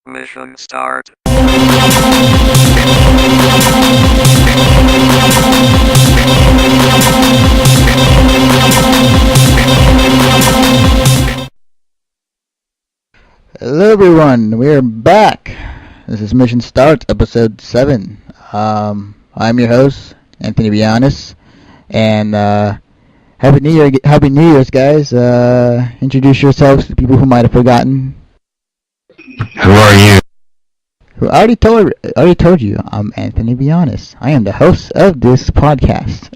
Mission start. Hello everyone, we're back. This is Mission Start, episode 7. I'm your host, Anthony Bianis, and Happy New Year's, guys. Introduce yourselves to people who might have forgotten. Who are you? I already told you, I'm Anthony Bianis. I am the host of this podcast.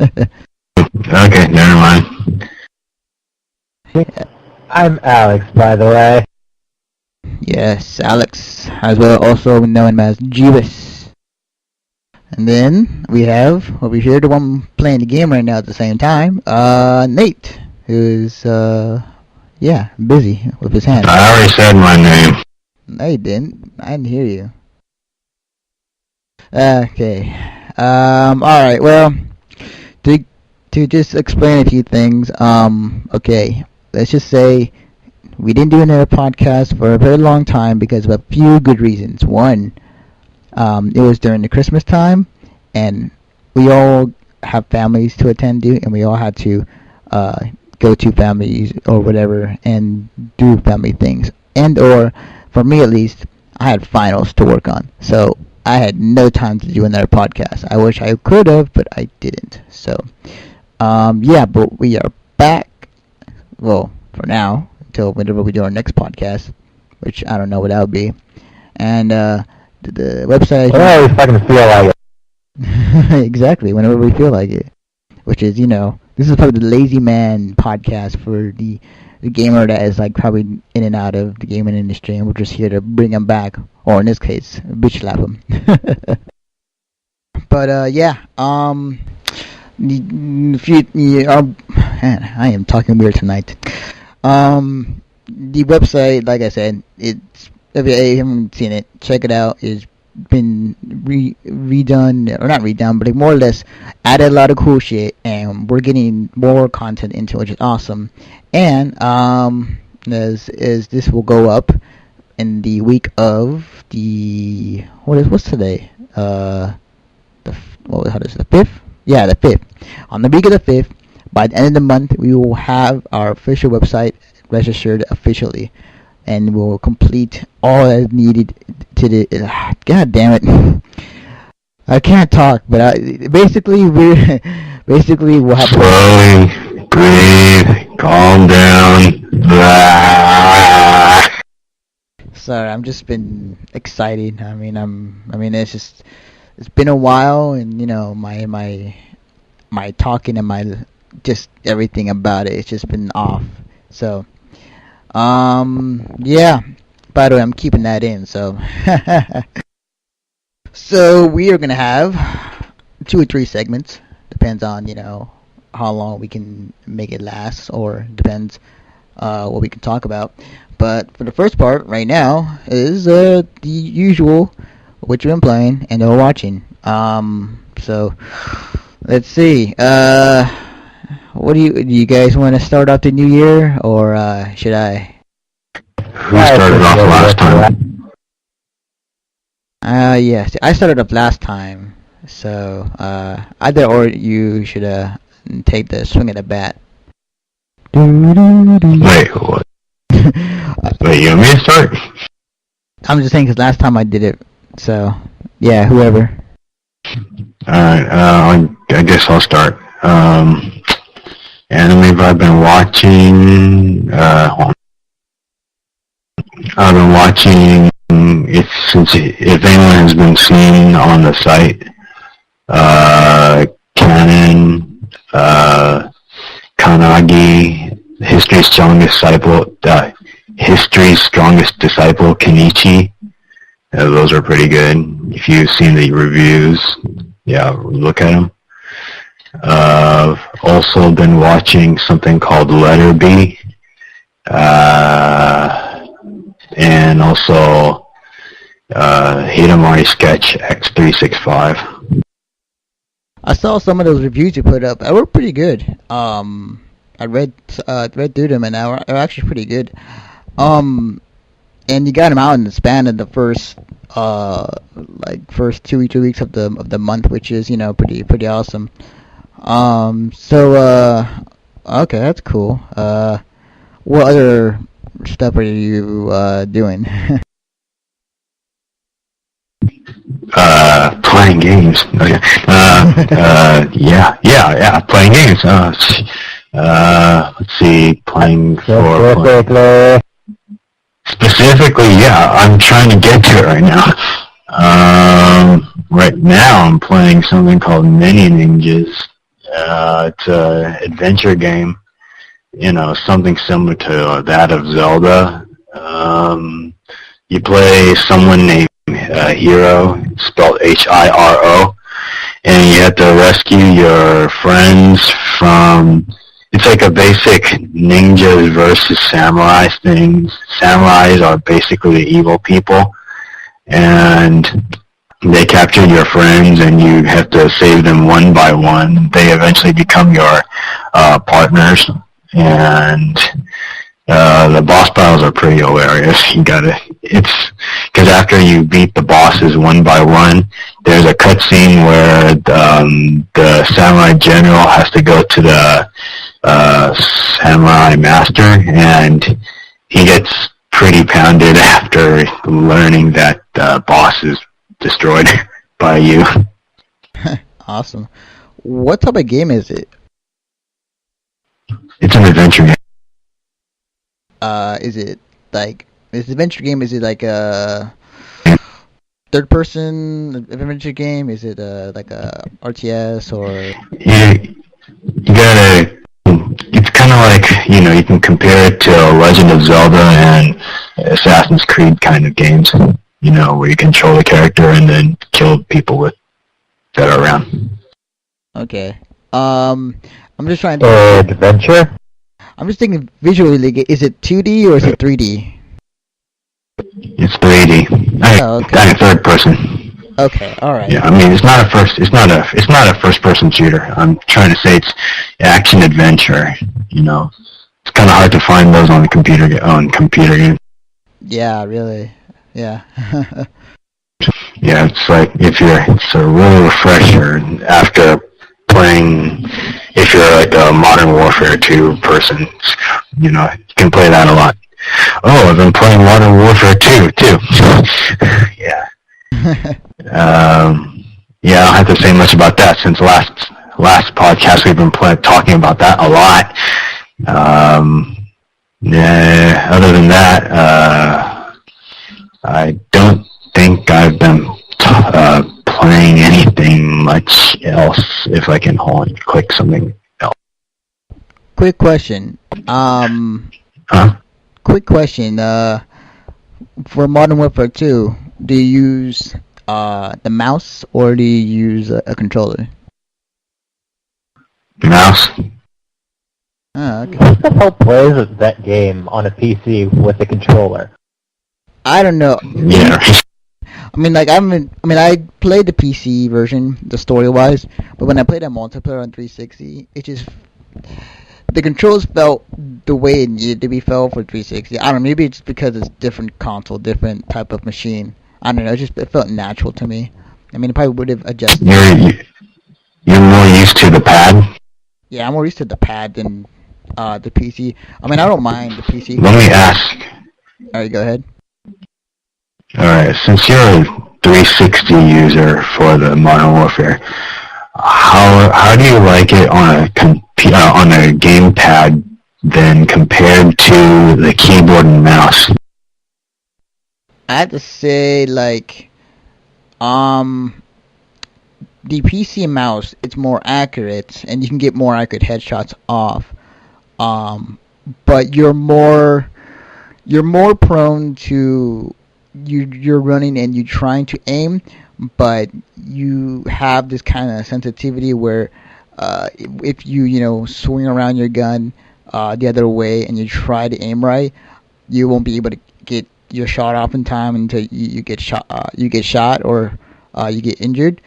Okay, never mind. I'm Alex, by the way. Yes, Alex, as well also known as Jeebus. And then we have over here the one playing the game right now at the same time, Nate, who's busy with his hands. I already said my name. No, you didn't. I didn't hear you. Okay. Alright, well, to just explain a few things, okay, let's just say we didn't do another podcast for a very long time because of a few good reasons. One, it was during the Christmas time, and we all have families to attend to, and we all had to go to families or whatever and do family things. And or, for me at least, I had finals to work on. So I had no time to do another podcast. I wish I could have, but I didn't. So, but we are back. Well, for now, until whenever we do our next podcast, which I don't know what that would be. And the website. I always fucking feel like it. Exactly, whenever we feel like it. Which is, this is probably the lazy man podcast for the gamer that is like probably in and out of the gaming industry, and we're just here to bring him back, or in this case, bitch slap him. But man, I am talking weird tonight. The website, like I said, it's, if you haven't seen it, check it out. It's been redone, or not redone, but more or less added a lot of cool shit, and we're getting more content into it, which is awesome. And as this will go up in the week of the what's today? The 5th? Yeah, the 5th. On the week of the 5th, by the end of the month, we will have our official website registered officially, and we'll complete all that needed to do. God damn it! I can't talk, but basically we'll have. Slowly breathe, calm down. Sorry, I'm just been excited. It's been a while, and my talking and my just everything about it's just been off. So, yeah. By the way, I'm keeping that in. So, so we are gonna have 2 or 3 segments. Depends on how long we can make it last, or depends what we can talk about. But for the first part, right now, is the usual, what you've been playing and or watching. So let's see. What do you guys want to start off the new year, or should I? Who started off last time? Yes, I started up last time. So either or you should take the swing of the bat. Wait, what? Wait, you want me to start? I'm just saying because last time I did it. So yeah, whoever. Alright, I guess I'll start. Anime I've been watching, if anyone has been seen on the site, Canon, Kanagi, History's Strongest Disciple, Kenichi. Those are pretty good. If you've seen the reviews, yeah, look at them. Also been watching something called Letter B, and also Hidamari Sketch X365. I saw some of those reviews you put up. They were pretty good. I read through them, and they're actually pretty good. and you got them out in the span of the first first 2 weeks of the month, which is pretty awesome. Okay, that's cool. What other stuff are you doing? Playing games. Oh, yeah. Yeah, playing games. Let's see, specifically, yeah, I'm trying to get to it right now. Right now I'm playing something called Mini Ninjas. It's an adventure game, something similar to that of Zelda. You play someone named Hiro, spelled Hiro, and you have to rescue your friends from... It's like a basic ninjas versus samurais thing. Samurais are basically the evil people, and they capture your friends, and you have to save them one by one. They eventually become your partners, and the boss battles are pretty hilarious. It's because after you beat the bosses one by one, there's a cutscene where the samurai general has to go to the samurai master, and he gets pretty pounded after learning that the boss is destroyed by you. Awesome. What type of game is it? It's an adventure game. Is it like... Is the adventure game, is it like a third-person adventure game? Is it like a RTS or... You gotta... It's kind of like, you can compare it to Legend of Zelda and Assassin's Creed kind of games, where you control the character and then kill people that are around. Okay. I'm just trying to... Adventure? I'm just thinking visually, is it 2D or is it 3D? It's 3D. Okay. Third person. Okay, all right. Yeah, I mean it's not a first person shooter. I'm trying to say it's action adventure. It's kind of hard to find those on computer games. Yeah, really. Yeah. Yeah, it's like it's a real refresher after playing. If you're like a Modern Warfare 2 person, you can play that a lot. Oh, I've been playing Modern Warfare 2 too. Yeah. Yeah, I don't have to say much about that since last podcast we've been talking about that a lot. Yeah, other than that, I don't think I've been playing anything much else. If I can click something else. Quick question. Quick question. For Modern Warfare 2, do you use the mouse or do you use a controller? Mouse. Oh, okay. Who the hell plays that game on a PC with a controller? I don't know. Yeah. I played the PC version, the story-wise, but when I played that multiplayer on 360, the controls felt the way it needed to be felt for 360. I don't know, maybe it's because it's different console, different type of machine. I don't know, it felt natural to me. I mean, it probably would have adjusted. You're more used to the pad? Yeah, I'm more used to the pad than the PC. I mean, I don't mind the PC. Let me ask. Alright, go ahead. Alright, since you're a 360 user for the Modern Warfare, how do you like it on a gamepad then compared to the keyboard and mouse? I have to say, the PC mouse, it's more accurate, and you can get more accurate headshots off. But you're more prone to you're running and you're trying to aim, but you have this kind of sensitivity where if you swing around your gun the other way and you try to aim right, you won't be able to get your shot off in time until you get shot or you get injured.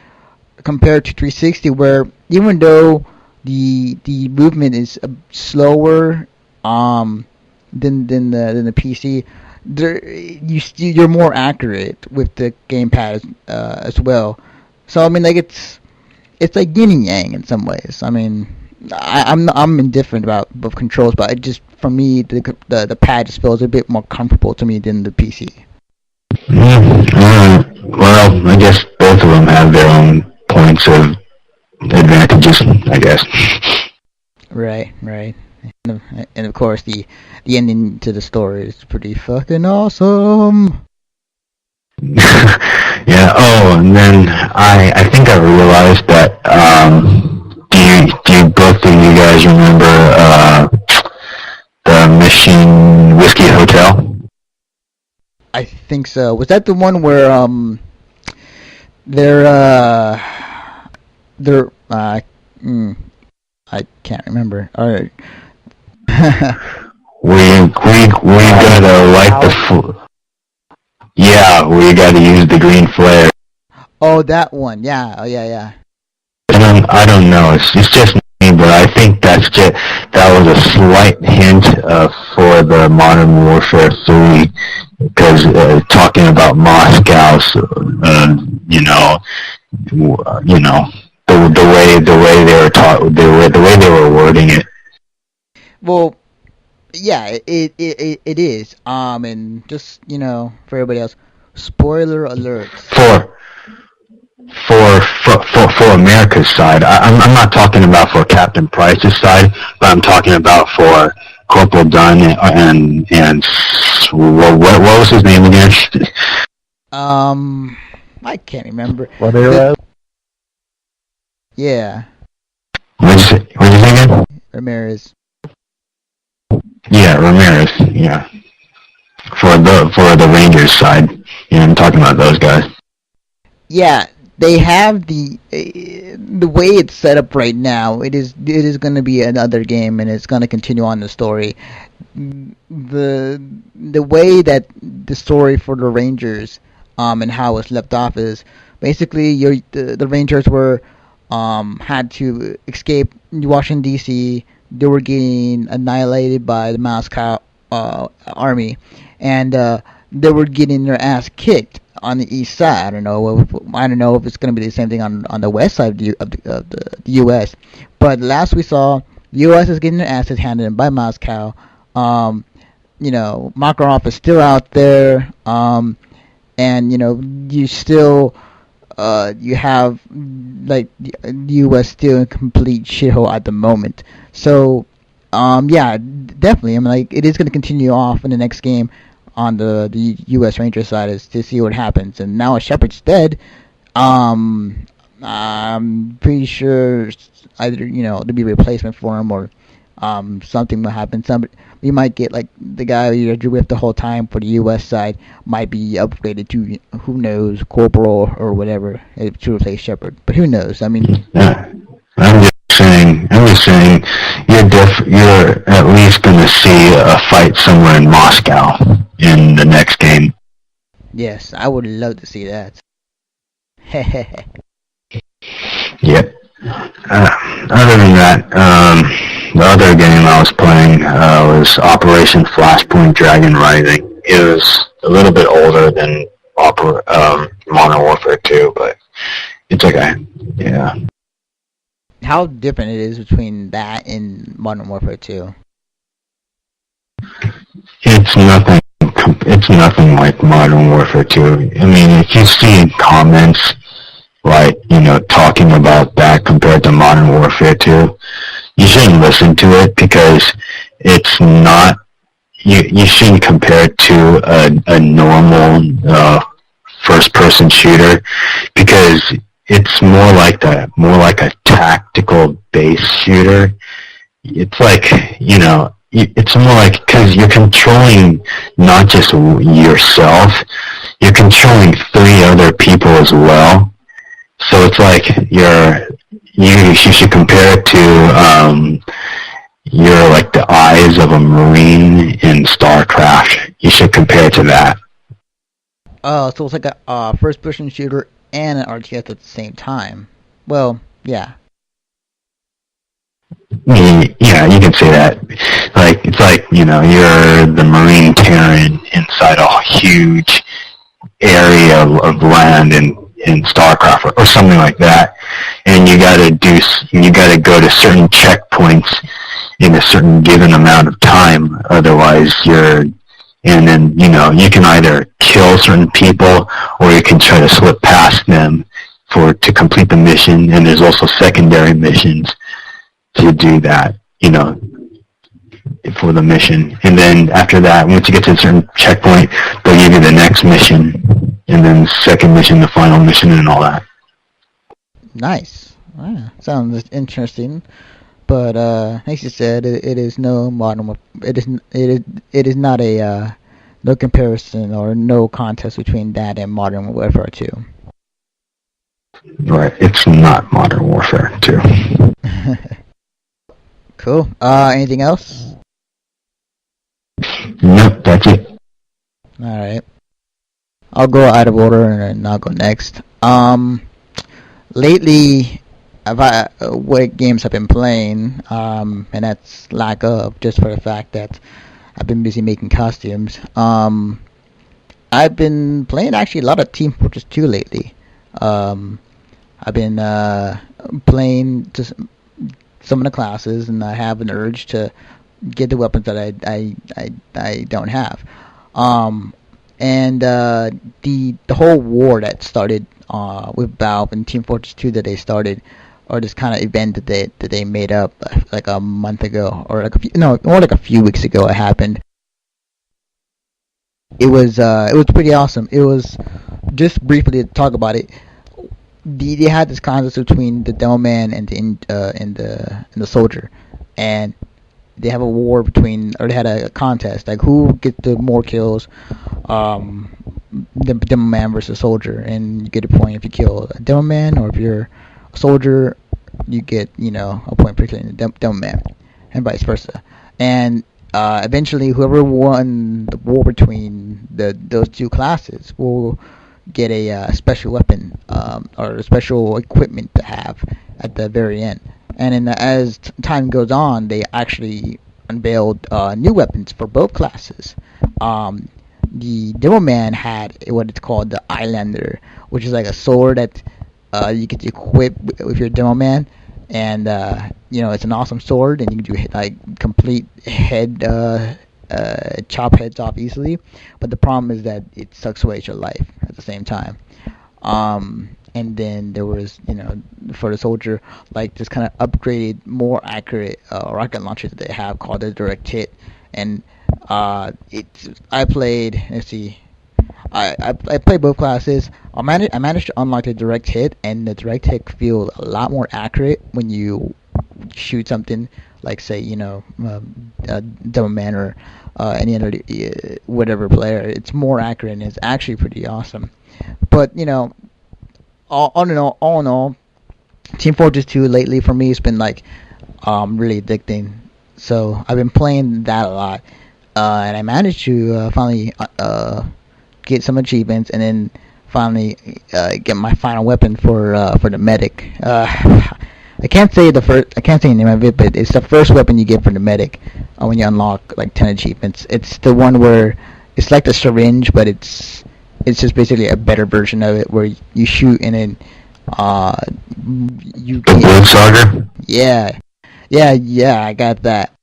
Compared to 360, where even though the movement is slower than the PC, you're more accurate with the gamepad as well. So I mean, like it's like yin and yang in some ways. I mean, I'm indifferent about both controls, but it just for me the pad just feels a bit more comfortable to me than the PC. Well, I guess both of them have their own points of advantages, I guess. Right. And of course the ending to the story is pretty fucking awesome. Yeah. Oh, and then I think I realized that. Do you both of you guys remember the Mission Whiskey Hotel? I think so. Was that the one where they're I can't remember. All right. we gotta light the yeah, we gotta use the green flare. Oh, that one. Yeah. Oh, yeah. I don't know. It's just me, but I think that was a slight hint for the Modern Warfare 3, because talking about Moscow, the way they were wording it. Well, yeah, it is. And just for everybody else, spoiler alert. For America's side, I'm not talking about for Captain Price's side, but I'm talking about for Corporal Dunn and what was his name again? I can't remember. Yeah. What did you say again? Ramirez. Yeah, Ramirez. Yeah. For the Rangers side, I'm talking about those guys. Yeah, they have the way it's set up right now. It is going to be another game, and it's going to continue on the story. The way that the story for the Rangers and how it's left off is basically the Rangers were had to escape Washington D.C. They were getting annihilated by the Moscow army, and they were getting their ass kicked on the east side. I don't know if it's going to be the same thing on the west side of the U.S. But last we saw, the U.S. is getting their asses handed in by Moscow. Makarov is still out there, and you still you have like the U.S. still in complete shithole at the moment. So yeah, definitely. I mean, like, it is going to continue off in the next game on the U.S. Ranger side is to see what happens. And now Shepard's dead. I'm pretty sure either there'll be a replacement for him or something will happen. We might get like the guy who drew with the whole time for the U.S. side might be upgraded to who knows, Corporal or whatever to replace Shepard. But who knows? I mean, I'm just saying, you're at least going to see a fight somewhere in Moscow in the next game. Yes, I would love to see that. Yep. Other than that, the other game I was playing was Operation Flashpoint Dragon Rising. It was a little bit older than Modern Warfare 2, but it's okay. Yeah. How different it is between that and Modern Warfare 2? It's nothing like Modern Warfare 2. I mean, if you see comments like, talking about that compared to Modern Warfare 2, you shouldn't listen to it because it's not, you shouldn't compare it to a normal first-person shooter, because it's more like a tactical-based shooter. It's like, it's more like, because you're controlling not just yourself, you're controlling 3 other people as well. So it's like you should compare it to you're like the eyes of a Marine in StarCraft. You should compare it to that. Oh, so it's like a first-person shooter and an RTS at the same time. Well, yeah. Yeah, you can say that. Like, it's like, you're the Marine Terran inside a huge area of land in StarCraft or something like that, and you got to go to certain checkpoints in a certain given amount of time. Otherwise, and then you can either kill certain people or you can try to slip past them to complete the mission. And there's also secondary missions to do that, for the mission. And then after that, once you get to a certain checkpoint, they'll give you the next mission, and then second mission, the final mission, and all that. Nice. Sounds interesting. But as you said, it is no modern. It is not a no comparison or no contest between that and Modern Warfare 2. Right. It's not Modern Warfare 2. Cool. Anything else? Nope, that's it. All right. I'll go out of order and I'll go next. Lately, what games I've been playing, and that's lack of, just for the fact that I've been busy making costumes. I've been playing actually a lot of Team Fortress 2 lately. I've been playing just some of the classes, and I have an urge to get the weapons that I don't have. And the whole war that started with Valve and Team Fortress 2 that they started, or this kind of event that they made up like a month ago, or like a few weeks ago, it happened. It was pretty awesome. It was, just briefly to talk about it. They had this contest between the Demo Man and the soldier, and they have a war between, or they had a contest like who gets the more kills, the Demo Man versus soldier, and you get a point if you kill a Demo Man, or if you're a soldier, you get a point for killing the Demo Man, and vice versa. And eventually, whoever won the war between those two classes will get a special weapon or special equipment to have at the very end. And as time goes on, they actually unveiled new weapons for both classes. The Demo Man had what it's called the Islander, which is like a sword that you get to equip with your Demo Man, and it's an awesome sword, and you can do like complete head chop heads off easily. But the problem is that it sucks away your life at the same time. And then there was, for the soldier, like this kind of upgraded, more accurate rocket launcher that they have called the Direct Hit. And I played. Let's see. I played both classes. I managed to unlock the Direct Hit, and the Direct Hit feels a lot more accurate when you shoot something like, say, Demo Man or any other whatever player. It's more accurate, and it's actually pretty awesome. But all in all, Team Fortress 2 lately for me has been like really addicting. So I've been playing that a lot, and I managed to finally get some achievements, and then finally get my final weapon for the medic. I can't say the name of it, but it's the first weapon you get for the medic when you unlock like 10 achievements. It's the one where it's like the syringe, but it's just basically a better version of it, where you shoot and then you get... Blood Saga? Yeah, I got that.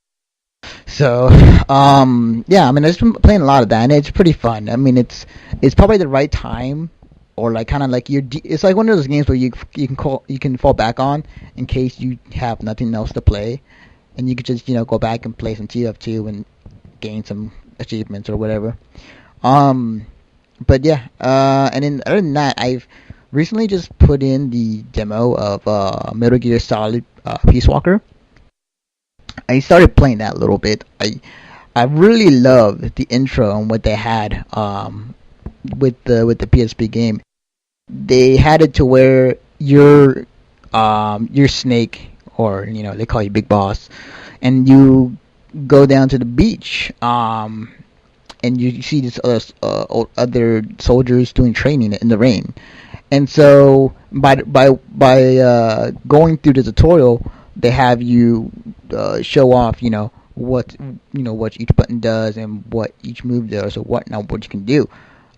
So, I've just been playing a lot of that, and it's pretty fun. I mean, it's probably the right time, or like kind of like it's like one of those games where you can fall back on in case you have nothing else to play, and you could just go back and play some TF2 and gain some achievements or whatever. But yeah, and then other than that, I've recently just put in the demo of Metal Gear Solid Peace Walker. I started playing that a little bit. I really loved the intro and what they had with the PSP game. They had it to where you're Snake, or they call you Big Boss, and you go down to the beach. And you see these other soldiers doing training in the rain, and so by going through the tutorial, they have you show off, what what each button does and what each move does or what you can do.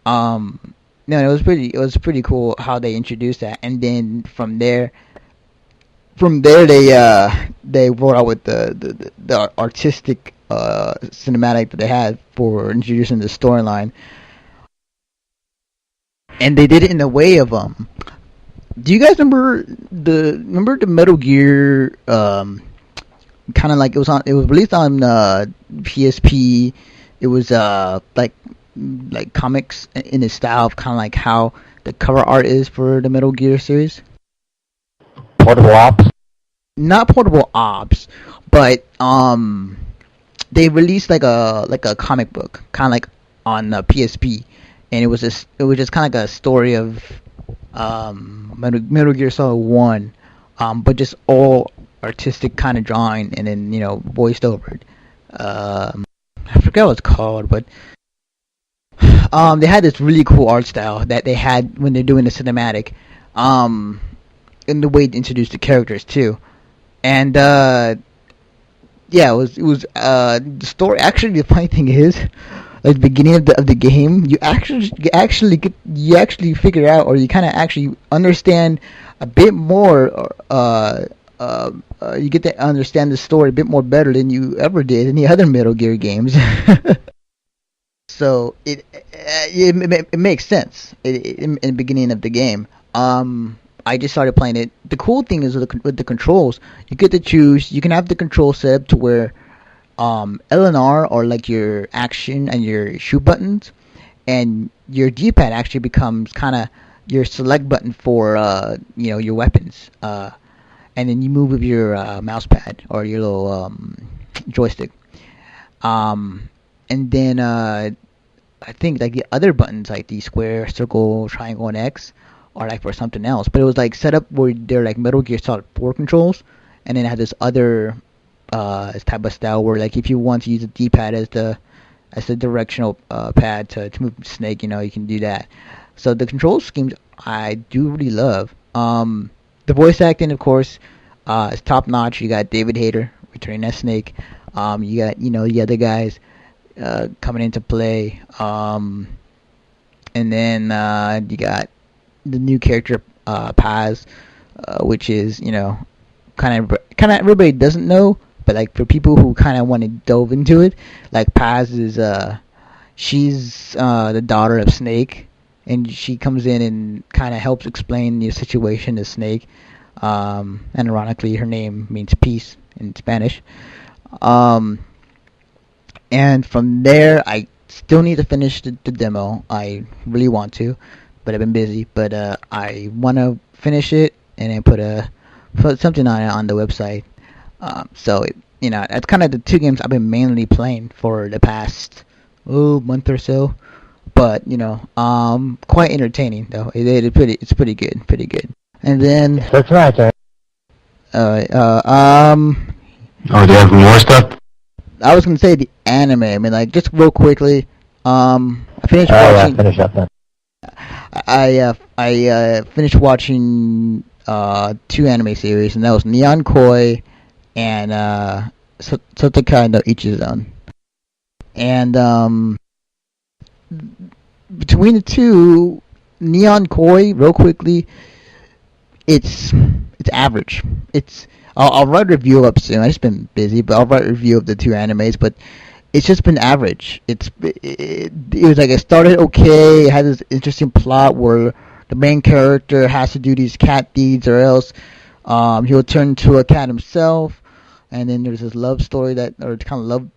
No, it was pretty cool how they introduced that, and then from there they rolled out with the artistic cinematic that they had for introducing the storyline, and they did it in the way of Do you guys remember the Metal Gear kind of like it was released on PSP. It was like comics in the style of kind of like how the cover art is for the Metal Gear series. Portable Ops? Not Portable Ops, but they released like a comic book, kind of like on PSP, and it was just kind of like a story of Metal Gear Solid 1, but just all artistic kind of drawing and then voiced over. I forget what it's called, but they had this really cool art style that they had when they're doing the cinematic, and the way to introduce the characters too, and yeah, it was the story. Actually, the funny thing is, at the beginning of the game, you actually figure out, or you kind of actually understand a bit more. You get to understand the story a bit more better than you ever did in the other Metal Gear games. So it makes sense in the beginning of the game. I just started playing it. The cool thing is with the controls, you get to choose. You can have the control set up to where L and R are like your action and your shoot buttons, and your D-pad actually becomes kind of your select button for your weapons. And then you move with your mouse pad or your little joystick. And then I think like the other buttons, like the square, circle, triangle, and X, are like for something else. But it was like set up where they're like Metal Gear Solid 4 controls, and then it had this other type of style where like if you want to use the D-pad as the directional pad to move Snake, you can do that. So the control schemes I do really love. The voice acting, of course, is top notch. You got David Hayter returning as Snake. You got the other guys coming into play. And then you got the new character Paz, which is kind of everybody doesn't know, but like for people who kind of want to delve into it, like Paz is she's the daughter of Snake, and she comes in and kind of helps explain the situation to Snake. And ironically, her name means peace in Spanish. And from there, I still need to finish the demo. I really want to, but I've been busy. But I want to finish it and then put something on it on the website. So that's kind of the two games I've been mainly playing for the past month or so. But quite entertaining though. It's pretty good. And then That's my turn. Oh, do you have more stuff? I was gonna say the anime. I mean, like just real quickly. I finished Oh yeah, watching. finish up then. I finished watching two anime series, and that was Neon Koi and Sotekai no Ichizan. And between the two, Neon Koi, real quickly, it's average. I'll write a review up soon. I've just been busy, but I'll write a review of the two animes. But it's just been average. It was like it started okay. It had this interesting plot where the main character has to do these cat deeds, or else he'll turn into a cat himself. And then there's this love story or kind of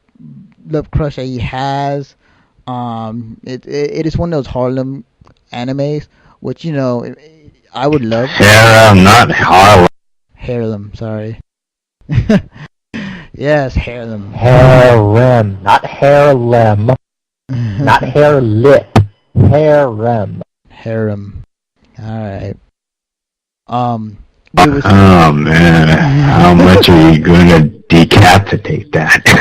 love crush that he has. It is one of those Harlem animes, which I would love. Harem, not Harlem. Harlem, sorry. Yes, Harlem. Harem, not Harlem, not hair lip. Harem. Harem. Alright. It was Oh man, how much are you going to decapitate that?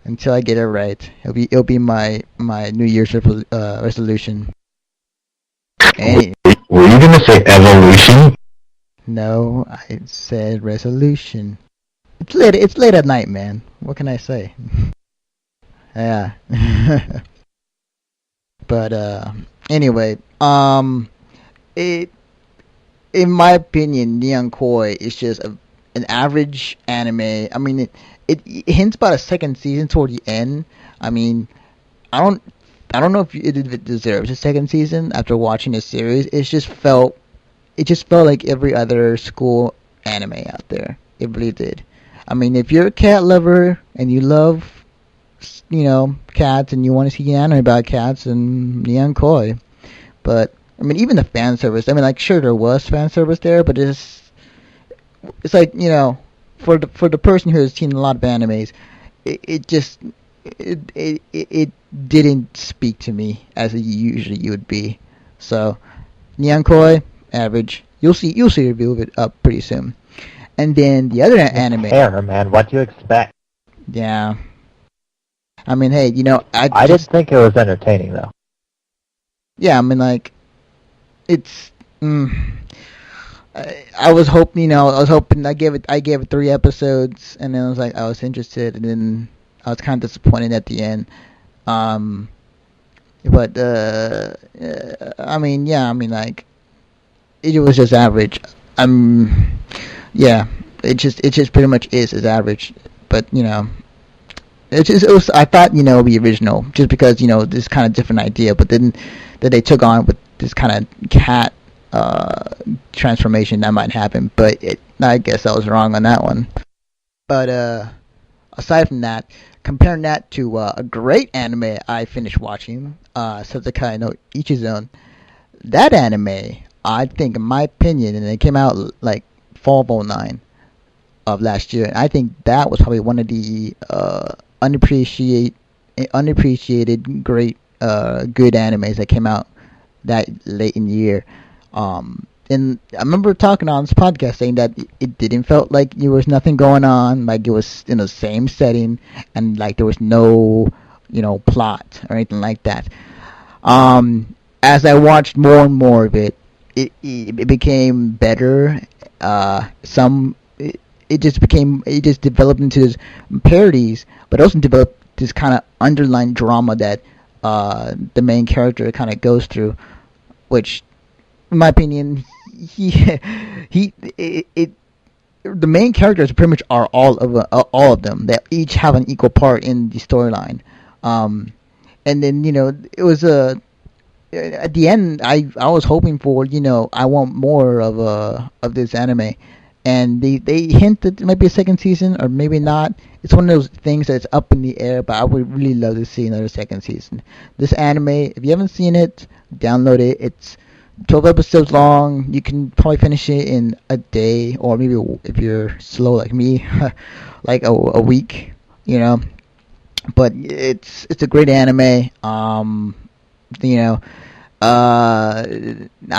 until I get it right. It'll be my New Year's resolution. Any, Were you going to say evolution? no, I said resolution. It's late. It's late at night, man. What can I say? Yeah. But anyway, it in my opinion, Neon Koi is just an average anime. I mean, it hints about a second season toward the end. I mean, I don't I don't know if it deserves a second season after watching the series. It just felt like every other school anime out there. It really did. I mean, if you're a cat lover and you love, cats and you want to see an anime about cats and Neon Koi, but I mean, even the fan service. I mean, like, sure there was fan service there, but it's like, for the person who has seen a lot of animes, it just it didn't speak to me as it usually would be. So, Neon Koi, average. You'll see a review of it up pretty soon. And then the other anime. Hair, man. What do you expect? Yeah. I mean, hey, I didn't think it was entertaining though. Yeah, I mean, like, it's. I was hoping, I gave it 3 episodes, and then I was interested, and then I was kind of disappointed at the end. But I mean, yeah, I mean, like, it was just average. Yeah, it just pretty much is average. But I thought it would be original just because this kind of different idea, but then that they took on with this kind of cat transformation that might happen. But I guess I was wrong on that one. But aside from that, comparing that to a great anime I finished watching, Sekai no Ichizone, that anime, I think, in my opinion, and it came out like fall of '09 of last year, and I think that was probably one of the unappreciated great good animes that came out that late in the year. And I remember talking on this podcast saying that it didn't felt like there was nothing going on, like it was in the same setting, and like there was no, plot or anything like that. As I watched more and more of it, it became better. It just developed into this parodies, but also developed this kind of underlying drama that the main character kind of goes through, which, in my opinion, the main characters pretty much are all of them. They each have an equal part in the storyline. And then it was at the end. I was hoping for I want more of this anime, and they hint that it might be a second season or maybe not. It's one of those things that's up in the air, but I would really love to see another second season. This anime, if you haven't seen it, download it. It's 12 episodes long. You can probably finish it in a day, or maybe if you're slow like me, like a week, But it's a great anime. I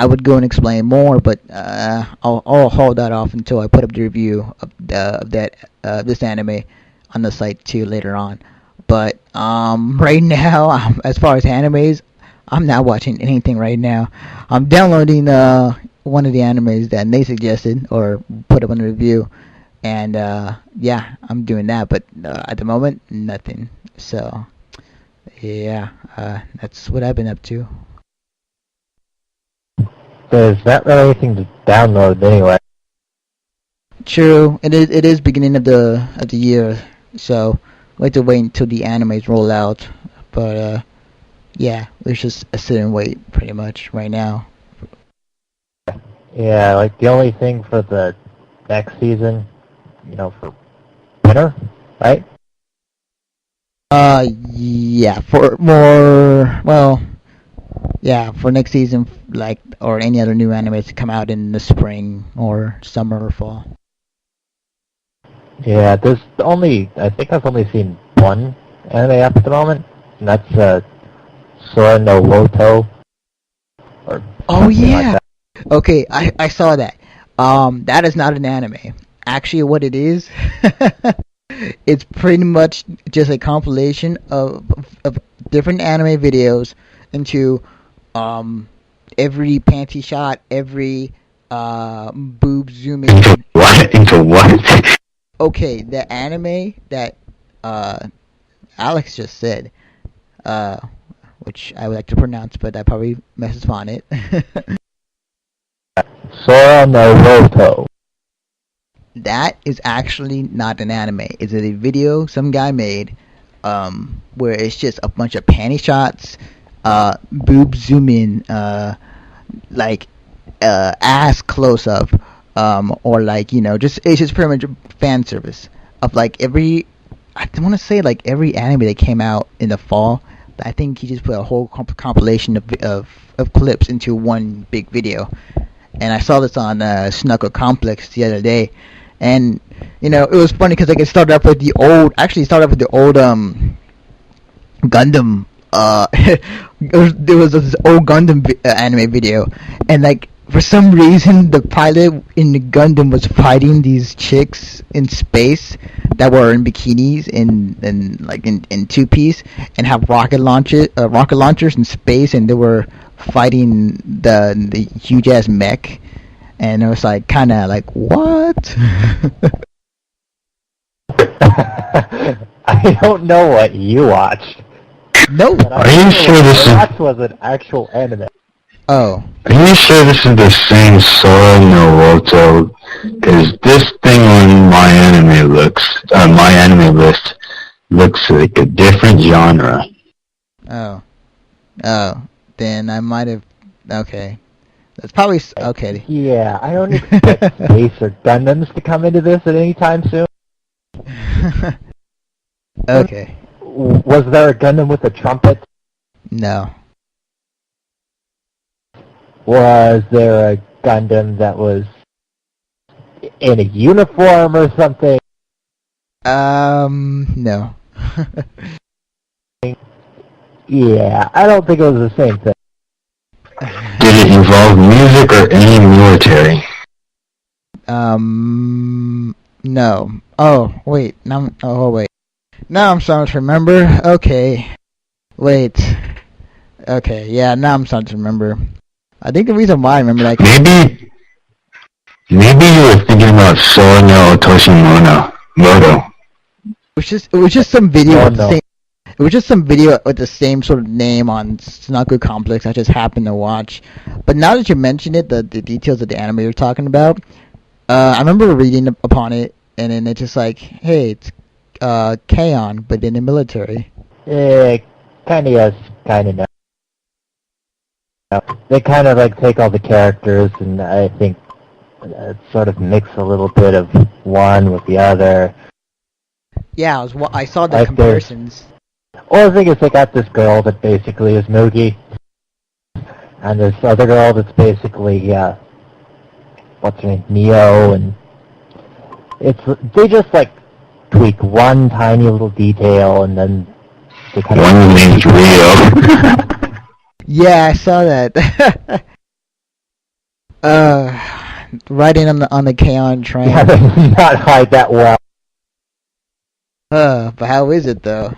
would go and explain more, but I'll hold that off until I put up the review of this anime on the site too later on. But right now, as far as animes, I'm not watching anything right now. I'm downloading one of the animes that they suggested or put up on the review, and yeah, I'm doing that. But at the moment, nothing. So yeah, that's what I've been up to. There's not really anything to download anyway. True, it is beginning of the year, so we have to wait until the animes roll out. But yeah, let's just sit and wait pretty much right now. Yeah, like the only thing for the next season, for winter, right? Yeah, for more, well, yeah, for next season, like, or any other new animes to come out in the spring or summer or fall. Yeah, I think I've only seen one anime up at the moment, and that's Sora no Loto. Oh yeah. Like okay, I saw that. That is not an anime. Actually, what it is, it's pretty much just a compilation of different anime videos into every panty shot, every boob zooming. Into what? Okay, the anime that uh Alex just said, uh, which I would like to pronounce, but I probably messes on it. Sora no Roto. That is actually not an anime. It's a video some guy made, where it's just a bunch of panty shots, boob zoom in, like ass close up, or like just it's just pretty much fan service of like every. I want to say like every anime that came out in the fall. I think he just put a whole compilation of clips into one big video, and I saw this on Snuckle Complex the other day, and it was funny because like it started off with the old. Actually, it started off with the old Gundam. There was this old Gundam anime video, and like for some reason the pilot in the Gundam was fighting these chicks in space that were in bikinis in two piece and have rocket launchers in space, and they were fighting the huge ass mech, and it was like kind of like what. I don't know what you watched. No. But Are you sure this is? That was an actual anime. Oh. Are you sure this is the same Sora no Roto? Because this thing on my anime list looks like a different genre. Oh. Then I might have. Okay. That's probably okay. Yeah, I don't expect Space or Gundams to come into this at any time soon. Okay. Was there a Gundam with a trumpet? No. Was there a Gundam that was in a uniform or something? No. Yeah, I don't think it was the same thing. Did it involve music or any military? No. Oh, wait. Wait. Now I'm starting to remember. Okay. Wait. Okay, yeah, now I'm starting to remember. I think the reason why I remember that... Maybe you were thinking about Sora no Moto. It was just some video Oh, with the no. same... It was just some video with the same sort of name on Snuckle Complex I just happened to watch. But now that you mention it, the details of the anime you're talking about, I remember reading upon it, and then it's just like, hey, it's K-On, but in the military. Kind of yes, kind of no. They kind of like take all the characters and I think sort of mix a little bit of one with the other. Yeah, I saw the Like comparisons. Or I think it's they got this girl that basically is Moogie, and this other girl that's basically what's her name, Neo, and they just like tweak one tiny little detail and then they kind of One named Rio. Yeah, I saw that. Riding on the K-On train. yeah, they did not hide that well. But how is it though?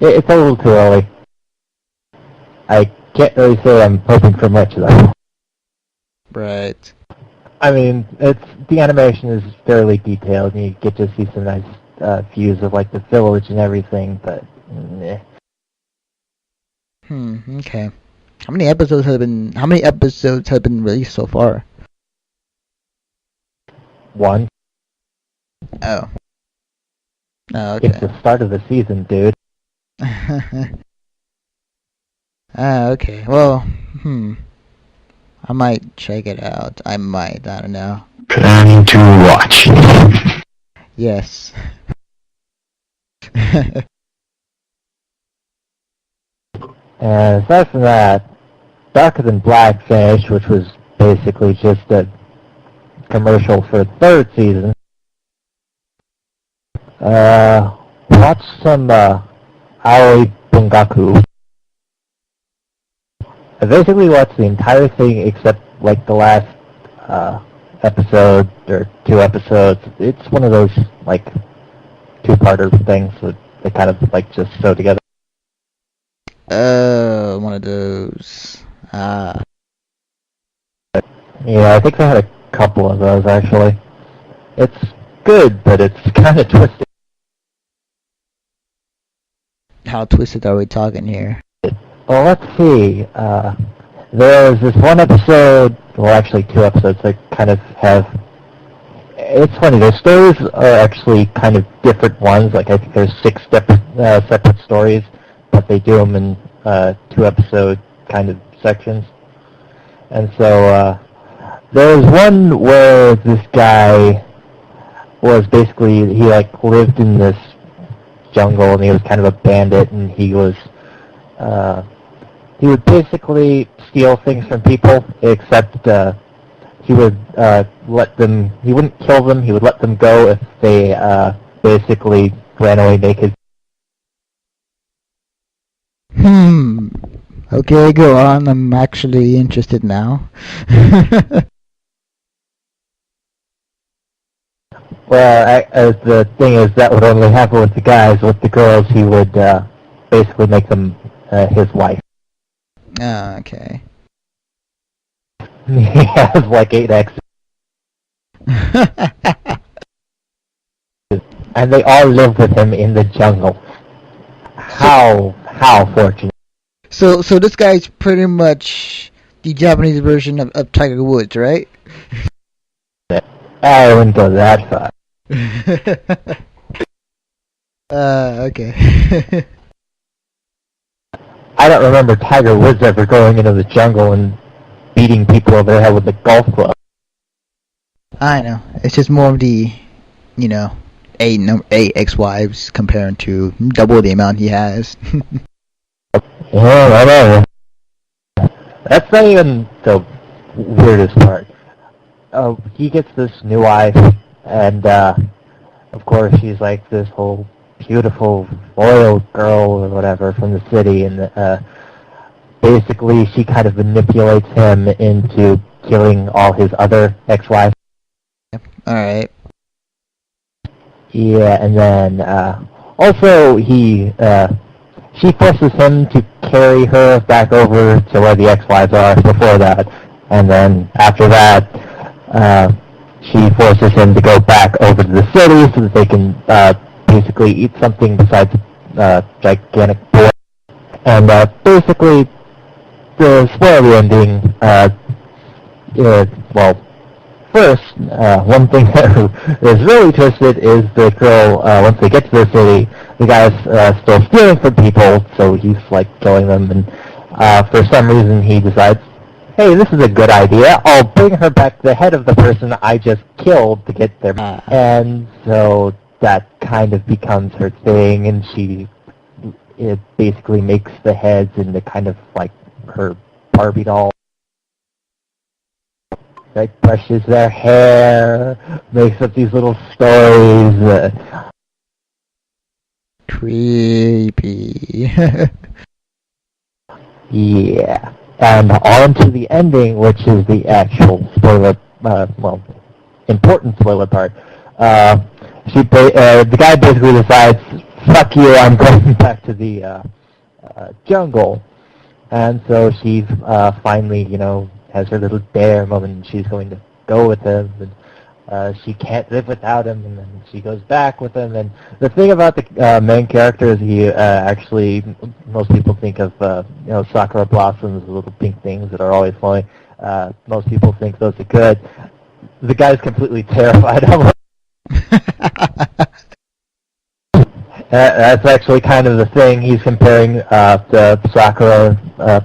It's a little too early. I can't really say I'm hoping for much though. Right. I mean, the animation is fairly detailed, and you get to see some nice views of like the village and everything. But Okay. How many episodes have been released so far? one, Oh. Oh, it's okay. the start of the season, dude. Okay. Well, I might check it out. I don't know. Planning to watch. Yes. And aside from that, Darker Than Black finished, which was basically just a commercial for the third season. Watched some Aoi Bungaku. I basically watched the entire thing except like the last episode or 2 episodes. It's one of those like 2-parter things that they kind of like just sew together. One of those. Yeah, I think they had a couple of those, actually. It's good, but it's kind of twisted. How twisted are we talking here? Well, let's see. There's this one episode, well, actually 2 episodes that kind of have... It's funny, their stories are actually kind of different ones. Like, I think there's 6 separate stories, but they do them in 2-episode kind of sections. And so, there was one where this guy was basically, he like lived in this jungle and he was kind of a bandit, and he was, he would basically steal things from people, except, he would, he wouldn't kill them, he would let them go if they, basically ran away naked. Okay, go on. I'm actually interested now. Well, the thing is, that would only happen with the guys. With the girls, he would basically make them his wife. Ah, okay. He has like 8 exes, and they all live with him in the jungle. How fortunate. So this guy's pretty much the Japanese version of Tiger Woods, right? I wouldn't go that far. Okay. I don't remember Tiger Woods ever going into the jungle and beating people over the head with a golf club. I know. It's just more of the, you know, 8 ex-wives comparing to double the amount he has. Yeah, I know. That's not even the weirdest part. He gets this new wife, and of course she's like this whole beautiful, loyal girl or whatever from the city, and basically she kind of manipulates him into killing all his other ex-wives. Alright. Yeah, and then also she forces him to carry her back over to where the ex-wives are before that, and then after that, she forces him to go back over to the city so that they can basically eat something besides gigantic boar. And basically, to spoil the ending, well, first, one thing that is really twisted is the girl, once they get to the city, the guy's still stealing from people, so he's like killing them, and for some reason he decides, hey, this is a good idea, I'll bring her back the head of the person I just killed to get their... And so that kind of becomes her thing, and it basically makes the heads into kind of like her Barbie doll. Like, brushes their hair, makes up these little stories. Creepy. Yeah. And on to the ending, which is the actual spoiler, important spoiler part. The guy basically decides, fuck you, I'm going back to the jungle. And so she finally, has her little dare moment, and she's going to go with him, and she can't live without him, and then she goes back with him. And the thing about the main character is he actually, most people think of, Sakura blossoms, the little pink things that are always flowing. Most people think those are good. The guy's completely terrified of them. That's actually kind of the thing. He's comparing the Sakura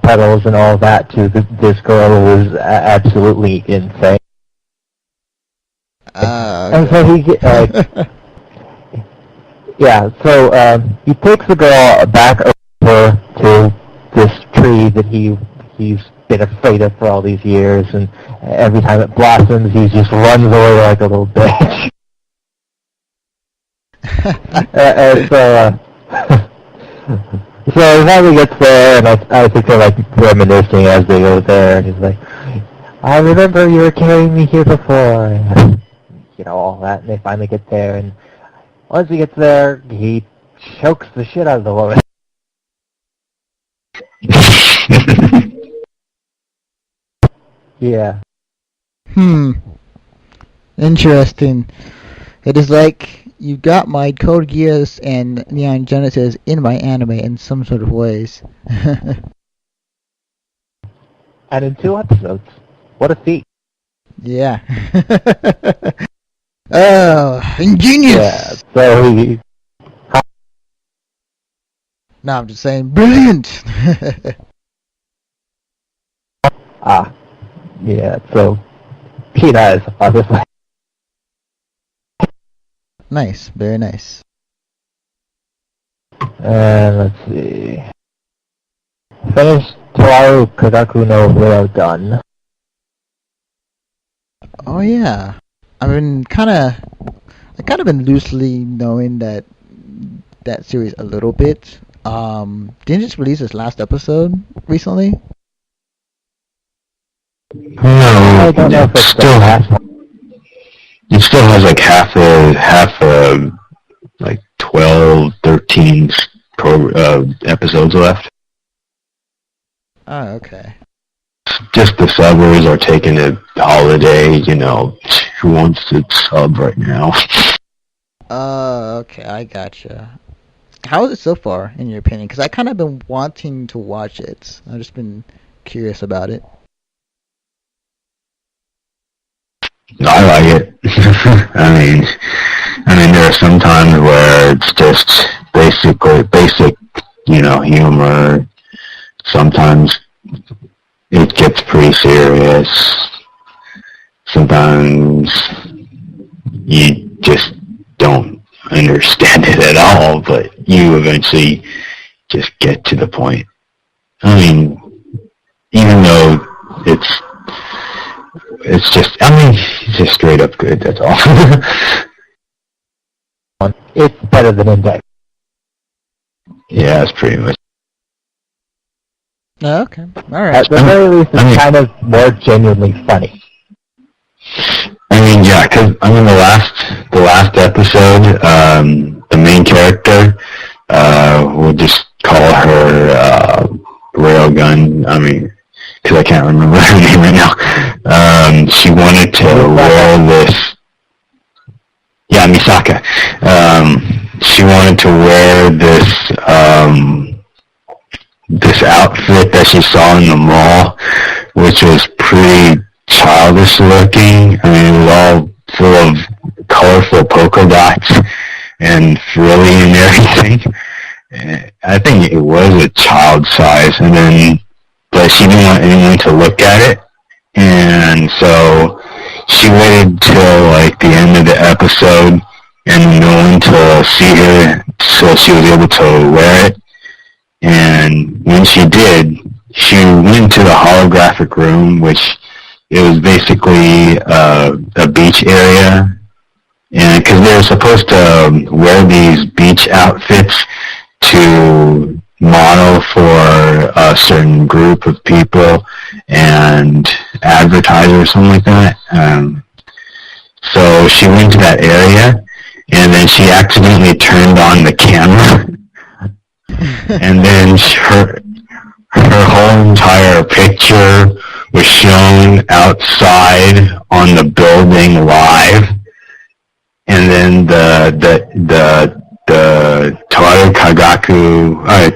petals and all that to this girl who is absolutely insane. And so he, he takes the girl back over to this tree that he's been afraid of for all these years, and every time it blossoms, he just runs away like a little bitch. So finally gets there, and I think they're like reminiscing as they go there, and he's like, I remember you were carrying me here before, and, all that, and they finally get there, and once he gets there, he chokes the shit out of the woman. Yeah. Interesting. It is like you got my Code Geass and Neon Genesis in my anime in some sort of ways. And in 2 episodes. What a feat. Yeah. Oh, ingenious! Yeah, so he... No, I'm just saying, brilliant! Yeah, so he does, obviously. Nice, very nice. And let's see. Finished Toaru Kagaku no Railgun. Oh yeah, I kind of been loosely knowing that series a little bit. Didn't it just release its last episode recently? No, I don't know if it's the last one. it still has like half a like 12, 13 episodes left. Oh, okay. Just the subbers are taking a holiday, you know. Who wants to sub right now? Okay, I gotcha. How is it so far, in your opinion? Because I kind of been wanting to watch it. I've just been curious about it. I like it. I mean, there are some times where it's just basic, you know, humor. Sometimes it gets pretty serious. Sometimes you just don't understand it at all, but you eventually just get to the point. I mean, even though it's just straight up good, that's all. It's better than Index. Yeah, it's pretty much. Oh, okay, all At right. the very least, it's kind of more genuinely funny. I mean, yeah, because the last episode, the main character, we'll just call her Railgun. I mean, because I can't remember her name right now. She wanted to wear this. Yeah, Misaka. She wanted to wear this outfit that she saw in the mall, which was pretty childish looking. I mean, it was all full of colorful polka dots and frilly and everything. And I think it was a child size, but she didn't want anyone to look at it, and so she waited till like the end of the episode and no one to see her, so she was able to wear it. And when she did, she went to the holographic room, which it was basically a beach area, and because they were supposed to wear these beach outfits to model for a certain group of people and advertisers or something like that. So she went to that area, and then she accidentally turned on the camera, and then her whole entire picture was shown outside on the building live, and then the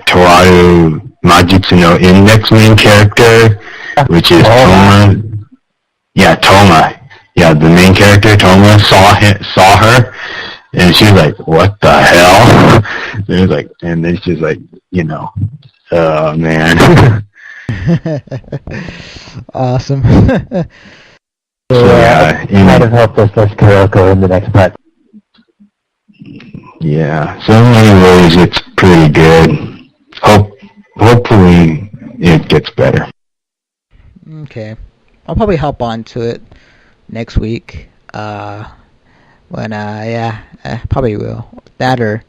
Toaru Majutsu no Index main character, which is Toma. Yeah, Toma. Yeah, the main character, Toma, saw her, and she was like, "What the hell?" And it was like, and then she's like, you know, oh man. Awesome. Yeah, it might have helped us list Kuroko in the next part. Yeah, so in many ways it's pretty good. Hopefully it gets better. Okay, I'll probably hop on to it next week. Probably will. That or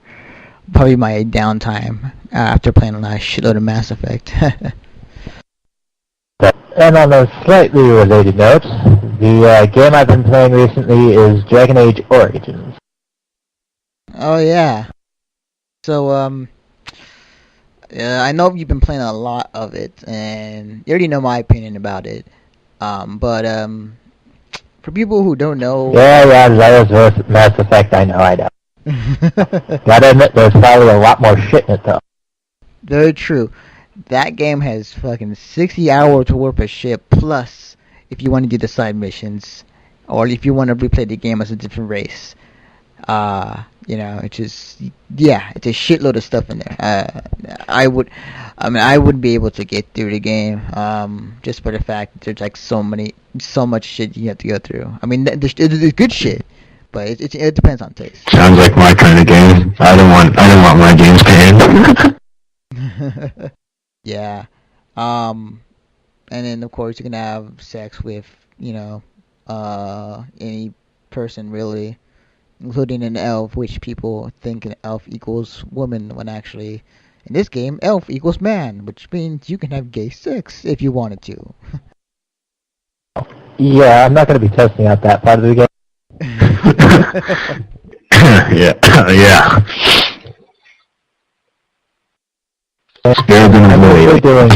probably my downtime after playing a shitload of Mass Effect. And on a slightly related note, the game I've been playing recently is Dragon Age Origins. Oh yeah. So I know you've been playing a lot of it, and you already know my opinion about it. But For people who don't know... Yeah, Zelda's Mass Effect, I know. Gotta admit, there's probably a lot more shit in it, though. Very true. That game has fucking 60 hours worth of shit, plus if you want to do the side missions, or if you want to replay the game as a different race. It's just, it's a shitload of stuff in there. I wouldn't be able to get through the game, just for the fact that there's like so much shit you have to go through. I mean, there's good shit, but it depends on taste. Sounds like my kind of game. I don't want my games to end. Yeah. And then of course you can have sex with, any person really, including an elf, which people think an elf equals woman, when actually, in this game, elf equals man, which means you can have gay sex if you wanted to. Yeah, I'm not going to be testing out that part of the game. Yeah. We're doing...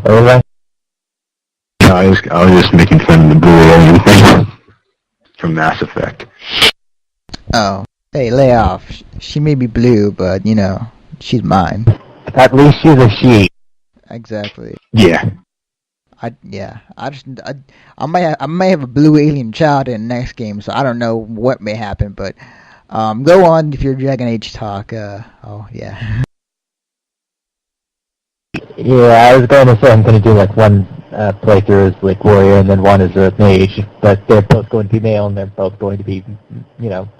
Over? I was just making fun of the blue alien thing from Mass Effect. Oh, hey, lay off. She may be blue, but she's mine. At least she's a she. Exactly. Yeah. I might have a blue alien child in the next game, so I don't know what may happen, but go on if your Dragon Age talk. Yeah. Yeah, I was going to say I'm going to do like one playthrough as like warrior and then one as a mage, but they're both going to be male and they're both going to be,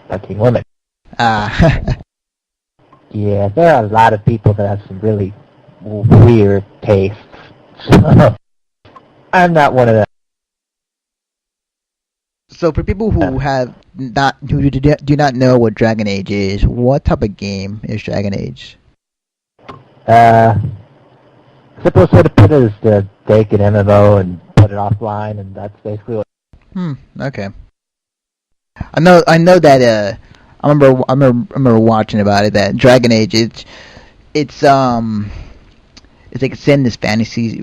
fucking women. Yeah, there are a lot of people that have some really weird tastes. I'm not one of them. So for people who do not know what Dragon Age is, what type of game is Dragon Age? Simplest way to put it is to take an MMO and put it offline, and that's basically what. Okay. I know that. I remember watching about it. That Dragon Age, it's like it's in this fantasy,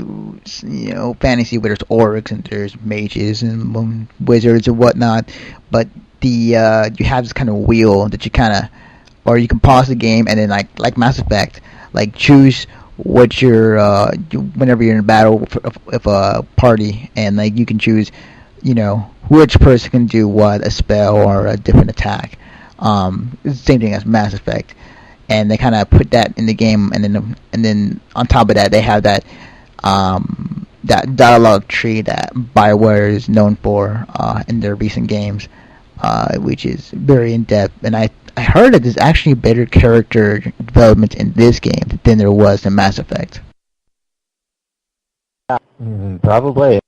fantasy where there's orcs and there's mages and wizards and whatnot. But you have this kind of wheel that you or you can pause the game and then like Mass Effect, choose what whenever you're in a battle with a party, and you can choose, which person can do what, a spell or a different attack. It's the same thing as Mass Effect, and they kind of put that in the game, and then on top of that they have that dialogue tree that BioWare is known for in their recent games, which is very in depth, and I heard that there's actually better character development in this game than there was in Mass Effect. Probably.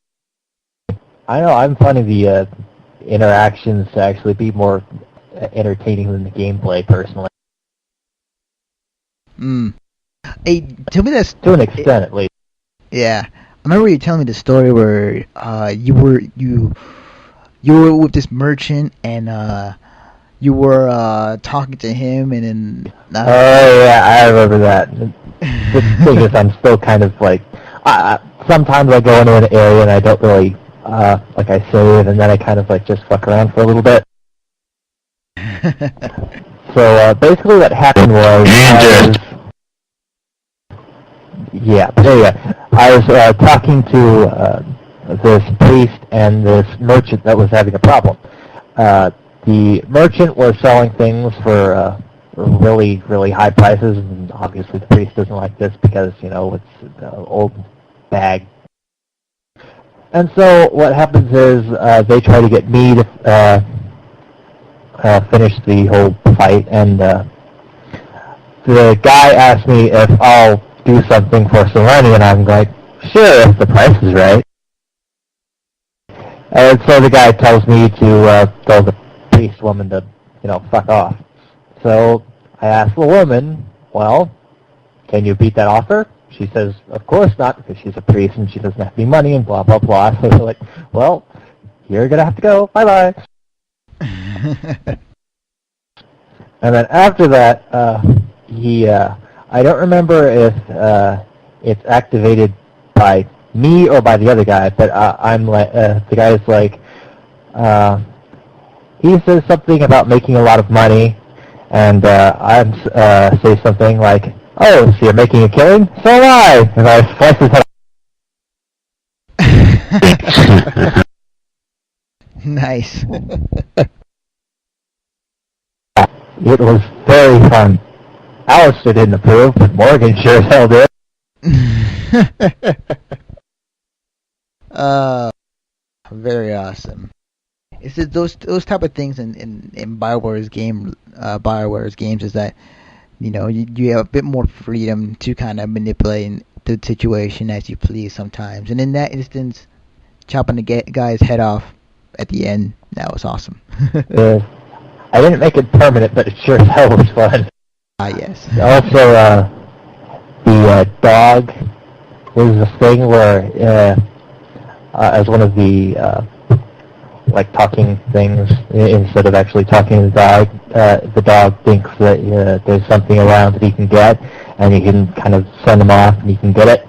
I know I'm finding the interactions to actually be more entertaining than the gameplay, personally. Hey, tell me this. To an extent, at least. Yeah, I remember you telling me the story where you were with this merchant and you were talking to him, and then... Oh, yeah, I remember that. The thing is, I'm still kind of like... sometimes I go into an area and I don't really... I save, and then I kind of just fuck around for a little bit. So, basically what happened was... I was talking to this priest and this merchant that was having a problem. The merchant was selling things for really, really high prices, and obviously the priest doesn't like this because, it's an old bag. And so what happens is they try to get me to finish the whole fight, and the guy asked me if I'll do something for some money, and I'm like, sure, if the price is right. And so the guy tells me to tell the priest woman to, fuck off. So I asked the woman, well, can you beat that offer? She says, of course not, because she's a priest and she doesn't have any money and blah, blah, blah. So we're like, well, you're going to have to go. Bye-bye. And then after that, I don't remember if it's activated by me or by the other guy, but I'm like, the guy's like, he says something about making a lot of money, and I'm say something like, "Oh, so you're making a killing? So am I!" And I slice his head. Nice. It was very fun. Alistair didn't approve, but Morgan sure as hell did. Very awesome. It's just those type of things in Bioware's games is that you have a bit more freedom to kind of manipulate the situation as you please sometimes. And in that instance, chopping the guy's head off at the end, that was awesome. I didn't make it permanent, but it sure as hell was fun. Yes. Also, the dog was a thing where, as one of the like talking things, instead of actually talking to the dog thinks that there's something around that he can get, and you can kind of send him off and he can get it.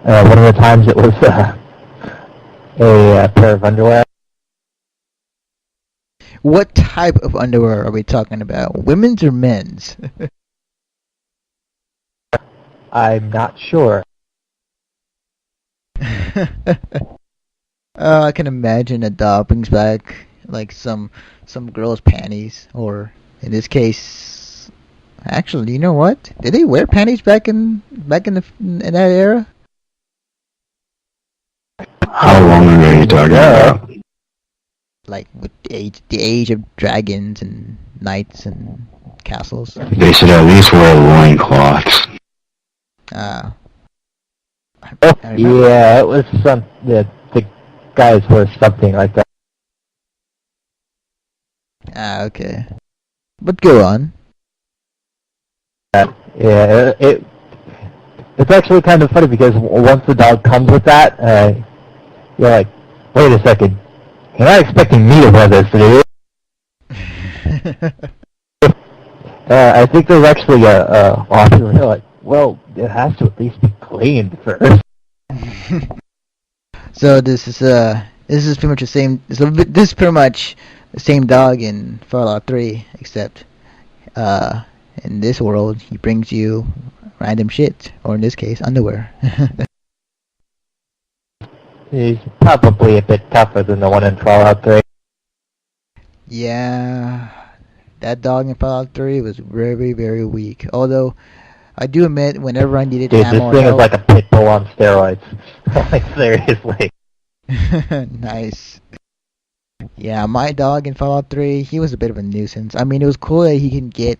One of the times it was a pair of underwear. What type of underwear are we talking about? Women's or men's? I'm not sure. I can imagine a dog brings back like some girl's panties, or in this case, actually, you know what? Did they wear panties back in that era? How long ago are you talking about? Like with the age of dragons and knights and castles. They should at least wear loincloths. Yeah, it was the guys were something like that. Okay. But go on. Yeah, it's actually kind of funny because once the dog comes with that, you're like, wait a second, you're not expecting me to wear this, are you? I think there's actually a author where they're like, well, it has to at least be cleaned first. So this is pretty much the same. So this is pretty much the same dog in Fallout 3, except in this world he brings you random shit, or in this case, underwear. He's probably a bit tougher than the one in Fallout 3. Yeah, that dog in Fallout 3 was very, very weak. Although I do admit, whenever I needed Dude, ammo, this thing is like a pit bull on steroids. Like, seriously. Nice. Yeah, my dog in Fallout 3, he was a bit of a nuisance. I mean, it was cool that he can get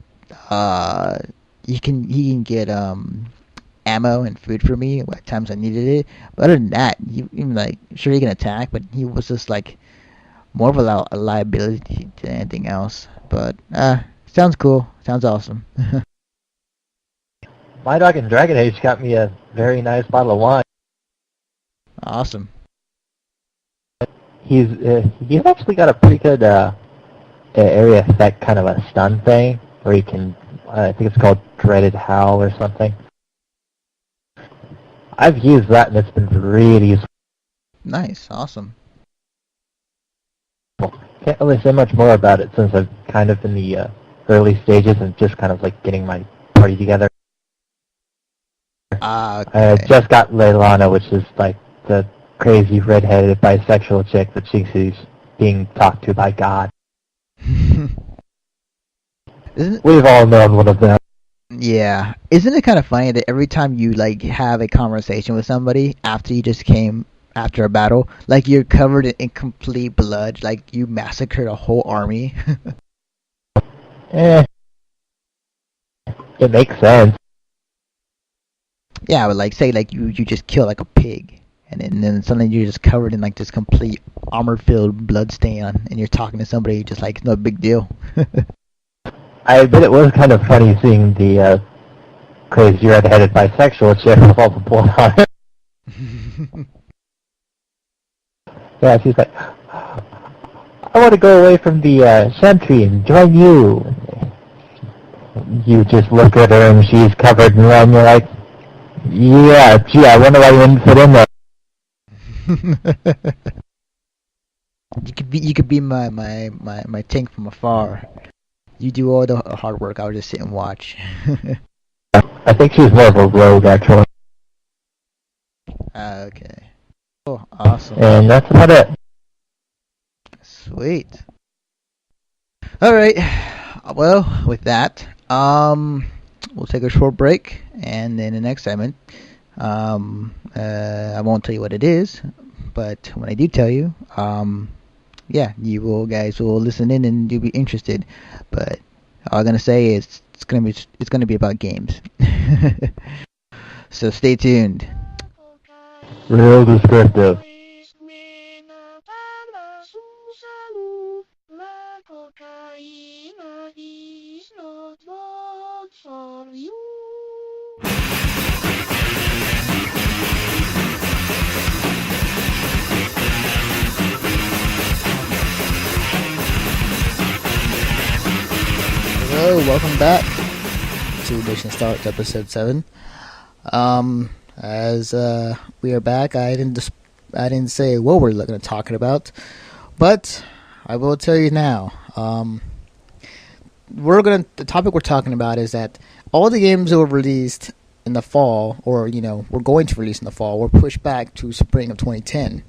ammo and food for me at times I needed it. But other than that, sure he can attack, but he was just like more of a liability to anything else. But sounds cool. Sounds awesome. My dog in Dragon Age got me a very nice bottle of wine. Awesome. He's actually got a pretty good area effect kind of a stun thing where he can, I think it's called Dreaded Howl or something. I've used that and it's been really useful. Nice, awesome. Can't really say much more about it since I've kind of in the early stages and just kind of like getting my party together. Okay. I just got Leilana, which is like the crazy redheaded bisexual chick that thinks she's being talked to by God. We've all known one of them. Yeah. Isn't it kind of funny that every time you like have a conversation with somebody after you just came after a battle, like you're covered in complete blood, like you massacred a whole army? It makes sense. Yeah, but like say like you just kill like a pig, and then suddenly you're just covered in like this complete armor-filled blood stain, and you're talking to somebody just like it's no big deal. I admit it was kind of funny seeing the crazy red-headed bisexual chick with all the blood on her. Yeah, she's like, I want to go away from the Chantry and join you. You just look at her and she's covered in red and you're like, yeah, gee, I wonder why you didn't fit in there. You could be my tank from afar. You do all the hard work. I'll just sit and watch. I think she's more of a rogue, actually. Okay. Oh, awesome. And that's about it. Sweet. All right. Well, with that, we'll take a short break, and in the next segment, I won't tell you what it is, but when I do tell you, yeah, guys will listen in and you'll be interested. But all I'm gonna say is it's gonna be about games. So stay tuned. Real descriptive. Hello, welcome back to Mission Start episode 7. As we are back, I didn't say what we're going to talk about, but I will tell you now. The topic we're talking about is that all the games that were released in the fall, or we're going to release in the fall, were pushed back to spring of 2010.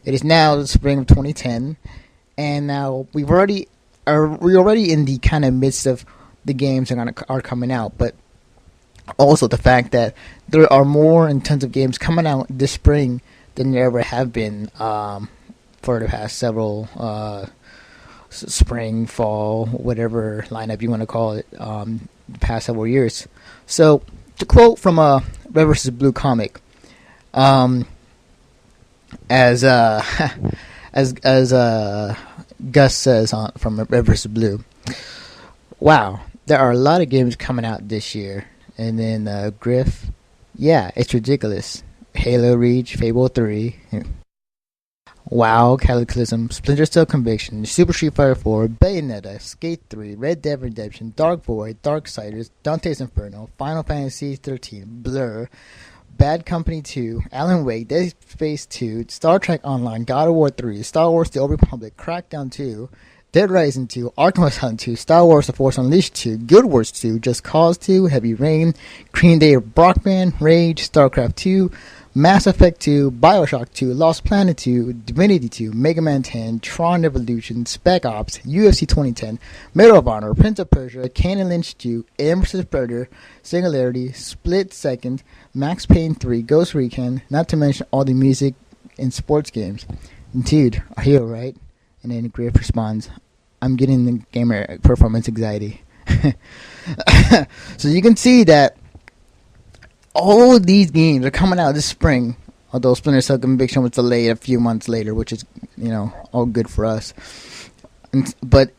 It is now the spring of 2010, and now we're already in the kind of midst of the games that are coming out, but also the fact that there are more intensive games coming out this spring than there ever have been for the past several spring, fall, whatever lineup you want to call it, the past several years. So, to quote from a Red vs. Blue comic, as Gus says from Red vs. Blue, wow, there are a lot of games coming out this year. And then Griff, yeah, it's ridiculous. Halo Reach, Fable 3, WoW, Cataclysm, Splinter Cell Conviction, Super Street Fighter 4, Bayonetta, Skate 3, Red Dead Redemption, Dark Void, Darksiders, Dante's Inferno, Final Fantasy 13, Blur, Bad Company 2, Alan Wake, Dead Space 2, Star Trek Online, God of War 3, Star Wars The Old Republic, Crackdown 2, Dead Rising 2, Arkham Asylum 2, Star Wars The Force Unleashed 2, Guild Wars 2, Just Cause 2, Heavy Rain, Green Day Rock Band, Rage, StarCraft 2, Mass Effect 2, Bioshock 2, Lost Planet 2, Divinity 2, Mega Man 10, Tron Evolution, Spec Ops, UFC 2010, Medal of Honor, Prince of Persia, Canon Lynch 2, Alien vs. Predator, Singularity, Split Second, Max Payne 3, Ghost Recon, not to mention all the music and sports games. Dude, a hero, right? And then Griff responds, I'm getting the gamer performance anxiety. So you can see that all of these games are coming out this spring, although Splinter Cell Conviction was delayed a few months later, which is, all good for us. But,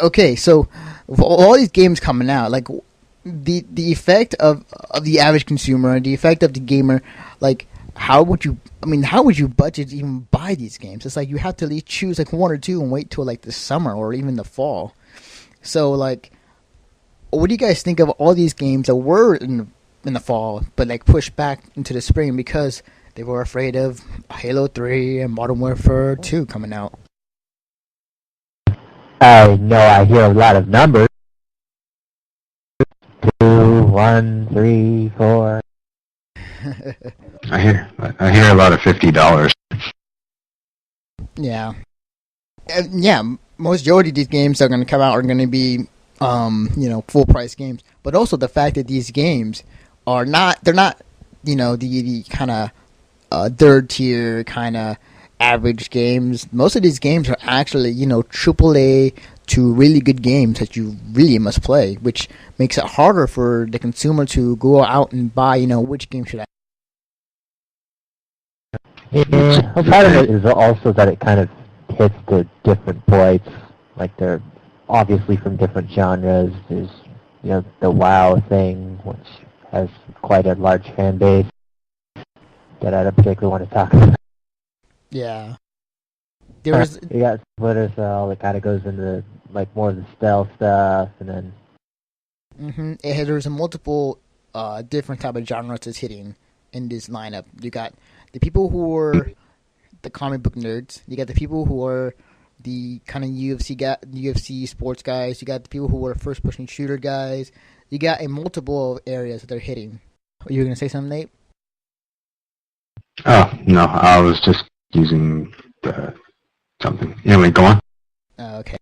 okay, so with all these games coming out, like, the effect of the average consumer, the effect of the gamer, like, how would you budget to even buy these games? It's like you have to at least choose like one or two and wait till like the summer or even the fall. So like, what do you guys think of all these games that were in the fall but like pushed back into the spring because they were afraid of Halo 3 and Modern Warfare 2 coming out? I know I hear a lot of numbers. 2, 1, 3, 4. I hear a lot of $50. Yeah. Majority of these games that are going to come out are going to be, full price games. But also the fact that these games they're not, the kind of third tier kind of average games. Most of these games are actually, AAA to really good games that you really must play, which makes it harder for the consumer to go out and buy, which game should I. Yeah, well, part of it is also that it kind of hits the different points. Like they're obviously from different genres. There's, the WoW thing, which has quite a large fan base that I don't particularly want to talk about. Yeah. You got Splinter Cell that kind of goes into like more of the stealth stuff, and then there's a multiple different type of genres it's hitting. in this lineup. You got the people who are the comic book nerds. You got the people who are the kind of UFC sports guys. You got the people who are first person shooter guys. You got a multiple areas that they're hitting. Are you gonna say something, Nate? Oh, no, I was just using something. Anyway, go on. Okay.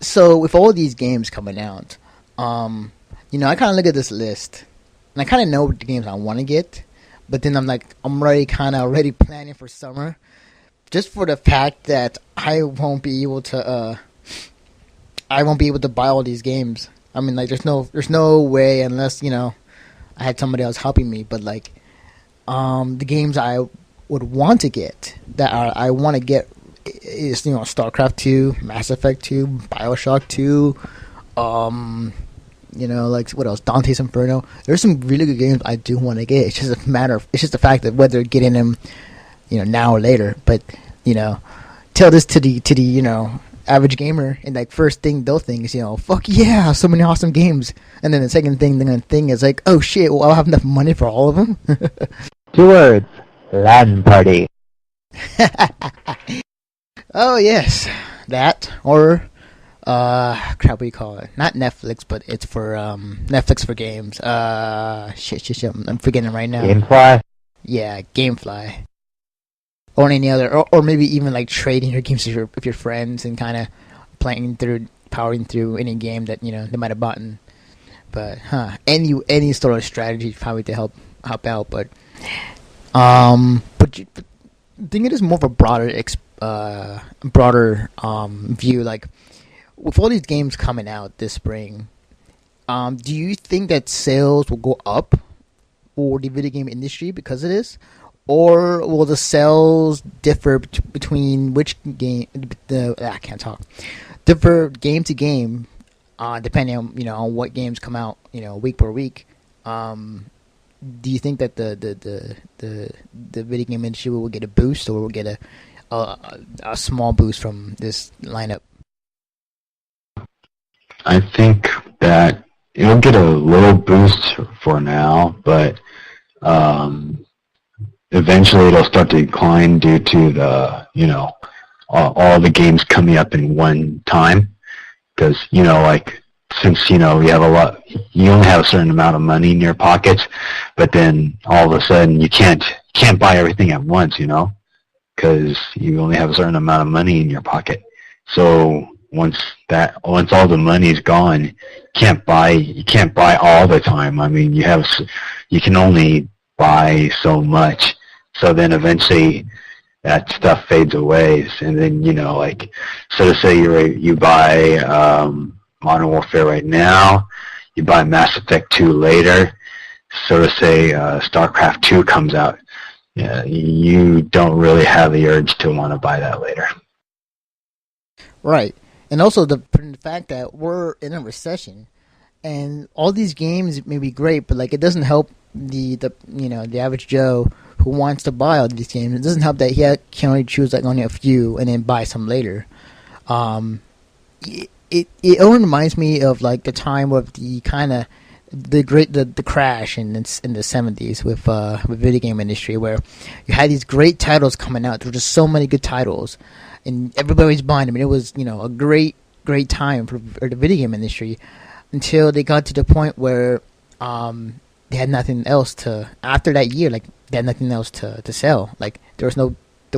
So with all these games coming out, I kind of look at this list, and I kind of know what the games I want to get, but then I'm already planning for summer, just for the fact that I won't be able to buy all these games. I mean, there's no way unless I had somebody else helping me, but the games I would want to get I want to get is StarCraft 2, Mass Effect 2, BioShock 2, what else? Dante's Inferno. There's some really good games I do want to get. It's just the fact that whether getting them, now or later. But tell this to the average gamer, and first thing they'll think is fuck yeah, so many awesome games. And then the second thing they're gonna think is oh shit, well, I'll have enough money for all of them. 2 words: LAN party. Oh yes, that or crap, what do you call it? Not Netflix, but it's for Netflix for games. Shit, I'm forgetting it right now. GameFly. Yeah, GameFly. Or any other, or maybe even trading your games with your friends and kind of powering through any game that they might have bought. But any sort of strategy probably to help out. But I think it is more of a broader view. With all these games coming out this spring, do you think that sales will go up for the video game industry because of this? Or will the sales differ between which game? I can't talk. Differ game to game, depending on on what games come out week per week. Do you think that the video game industry will get a boost, or will get a small boost from this lineup? I think that it'll get a little boost for now, but eventually it'll start to decline due to the all the games coming up in one time, because since you have you only have a certain amount of money in your pockets, but then all of a sudden you can't buy everything at once, because you only have a certain amount of money in your pocket. So once all the money's gone, you can't buy all the time. I mean, you can only buy so much. So then eventually that stuff fades away, and then so to say you buy Modern Warfare right now, you buy Mass Effect 2 later, so to say StarCraft 2 comes out, you don't really have the urge to want to buy that later. Right. And also the fact that we're in a recession, and all these games may be great, but it doesn't help the average Joe who wants to buy all these games. It doesn't help that he can only choose only a few and then buy some later. It only reminds me of the time of the kind of the crash in the 70s with video game industry, where you had these great titles coming out. There were just so many good titles, and everybody was buying them. And it was a great time for the video game industry until they got to the point where they had nothing else to, after that year, they had nothing else to sell. They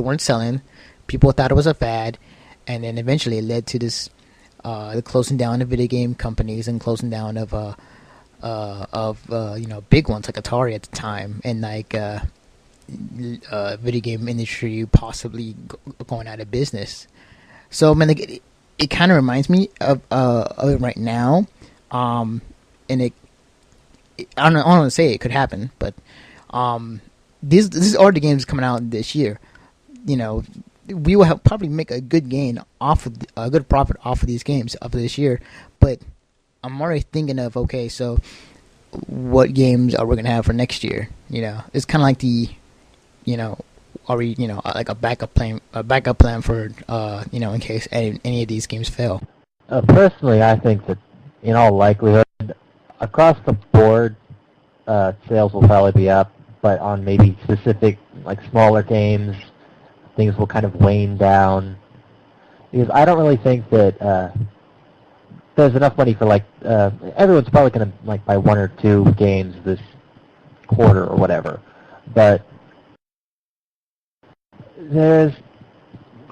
weren't selling. People thought it was a fad, and then eventually it led to this the closing down of video game companies and closing down of big ones like Atari at the time, and video game industry possibly going out of business. So it kind of reminds me of it right now, and I don't want to say it could happen, but these are the games coming out this year. We will probably make a good a good profit off of these games of this year. But I'm already thinking of, okay, so what games are we gonna have for next year? It's kind of like are we like a backup plan for in case any of these games fail. Personally, I think that in all likelihood, across the board, sales will probably be up, but on maybe specific, like smaller games, things will kind of wane down. Because I don't really think that there's enough money for everyone's probably going to like buy one or two games this quarter or whatever, but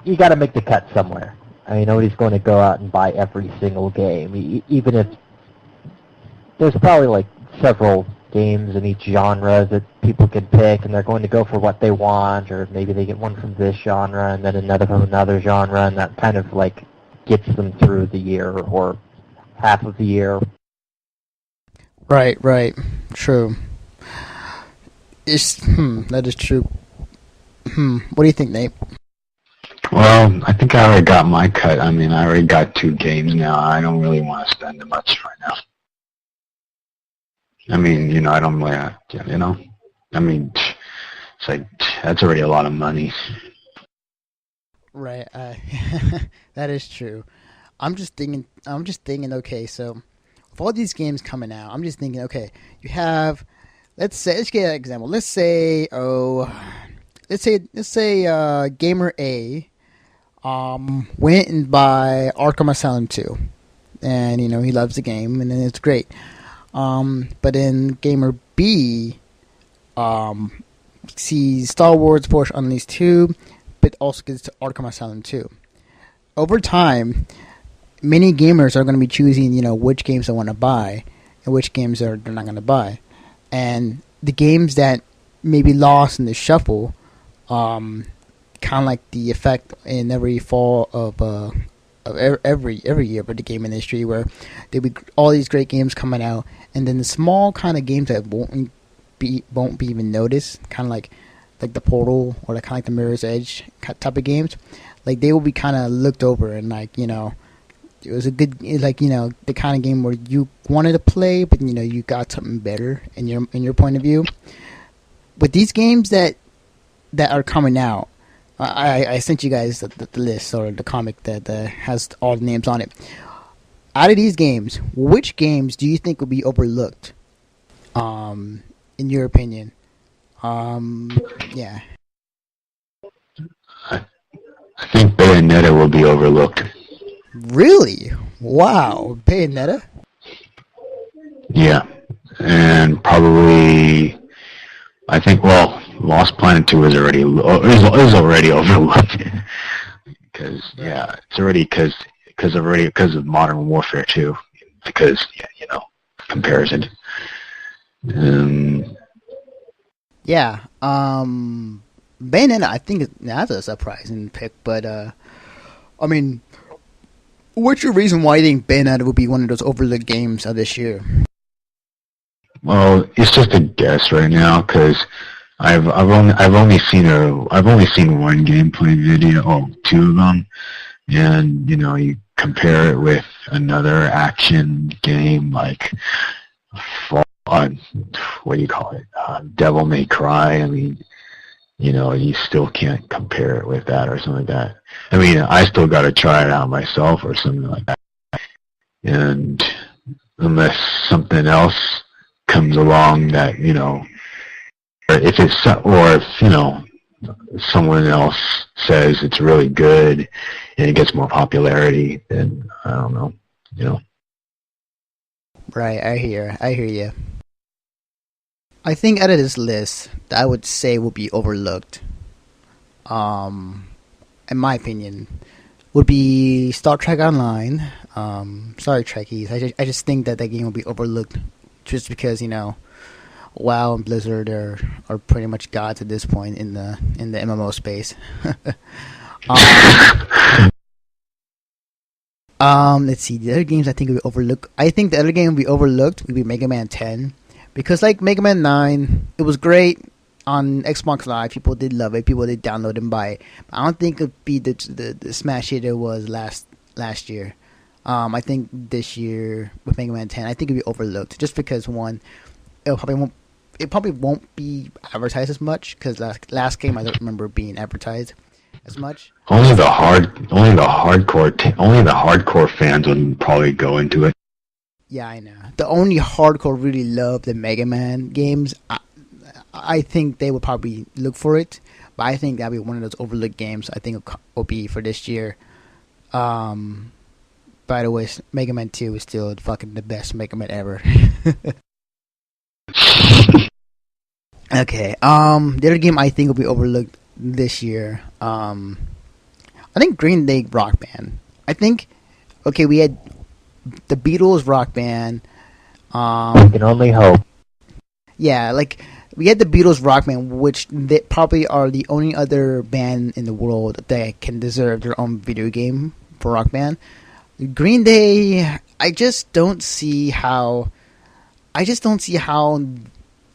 you got to make the cut somewhere. I mean, nobody's going to go out and buy every single game, even if there's probably like several games in each genre that people can pick, and they're going to go for what they want, or maybe they get one from this genre and then another from another genre, and that kind of like gets them through the year or half of the year. Right. True. That is true. What do you think, Nate? Well, I think I already got my cut. I mean, I already got 2 games now. I don't really want to spend much right now. I mean, I don't really, I mean, it's like, that's already a lot of money. Right. That is true. I'm just thinking, okay, so with all these games coming out, I'm just thinking, okay, you have, let's get an example. Let's say Gamer A went and buy Arkham Asylum 2. And, he loves the game, and then it's great. But then Gamer B sees Star Wars Force Unleashed 2, but also gets to Arkham Asylum 2. Over time, many gamers are going to be choosing, which games they want to buy and which games they're not going to buy. And the games that may be lost in the shuffle, kind of like the effect in every fall of every year for the game industry, where there be all these great games coming out, and then the small kind of games that won't be even noticed, kind of like the Portal or kind of like the Mirror's Edge type of games, like they will be kind of looked over, and it was a good, the kind of game where you wanted to play, but you got something better in your point of view. But these games that are coming out, I sent you guys the list or the comic that has all the names on it. Out of these games, which games do you think will be overlooked? In your opinion? Yeah. I think Bayonetta will be overlooked. Really? Wow, Bayonetta? Yeah, and probably, I think, Lost Planet 2 is already overlooked because it's already because of Modern Warfare 2, because comparison. Yeah, Bayonetta, I think that's a surprising pick, but I mean, what's your reason why you think Bayonetta would be one of those overlooked games of this year? Well, it's just a guess right now because I've only seen one gameplay video, 2 of them, and you compare it with another action game like what do you call it, Devil May Cry. I mean, you still can't compare it with that or something like that. I mean, I still got to try it out myself or something like that. And unless something else comes along that, if someone else says it's really good and it gets more popularity, then I don't know, Right, I hear you. I think out of this list, that I would say will be overlooked, in my opinion, would be Star Trek Online. Sorry, Trekkies. I just think that game will be overlooked just because, WoW and Blizzard are pretty much gods at this point in the MMO space. Let's see. The other games I think will be overlooked. I think the other game will be overlooked would be Mega Man 10. Because like Mega Man 9, it was great on Xbox Live. People did love it. People did download and buy it. But I don't think it'd be the smash hit it was last year. I think this year with Mega Man 10, I think it'd be overlooked. Just because, one, it probably won't be advertised as much. Because last game I don't remember being advertised as much. Only the hardcore fans would probably go into it. Yeah, I know. The only hardcore really love the Mega Man games. I think they will probably look for it, but I think that'll be one of those overlooked games. I think will be for this year. By the way, Mega Man 2 is still fucking the best Mega Man ever. Okay. The other game I think will be overlooked this year. I think Green Day Rock Band. I think. Okay, we had the Beatles Rock Band. I can only hope. Yeah, like we had the Beatles Rock Band, which they probably are the only other band in the world that can deserve their own video game for Rock Band. Green Day, I just don't see how. I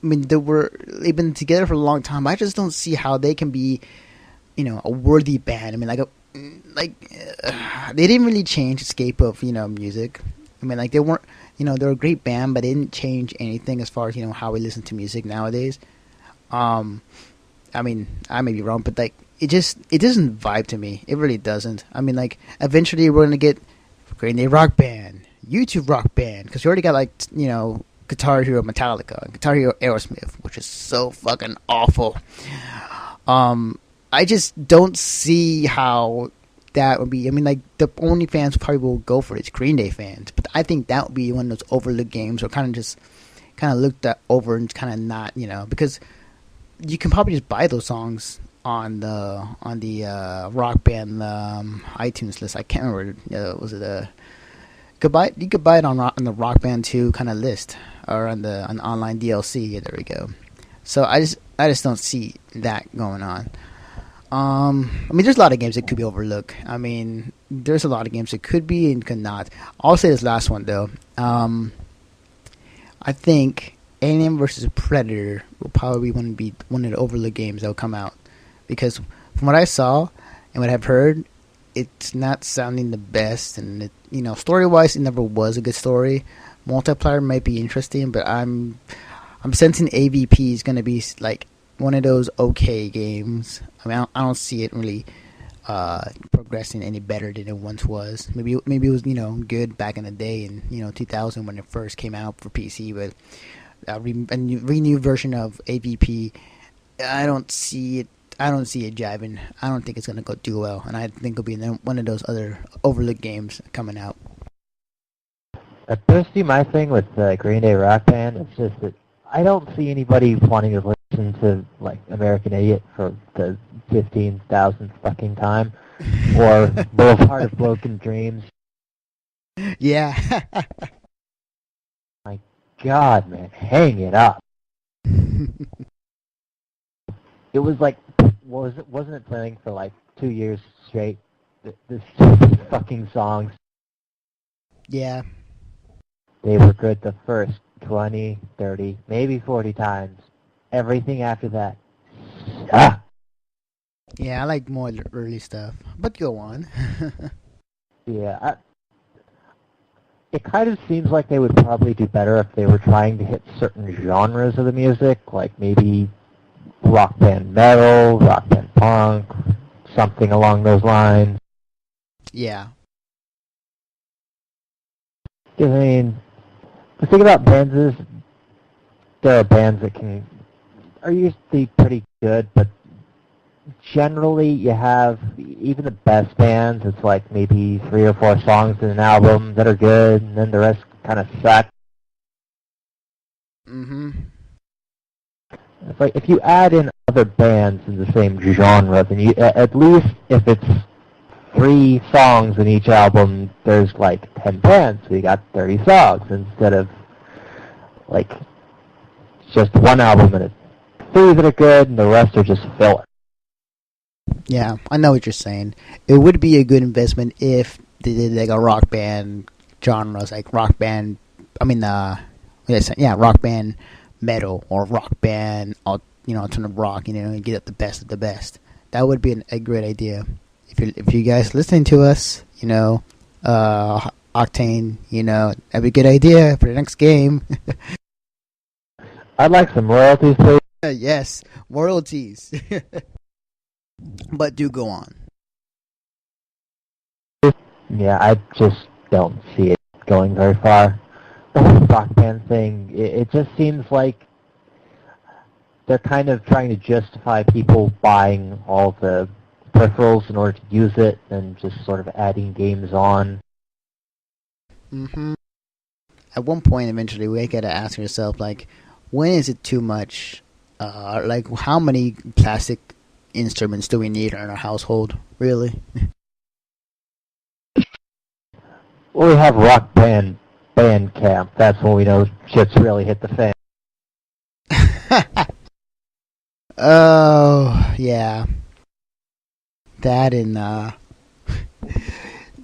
mean, they've been together for a long time. I just don't see how they can be, a worthy band. I mean, they didn't really change the scape of music. I mean, like they weren't, they're a great band, but they didn't change anything as far as how we listen to music nowadays. I mean, I may be wrong, but like it doesn't vibe to me. It really doesn't. I mean, like eventually we're gonna get Green Day Rock Band, YouTube Rock Band, because we already got Guitar Hero Metallica, Guitar Hero Aerosmith, which is so fucking awful. I just don't see how that would be. I mean, like the only fans who probably will go for it is Green Day fans, but I think that would be one of those overlooked games, or kind of looked at over and kind of not, because you can probably just buy those songs on the Rock Band iTunes list. I can't remember. Was it you could buy it on the Rock Band 2 kind of list, or on online DLC. Yeah, there we go. So I just don't see that going on. I mean, there's a lot of games that could be overlooked. I mean, there's a lot of games that could be and could not. I'll say this last one though. I think Alien vs Predator will probably be one of the overlooked games that will come out, because from what I saw and what I've heard, it's not sounding the best, and story wise, it never was a good story. Multiplayer might be interesting, but I'm sensing AVP is going to be like one of those okay games. I mean, I don't see it really progressing any better than it once was. Maybe it was good back in the day in 2000 when it first came out for PC, but a renewed version of AVP, I don't see it jiving. I don't think it's gonna go too well, and I think it'll be one of those other overlooked games coming out. Personally, my thing with Green Day Rock Band is just that I don't see anybody wanting to listen to like American Idiot for the 15,000th fucking time, or Boulevard of Broken Dreams. Yeah. My God, man, hang it up. It was like, wasn't it playing for like 2 years straight? This fucking songs. Yeah. They were good the first 20, 30, maybe 40 times. Everything after that. Yeah, I like more early stuff. But go on. Yeah. It kind of seems like they would probably do better if they were trying to hit certain genres of the music, like maybe rock band metal, rock band punk, something along those lines. Yeah. I mean, the thing about bands is there are bands that are usually pretty good, but generally you have, even the best bands, it's like maybe 3 or 4 songs in an album that are good, and then the rest kind of suck. Mm-hmm. It's like, if you add in other bands in the same genre, then at least if it's 3 songs in each album, there's like 10 bands, so you got 30 songs, instead of like just one album and 3 that are good and the rest are just filler. Yeah, I know what you're saying. It would be a good investment if they did like a rock band genres, like rock band. I mean, rock band metal, or rock band, alternative rock. And get up the best of the best. That would be a great idea. If you guys listening to us, Octane, that'd be a good idea for the next game. I'd like some royalties, please. Yes, royalties. But do go on. Yeah, I just don't see it going very far. the whole Rock Band thing, it just seems like they're kind of trying to justify people buying all the peripherals in order to use it and just sort of adding games on. Mm-hmm. At one point, eventually, we gotta ask yourself, like, when is it too much? Like, how many plastic instruments do we need in our household, really? Well, we have Rock Band Camp. That's when we know shit's really hit the fan. Oh, yeah. That and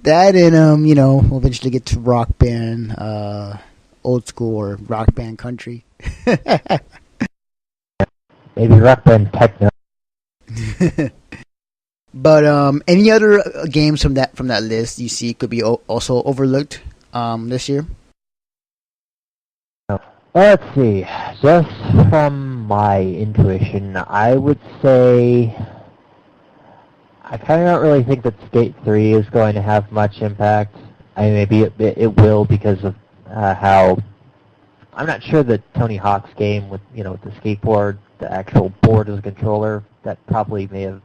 we'll eventually get to Rock Band, old school or Rock Band country. Maybe Rock Band techno. But any other games from that list you see could be also overlooked this year? Let's see. Just from my intuition, I would say I kind of don't really think that Skate 3 is going to have much impact. I mean, maybe it will because of how I'm not sure that Tony Hawk's game with the skateboard, the actual board as a controller, that probably may have.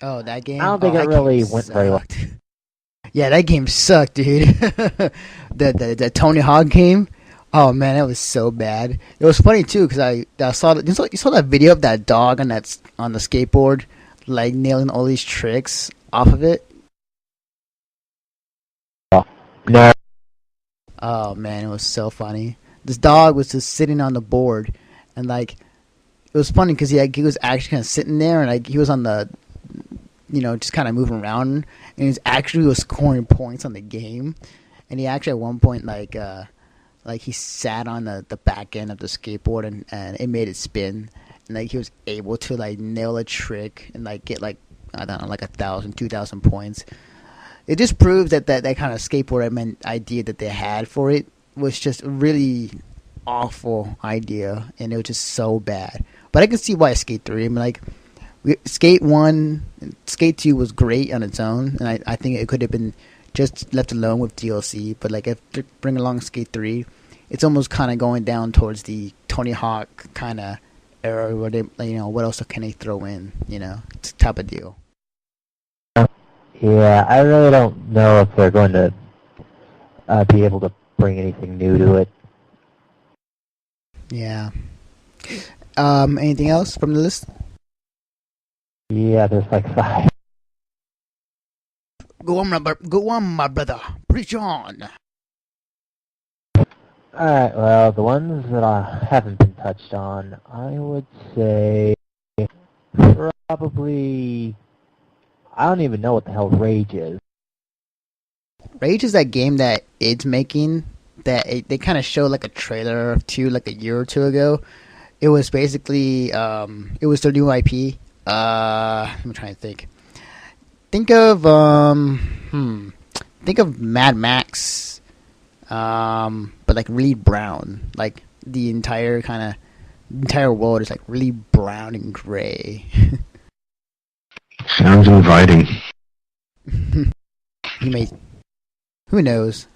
Oh, that game. I don't think it really went very well. Yeah, that game sucked, dude. the Tony Hawk game. Oh man, that was so bad. It was funny too because I saw you saw that video of that dog on the skateboard, like nailing all these tricks off of it. No. Oh man, it was so funny. This dog was just sitting on the board, and like it was funny because he was actually kind of sitting there, and like he was on the, just kind of moving around, and he was scoring points on the game, and he actually at one point like he sat on the back end of the skateboard and it made it spin, and like he was able to like nail a trick and like get like I don't know like 1,000, 2,000 points. It just proves that kind of skateboard idea that they had for it was just a really awful idea, and it was just so bad. But I can see why Skate 3. I mean, like Skate 1, Skate 2 was great on its own, and I think it could have been just left alone with DLC. But like if they bring along Skate 3, it's almost kind of going down towards the Tony Hawk kind of era where they, what else can they throw in, type of deal. Yeah, I really don't know if they're going to be able to bring anything new to it. Yeah. Anything else from the list? Yeah, there's like 5. Go on, my brother. Preach on. Alright, well, the ones that haven't been touched on, I would say probably, I don't even know what the hell Rage is. Rage is that game that it's making that they kind of showed like a trailer to like a year or two ago. It was basically, it was their new IP. I'm trying to think. Think of Mad Max, but like really brown. Like the entire world is like really brown and gray. Sounds inviting. Who knows?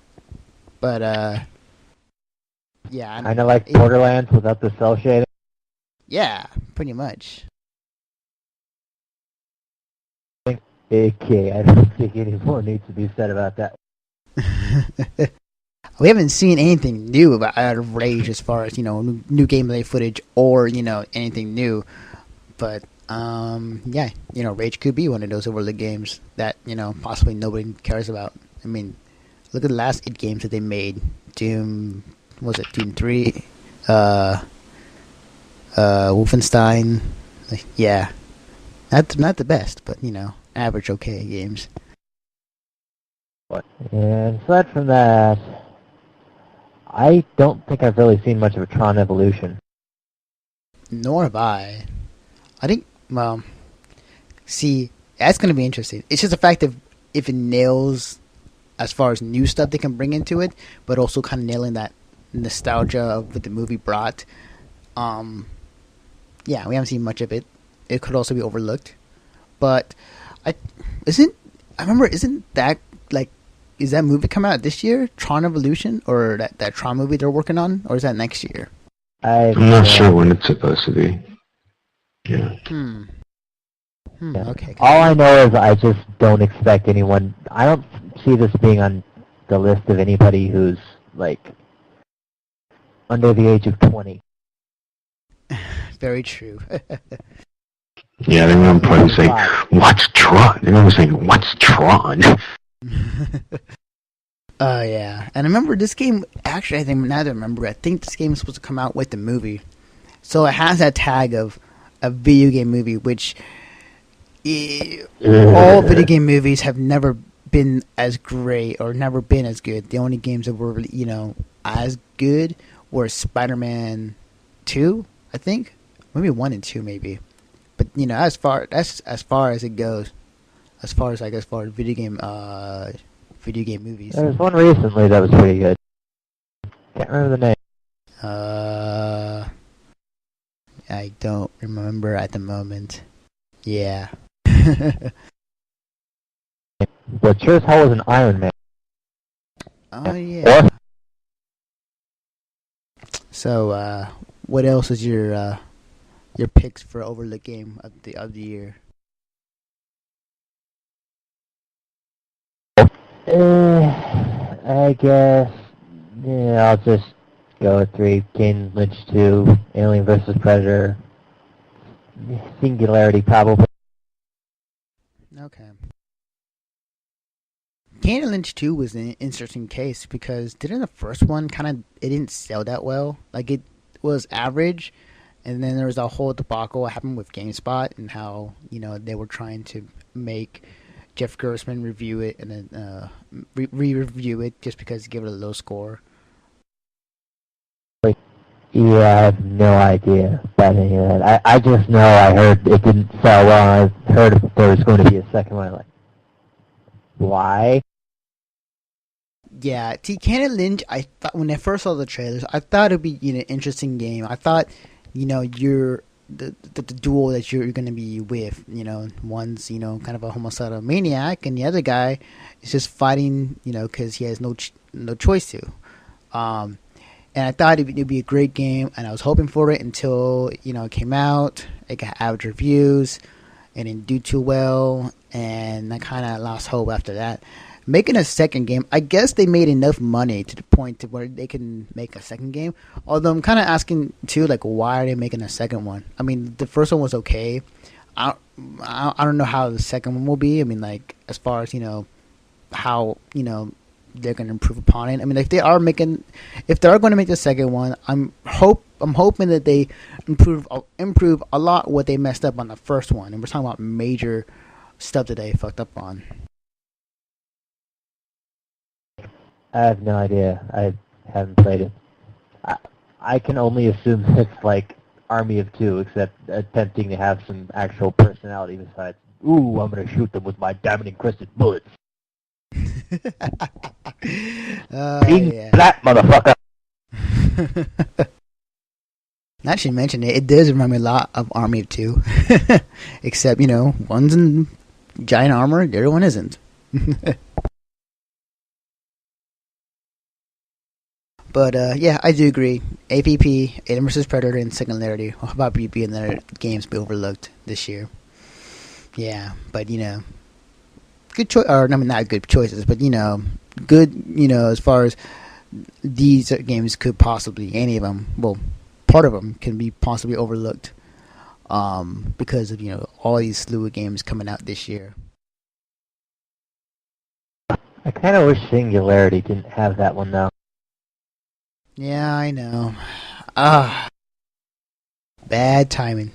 But yeah. Kind of like Borderlands without the cell shading. Yeah, pretty much. Okay, I don't think any more needs to be said about that. We haven't seen anything new out of Rage as far as, new gameplay footage or, anything new. But, yeah, Rage could be one of those overlooked games that, possibly nobody cares about. I mean, look at the last 8 games that they made. Doom 3? Wolfenstein. Yeah. Not the best, but, average okay games. And aside from that, I don't think I've really seen much of a Tron Evolution. Nor have I. I think, well, see, that's going to be interesting. It's just the fact that if it nails as far as new stuff they can bring into it, but also kind of nailing that nostalgia of what the movie brought. Yeah, we haven't seen much of it. It could also be overlooked. But isn't that like is that movie come out this year? Tron Evolution, or that Tron movie they're working on, or is that next year? I'm not sure when it's supposed to be. Yeah. Yeah. Okay. All I know is I just don't expect anyone. I don't see this being on the list of anybody who's like under the age of 20. Very true. Yeah, they're going to probably say, "What's Tron?" They're going to say, "What's Tron?" Oh yeah, and I remember this game. Actually, I think now that I remember, I think this game is supposed to come out with the movie, so it has that tag of a video game movie, which all video game movies have never been as great or never been as good. The only games that were as good were Spider-Man 2, I think, maybe 1 and 2, maybe. But as far as it goes, as far as video game movies. There was one recently that was pretty good. Can't remember the name. I don't remember at the moment. Yeah. But sure as hell was an Iron Man. Oh yeah. So, what else is your picks for Overlooked game of the year? I guess, I'll just go with 3. Kane Lynch 2, Alien vs. Predator, Singularity probably. Okay. Kane Lynch 2 was an interesting case because didn't the first one it didn't sell that well? Like, it was average, and then there was a whole debacle that happened with GameSpot and how, they were trying to make Jeff Gerstmann review it and then re-review it just because he gave it a low score. Yeah, I have no idea about any of that. I just know I heard it didn't sell well. I heard there was going to be a second one. Like, why? Yeah, Kane Lynch, I thought when I first saw the trailers, I thought it'd be an interesting game. I thought, you're the duo that you're going to be with, one's kind of a homicidal maniac, and the other guy is just fighting, because he has no choice to. And I thought it'd be a great game, and I was hoping for it until it came out. It got average reviews, and didn't do too well, and I kind of lost hope after that. Making a second game, I guess they made enough money to the point to where they can make a second game. Although I'm kind of asking too, like, why are they making a second one? I mean, the first one was okay. I don't know how the second one will be. I mean, like, as far as how they're going to improve upon it. I mean, if they are going to make the second one, I'm hoping that they improve a lot what they messed up on the first one. And we're talking about major stuff that they fucked up on. I have no idea. I haven't played it. I can only assume it's like Army of Two, except attempting to have some actual personality besides, ooh, I'm going to shoot them with my diamond-encrusted bullets. That motherfucker! Now that you mention it, it does remind me a lot of Army of Two. Except, one's in giant armor, the other one isn't. But, yeah, I do agree. APP, Alien vs. Predator, and Singularity will probably be in their games be overlooked this year. Yeah, but, good choice, or I mean, not good choices, but, good, as far as these games could possibly, any of them, well, part of them can be possibly overlooked because of, all these slew of games coming out this year. I kind of wish Singularity didn't have that one, though. Yeah, I know. Bad timing.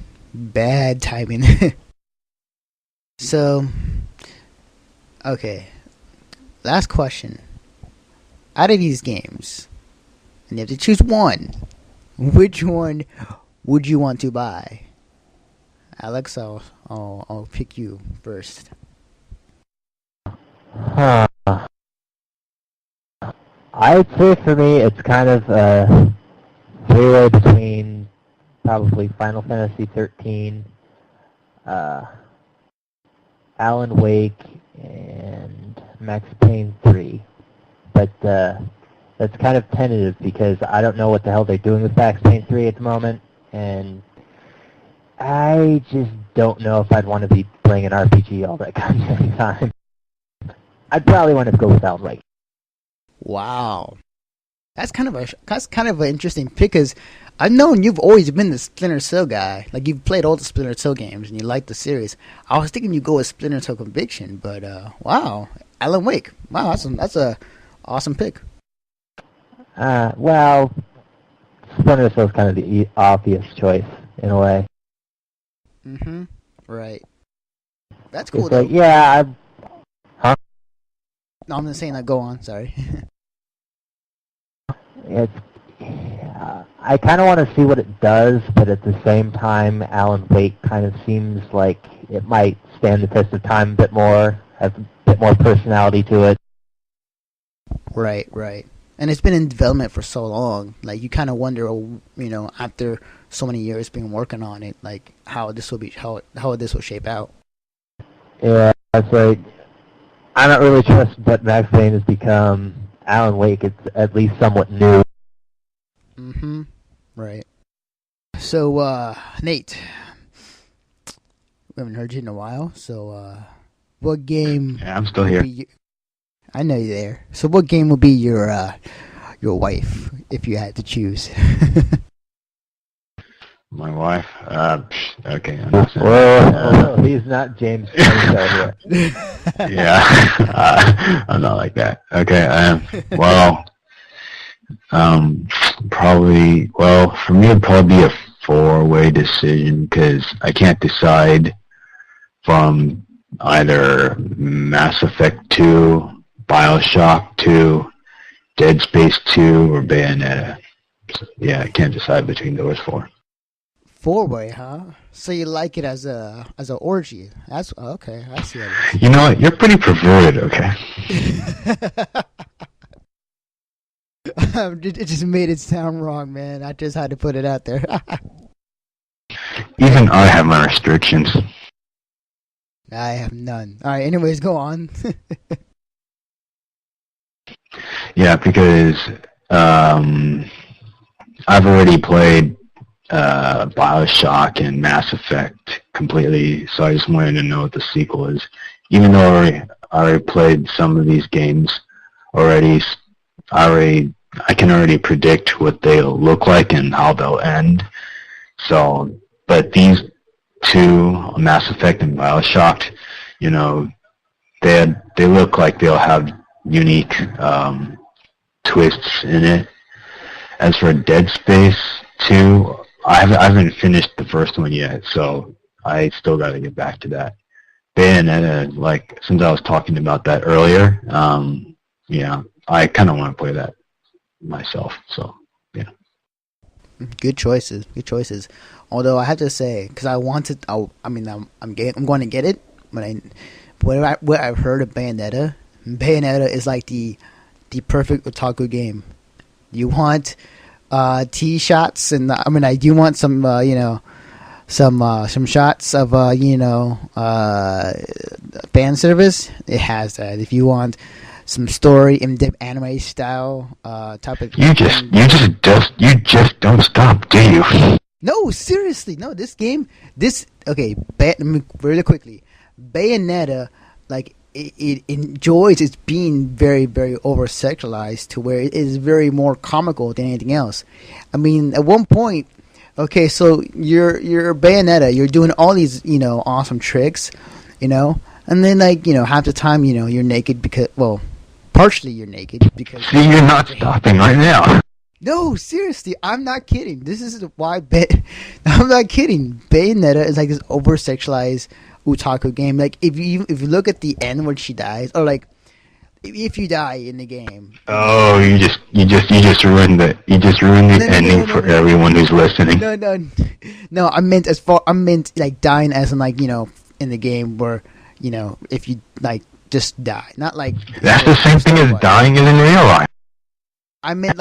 So, okay. Last question. Out of these games, and you have to choose one, which one would you want to buy? Alex, I'll pick you first. I'd say for me, it's kind of a three-way between probably Final Fantasy 13, Alan Wake, and Max Payne 3. but that's kind of tentative because I don't know what the hell they're doing with Max Payne 3 at the moment, and I just don't know if I'd want to be playing an RPG all that goddamn time. I'd probably want to go with Alan Wake. Wow. That's kind of an interesting pick because I've known you've always been the Splinter Cell guy. Like you've played all the Splinter Cell games and you like the series. I was thinking you go with Splinter Cell Conviction, but wow, Alan Wake. Wow, that's a awesome pick. Well, Splinter Cell's kind of the obvious choice in a way. Mm-hmm. Right. That's cool. It's though. like, yeah. Huh? No, I'm just saying. Go on. Sorry. I kind of want to see what it does, but at the same time, Alan Wake kind of seems like it might stand the test of time a bit more, have a bit more personality to it. Right. And it's been in development for so long. Like you kind of wonder, after so many years being working on it, like how this will shape out. Yeah, it's like I'm not really sure what Max Payne has become. Alan Wake, it's at least somewhat new. Mm-hmm. Right. So, Nate, we haven't heard you in a while. So, what game? Yeah, I'm still here. I know you're there. So, what game would be your wife if you had to choose? My wife? Okay. Whoa, he's not James Franco here. Yeah, I'm not like that. Okay, probably, for me it'd probably be a four-way decision because I can't decide from either Mass Effect 2, Bioshock 2, Dead Space 2, or Bayonetta. So, yeah, I can't decide between those four. Four-way, huh? So you like it as an orgy? That's okay. I see it. You know what? You're pretty perverted. Okay. It just made it sound wrong, man. I just had to put it out there. Even I have my restrictions. I have none. All right. Anyways, go on. Yeah, because I've already played Bioshock and Mass Effect completely, so I just wanted to know what the sequel is. Even though I already played some of these games already, I can already predict what they'll look like and how they'll end. So, but these two, Mass Effect and Bioshock, they look like they'll have unique twists in it. As for Dead Space 2, I haven't finished the first one yet, so I still got to get back to that. Bayonetta, since I was talking about that earlier, I kind of want to play that myself. So, yeah. Good choices. Although I have to say, because I'm going to get it, but what I've heard of Bayonetta is like the perfect otaku game. You want tea shots, and do you want some some shots of fan service? It has that. If you want some story in-depth anime style type of you just don't stop, do you? No, seriously, no. This game, really quickly, Bayonetta, it enjoys its being very, very over sexualized to where it is very more comical than anything else. I mean, at one point, okay, so you're Bayonetta, you're doing all these awesome tricks, and then half the time you're naked because partially you're naked because see, you're not stopping right now. No, seriously, I'm not kidding. This is why I'm not kidding. Bayonetta is like this over sexualized otaku game. Like if you look at the end when she dies, or if you die in the game. Oh, you just ruined the ending for everyone who's listening. No. I meant dying as in in the game where if you just die, not that's the same thing as dying in real life. I meant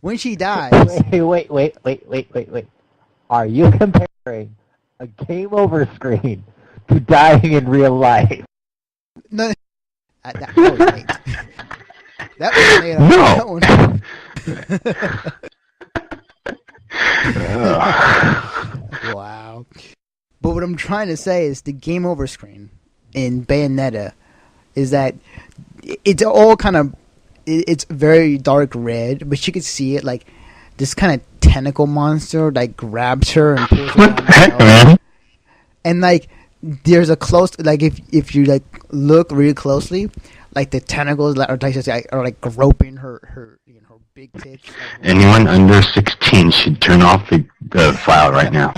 when she dies. Wait. Are you comparing a game over screen to dying in real life? No, That was late. That was late on that one. Wow. But what I'm trying to say is the game over screen in Bayonetta is that it's all kind of, it's very dark red, but you could see it like this kind of tentacle monster like grabs her and pulls her down. And like there's a close, like if you like look really closely, like the tentacles are like groping her big tits. Like, anyone under 16 should turn off the file right now.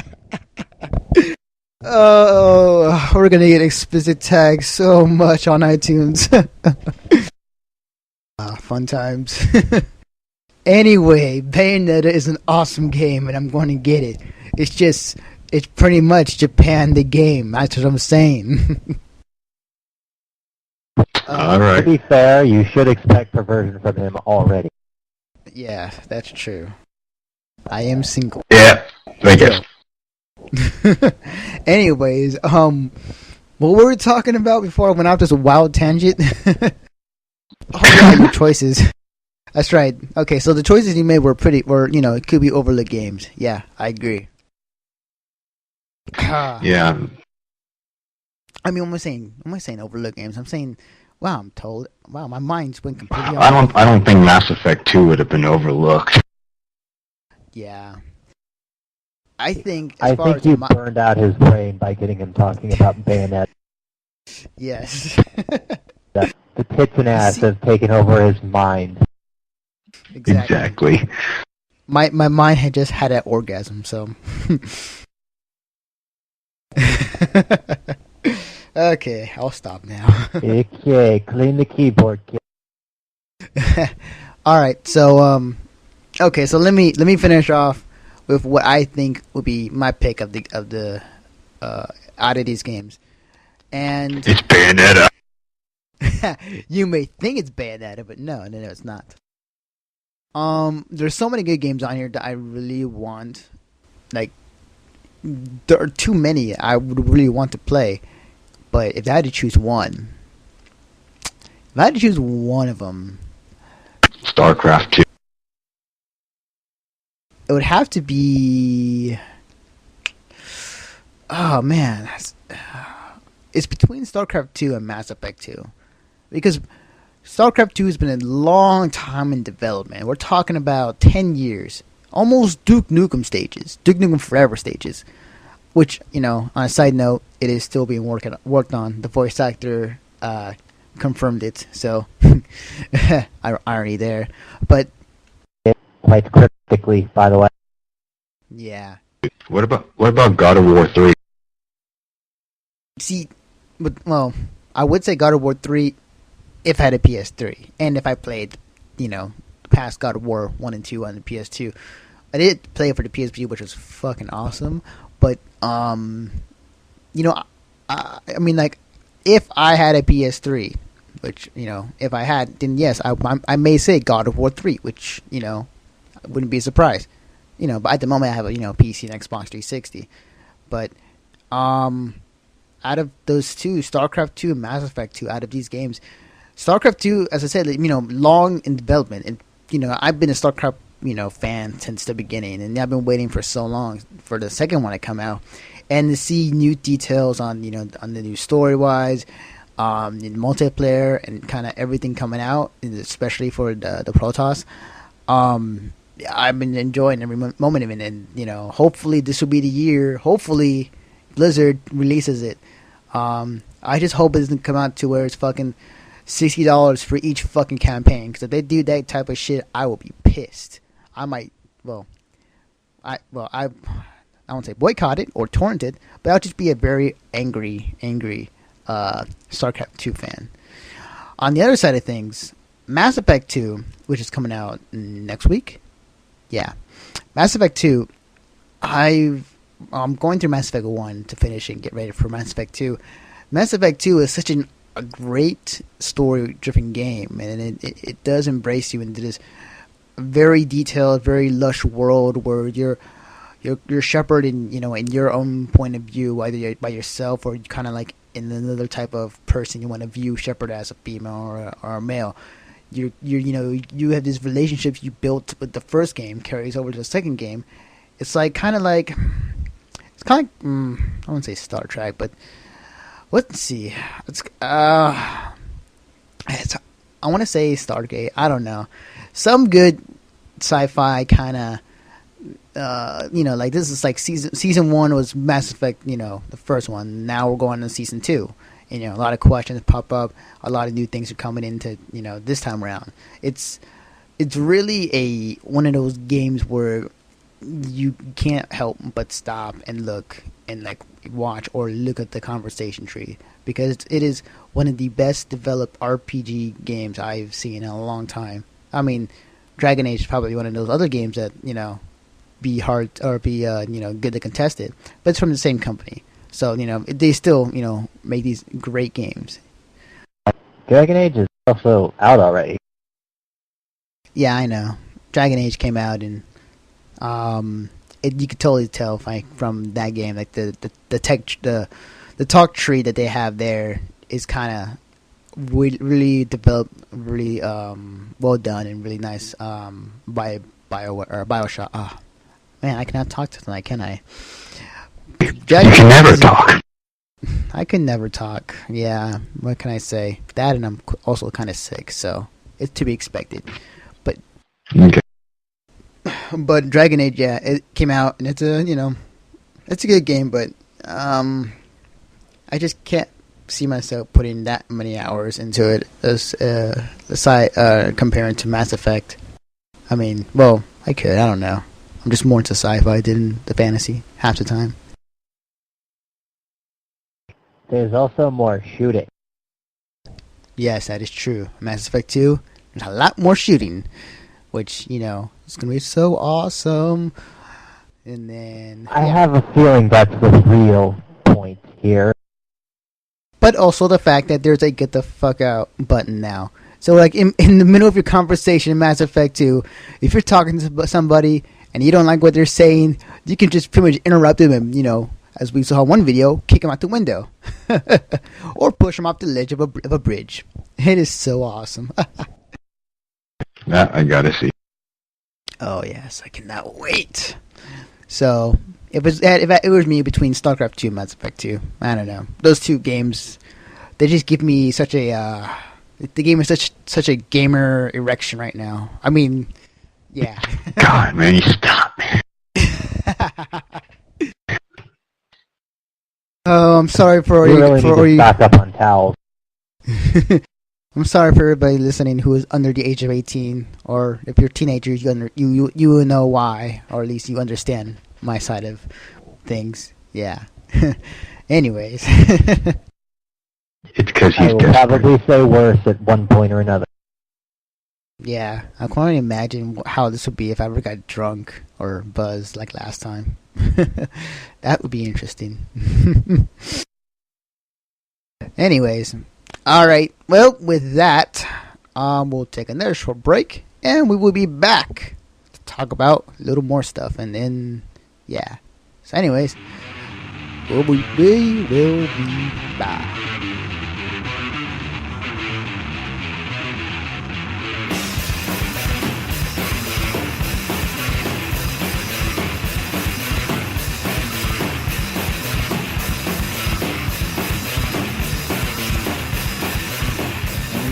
Oh, we're gonna get explicit tags so much on iTunes. Fun times. Anyway, Bayonetta is an awesome game, and I'm going to get it. It's pretty much Japan the game. That's what I'm saying. All right. To be fair, you should expect perversion from him already. Yeah, that's true. I am single. Yeah, I guess. Anyways, what were we talking about before I went off this wild tangent? Oh yeah, your choices. That's right. Okay, so the choices you made were it could be overlooked games. Yeah, I agree. Yeah. I mean, I'm not saying overlooked games. I'm saying, wow, my mind's went completely. I don't think Mass Effect 2 would have been overlooked. Yeah. I think you burned out his brain by getting him talking about Bayonetta. Yes. The tits and ass have taken over his mind. Exactly. My mind had just had an orgasm, so. Okay, I'll stop now. Okay, clean the keyboard, kid. All right, so okay, so let me finish off with what I think would be my pick of the out of these games, and it's Bayonetta. You may think it's Bayonetta, but no, it's not. There's so many good games on here that I really want. Like, there are too many I would really want to play, but if I had to choose one, of them, StarCraft 2. it would have to be. Oh man, it's between StarCraft 2 and Mass Effect 2, because StarCraft 2 has been a long time in development. We're talking about 10 years, almost Duke Nukem stages, Duke Nukem Forever stages. Which, on a side note, it is still being worked on. The voice actor confirmed it, so irony there. But quite cryptically, by the way. Yeah. What about God of War 3? See, I would say God of War 3 if I had a PS3 and if I played, past God of War 1 and 2 on the PS2. I did play it for the PSP, which was fucking awesome. But I mean, like, if I had a PS3, which if I had, then yes, I may say God of War 3, which wouldn't be a surprise. But at the moment I have a PC and Xbox 360. But out of those two, StarCraft 2 and Mass Effect 2, out of these games, StarCraft 2, as I said, long in development, and I've been a StarCraft fan since the beginning, and I've been waiting for so long for the second one to come out, and to see new details on on the new story wise, in multiplayer, and kind of everything coming out, especially for the Protoss. I've been enjoying every moment of it, and hopefully this will be the year. Hopefully Blizzard releases it. I just hope it doesn't come out to where it's fucking $60 for each fucking campaign, because if they do that type of shit, I will be pissed. I might, I won't say boycott it or torrent it, but I'll just be a very angry StarCraft 2 fan. On the other side of things, Mass Effect 2, which is coming out next week, Mass Effect 2, I'm going through Mass Effect 1 to finish and get ready for Mass Effect 2. Mass Effect 2 is such a great story-driven game, and it does embrace you into this very detailed, very lush world where you're shepherded in your own point of view, either you're by yourself or kind of like in another type of person. You want to view Shepard as a female or a male. You have these relationships you built with the first game carries over to the second game. It's like I wouldn't say Star Trek, but let's see. I want to say Stargate. I don't know. Some good sci-fi kind of. Like this is like season 1 was Mass Effect. The first one. Now we're going to season 2. A lot of questions pop up. A lot of new things are coming into this time around. It's really one of those games where you can't help but stop and look and like watch or look at the conversation tree, because it is one of the best developed RPG games I've seen in a long time. I mean, Dragon Age is probably one of those other games that be hard or be good to contest it, but it's from the same company. So, they still, make these great games. Dragon Age is also out already. Yeah, I know. Dragon Age came out, and you could totally tell from that game, like the talk tree that they have there is kind of really developed, really well done, and really nice by BioShock. Oh, man, I cannot talk tonight, can I? You can never talk. I can never talk. Yeah, what can I say? That, and I'm also kind of sick, so it's to be expected. But Okay. But Dragon Age, yeah, it came out, and it's a good game, but I just can't see myself putting that many hours into it as comparing to Mass Effect. I mean, well, I could. I don't know. I'm just more into sci-fi than the fantasy half the time. There's also more shooting. Yes, that is true. Mass Effect 2, there's a lot more shooting, which, is going to be so awesome. And then... I have a feeling that's the real point here. But also the fact that there's a get the fuck out button now. So, like, in the middle of your conversation in Mass Effect 2, if you're talking to somebody and you don't like what they're saying, you can just pretty much interrupt them and, as we saw in one video, kick them out the window. Or push them off the ledge of a bridge. It is so awesome. That I gotta see. Oh, yes. I cannot wait. So, if it was me between StarCraft 2 and Mass Effect 2, I don't know. Those two games, they just give me such a... the game is such a gamer erection right now. I mean, yeah. God, man, you stop, man. Oh, I'm sorry for you really need to stock up on towels. I'm sorry for everybody listening who is under the age of 18, or if you're teenagers, you will know why, or at least you understand my side of things. Yeah. Anyways. It's because he's I will probably say worse at one point or another. Yeah, I can only imagine how this would be if I ever got drunk or buzzed like last time. That would be interesting. Anyways, alright, well, with that, we'll take another short break, and we will be back to talk about a little more stuff, and then, yeah. So anyways, we will be back.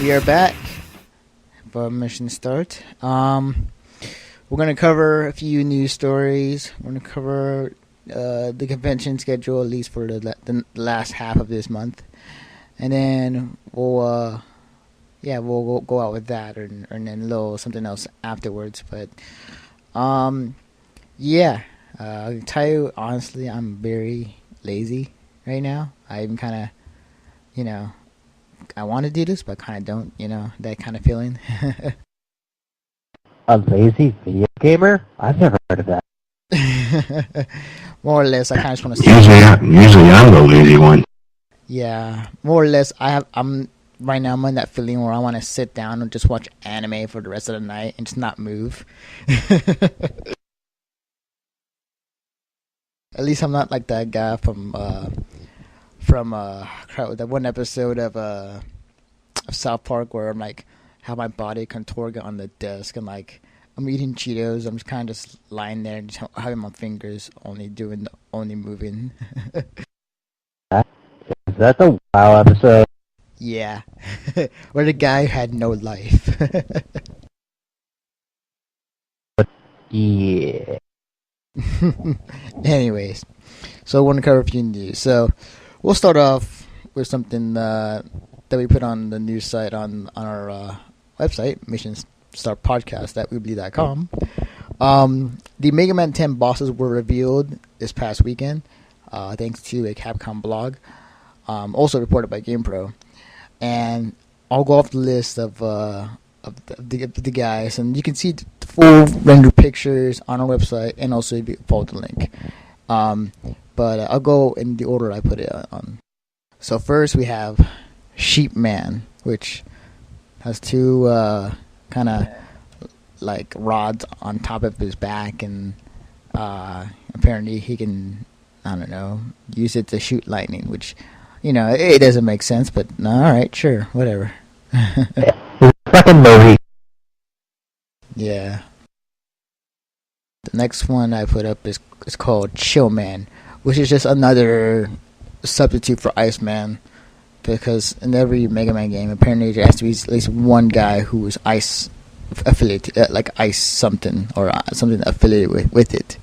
We are back for mission start. We're going to cover a few news stories. We're going to cover the convention schedule, at least for the last half of this month. And then we'll go out with that, and then a little something else afterwards. But, I'll tell you, honestly, I'm very lazy right now. I'm kind of, I want to do this, but kind of don't, that kind of feeling. A lazy video gamer? I've never heard of that. More or less, I kind of just want to... Usually I'm the lazy one. Yeah, more or less, right now I'm in that feeling where I want to sit down and just watch anime for the rest of the night and just not move. At least I'm not like that guy from from that one episode of South Park where I'm like, how my body contorted on the desk and like I'm eating Cheetos. I'm just kind of just lying there and just having my fingers only moving. Is that the WoW episode? Yeah, where the guy had no life. Yeah. Anyways, so I want to cover a few news. So we'll start off with something that we put on the news site on our website, Mission Start Podcast at weebly.com. The Mega Man 10 bosses were revealed this past weekend, thanks to a Capcom blog, also reported by GamePro. And I'll go off the list of the guys, and you can see the full render pictures on our website, and also follow the link. But I'll go in the order I put it on. So first we have Sheep Man, which has two kind of like rods on top of his back, and apparently he can, I don't know, use it to shoot lightning, which, you know, it doesn't make sense, but no, all right, sure, whatever. Fucking movie. Yeah. The next one I put up is called Chill Man, which is just another substitute for Iceman, because in every Mega Man game, apparently there has to be at least one guy who is Ice affiliated, like Ice something, or something affiliated with it.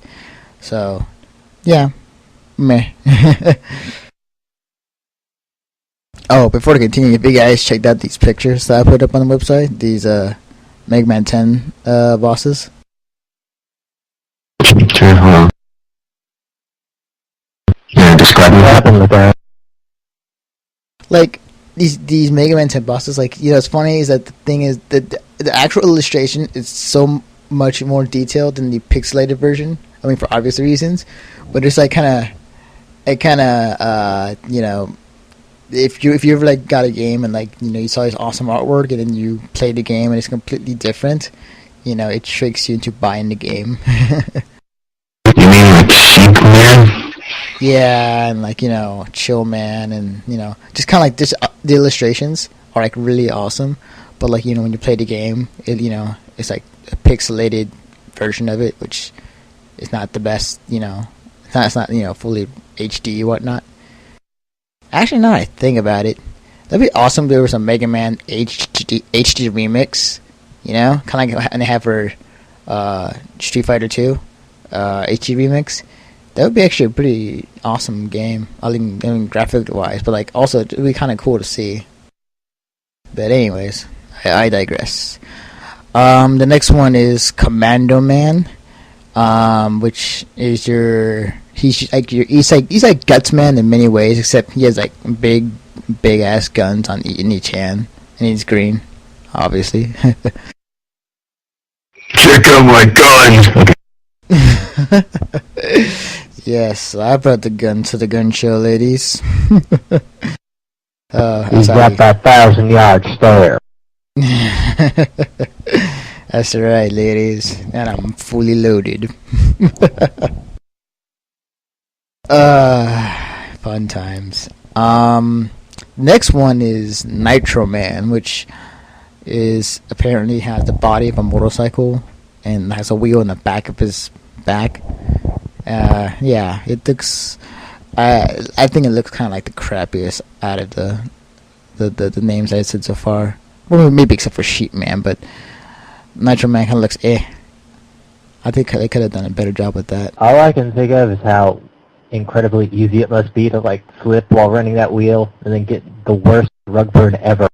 So, yeah, meh. Oh, before I continue, if you guys checked out these pictures that I put up on the website, these Mega Man 10 bosses. Sure, hold on. Yeah, describe What that. happened with that? Like these Mega Man 10 bosses, like, you know, what's funny is that the thing is that the actual illustration is so much more detailed than the pixelated version. I mean, for obvious reasons, but it's like kind of you know, if you ever like got a game and like, you know, you saw this awesome artwork and then you play the game and it's completely different, you know, it tricks you into buying the game. You mean like Sheep Man? Yeah, and like, you know, Chill Man, and, you know, just kind of like this. The illustrations are like really awesome, but like, you know, when you play the game, it, you know, it's like a pixelated version of it, which is not the best. You know, it's not you know, fully HD or whatnot. Actually, now that I think about it, that'd be awesome if there was a Mega Man HD remix. You know, kind of like, and they have for Street Fighter 2 HD remix. That would be actually a pretty awesome game. I mean graphic wise, but like also it would be kind of cool to see. But anyways, I digress. The next one is Commando Man, which is he's like Gutsman in many ways, except he has like big ass guns in each hand, and he's green, obviously. Check out my gun! Yes, I brought the gun to the gun show, ladies. He's got that 1,000-yard stare. That's right, ladies. And I'm fully loaded. Fun times. Next one is Nitro Man, which is apparently has the body of a motorcycle and has a wheel in the back of his back. Yeah, it looks. I think it looks kind of like the crappiest out of the names I said so far. Well, maybe except for Sheep Man, but Nitro Man kind of looks eh. I think they could have done a better job with that. All I can think of is how incredibly easy it must be to like slip while running that wheel and then get the worst rug burn ever.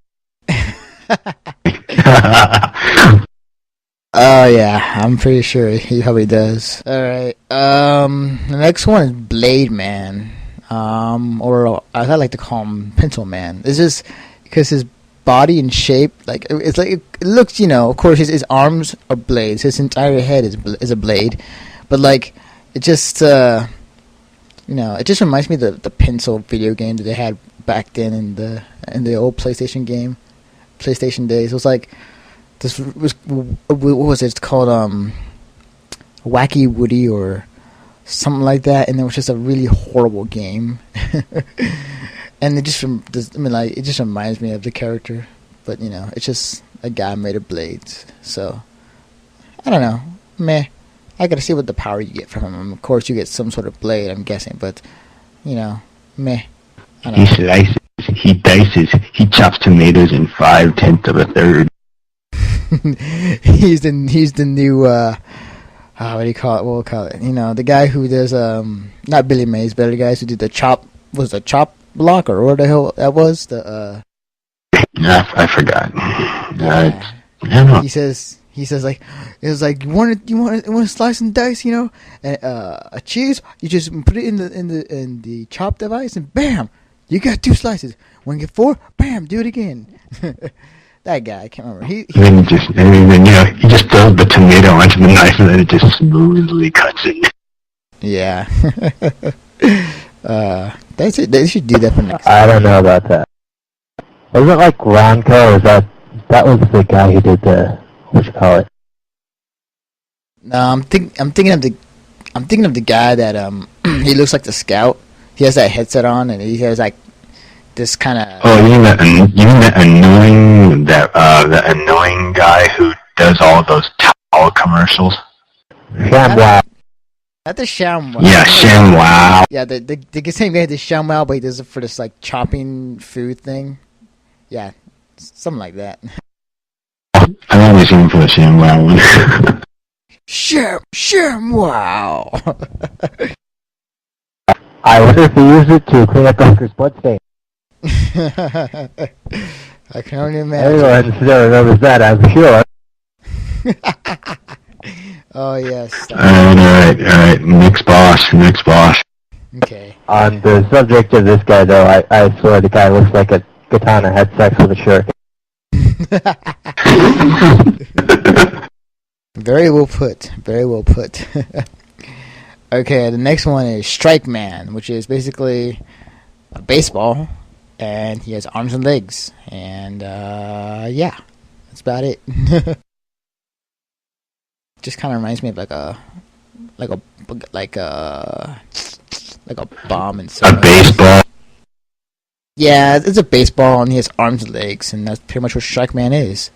Oh yeah, I'm pretty sure he probably does. Alright, the next one is Blade Man. Or I like to call him Pencil Man. It's just because his body and shape, like, it's like, it looks, you know, of course his arms are blades, his entire head is a blade, but like, it just, you know, it just reminds me of the pencil video game that they had back then in the old PlayStation days. It was like, this was, what was it? It's called Wacky Woody or something like that, and it was just a really horrible game. And it just, it just reminds me of the character. But, it's just a guy made of blades. So, I don't know. Meh. I gotta see what the power you get from him. Of course, you get some sort of blade, I'm guessing. But, meh. I don't He know. slices, he dices, he chops tomatoes in 5/10 of a third. he's the new, what do you call it? What we'll call it? The guy who does, not Billy Mays, but the guys who did the chop block, or what the hell that was? I forgot. Yeah. I don't know. He says like, it was like, you want to slice and dice, and a cheese, you just put it in the chop device, and bam, you got 2 slices. When you get 4, bam, do it again. That guy, I can't remember. He He just throws the tomato onto the knife and then it just smoothly cuts it. yeah. That's it. They should do that for next. I don't know about that. Was it like Ronco? Or that was the guy who did the, what you call it? No, I'm thinking of the guy that he looks like the scout. He has that headset on and he has like this kind of. Oh, you mean the annoying guy who does all those towel commercials? ShamWow. Not the ShamWow. Yeah, ShamWow. Yeah, the same guy, the ShamWow, but he does it for this like chopping food thing. Yeah, something like that. I'm always in for the ShamWow one. ShamWow. I wonder if he used it to clean up Oscar's bloodstain. I can only imagine. Everyone still remembers that, I'm sure. Oh yes. Alright. Next boss. Okay. On the subject of this guy, though, I swear the guy looks like a katana had sex with a shark. Very well put. Very well put. Okay, the next one is Strike Man, which is basically a baseball, and he has arms and legs, and yeah, that's about it. Just kind of reminds me of like a bomb and A baseball. Yeah, it's a baseball, and he has arms and legs, and that's pretty much what Strike Man is.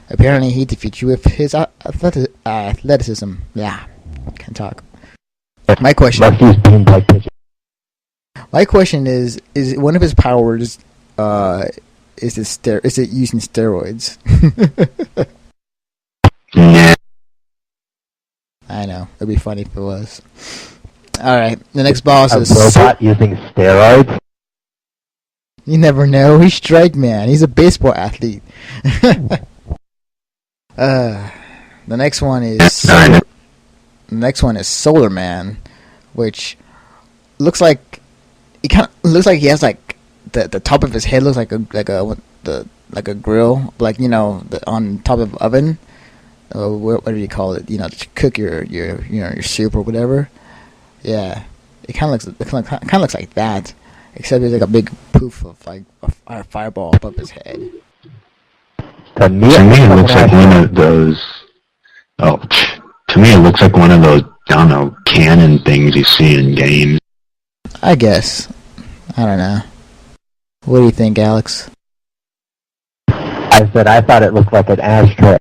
Apparently, he defeats you with his athleticism. Yeah, can't talk. My question. Must use beanbag pitching. My question is one of his powers, is it using steroids? Yeah. I know, it'd be funny if it was. All right, the next boss A is. robot using steroids? You never know. He's Strike Man. He's a baseball athlete. The next one is Solar Man, which looks like he has like the top of his head looks like a grill, like on top of oven. What do you call it? To cook your soup or whatever. Yeah, it kind of looks like that. Except there's like a big poof of like a fireball above his head. To me, it looks like one of those. Oh, to me, it looks like one of those. I don't know, cannon things you see in games. I guess. I don't know. What do you think, Alex? I said I thought it looked like an ashtray.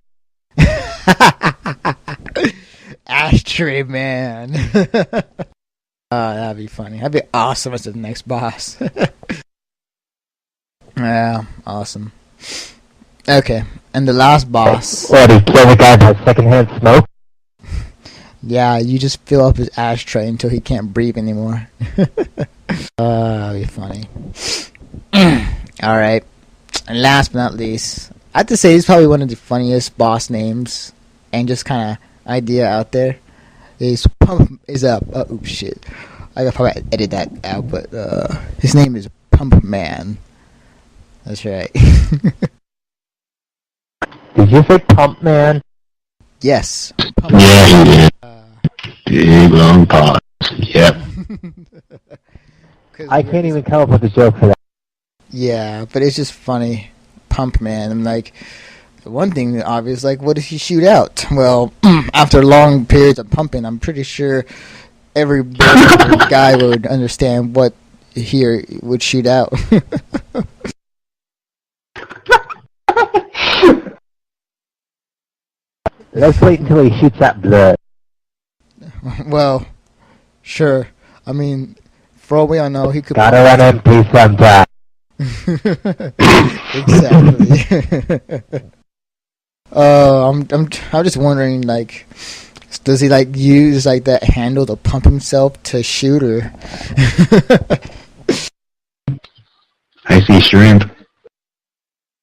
Ashtray Man. That'd be funny. That'd be awesome as the next boss. Yeah, awesome. Okay, and the last boss. What, he killed a guy by secondhand smoke? Yeah, you just fill up his ashtray until he can't breathe anymore. That'd be funny. Alright, and last but not least, I have to say he's probably one of the funniest boss names and just kind of idea out there. Oops shit. I could probably edit that out, but his name is Pump Man. That's right. Did you say Pump Man? Yes. Pump Yeah, he did. Big long pause. Yep. I can't even come up with a joke for that. Yeah, but it's just funny. Pump Man. I'm like, one thing obvious, like, what does he shoot out? Well, after long periods of pumping, I'm pretty sure every guy would understand what here would shoot out. Let's wait until he shoots that blood. Well, sure. I mean, for all we all know, he could. Gotta run empty sometime. Exactly. I'm just wondering, like, does he like use like that handle to pump himself to shoot, or? I see shrimp.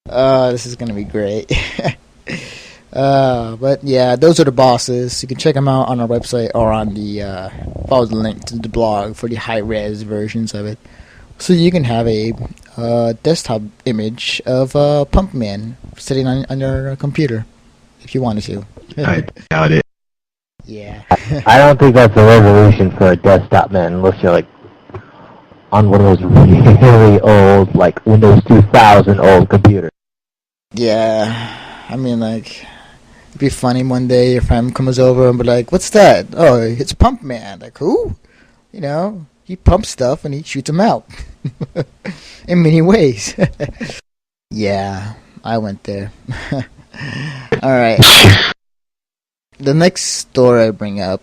This is gonna be great. But yeah, those are the bosses. You can check them out on our website or on the follow the link to the blog for the high res versions of it. So you can have a desktop image of Pump Man sitting on your computer if you wanted to. I doubt it. Yeah. I don't think that's a resolution for a desktop, man, unless you're like on one of those really old, like Windows 2000 old computers. Yeah. I mean, like, it'd be funny one day your friend comes over and be like, "What's that?" "Oh, it's Pump Man." Like, who? You know, he pumps stuff and he shoots them out. In many ways. Yeah, I went there. Alright. The next story I bring up,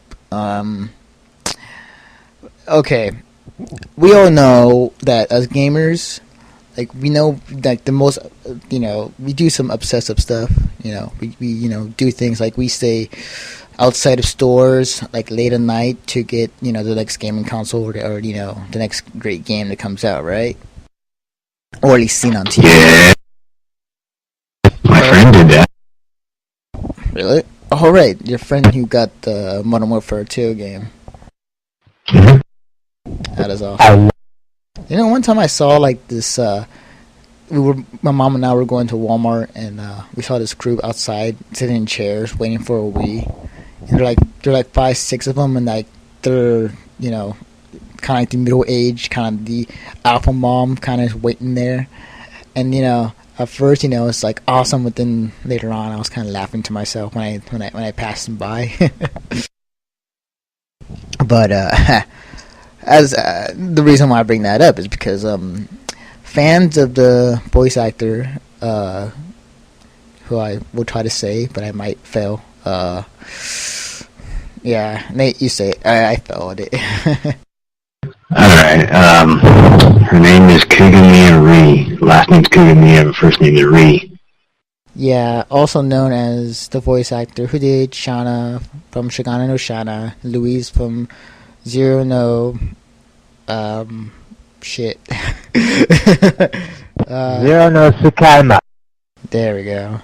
okay. We all know that as gamers, like, we know, like, the most, we do some obsessive stuff, we do things like we stay outside of stores, like, late at night to get, the next gaming console or the next great game that comes out, right? Or at least seen on TV. Yeah. My friend did that. Really? Oh, right. Your friend who got the Modern Warfare 2 game. Mhm. That is awesome. One time I saw, like, this, my mom and I were going to Walmart, and we saw this group outside sitting in chairs waiting for a Wii. And they're like 5, 6 of them, and, like, they're, kind of like the middle age, kind of the alpha mom kind of waiting there. And, at first, it's like awesome, but then later on, I was kind of laughing to myself when I passed them by. But as the reason why I bring that up is because fans of the voice actor, who I will try to say, but I might fail. Yeah, Nate, you say it. I failed it. Alright, her name is Kugamiya Ri. Last name's Kugamiya, but first name is Ri. Yeah, also known as the voice actor who did Shana from Shigana no Shana, Louise from Zero no, shit. Zero no Tsukaima. There we go.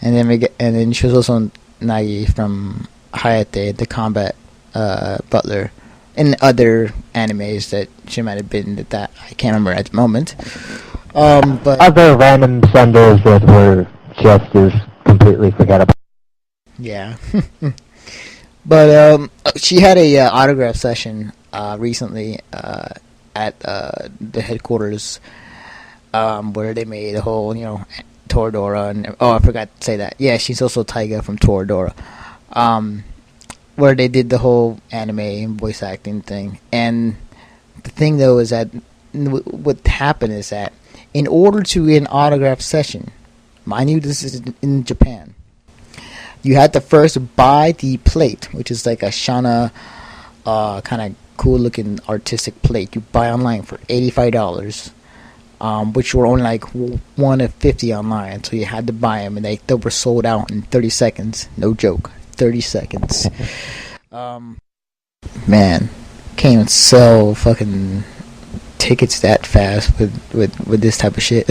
And then she was also Nagi from Hayate, the combat butler, and other animes that she might have been that I can't remember at the moment. But Other random senders that were just as completely forgettable. yeah. But she had a autograph session recently at the headquarters, where they made a whole, Toradora, and I forgot to say that. Yeah, she's also Taiga from Toradora. Where they did the whole anime voice acting thing. And the thing, though, is that what happened is that in order to get an autograph session, mind you, this is in Japan, you had to first buy the plate, which is like a Shana kind of cool-looking artistic plate. You buy online for $85, which were only like 1 of 50 online, so you had to buy them, and they were sold out in 30 seconds. No joke. 30 seconds. Man, can't even sell fucking tickets that fast with this type of shit.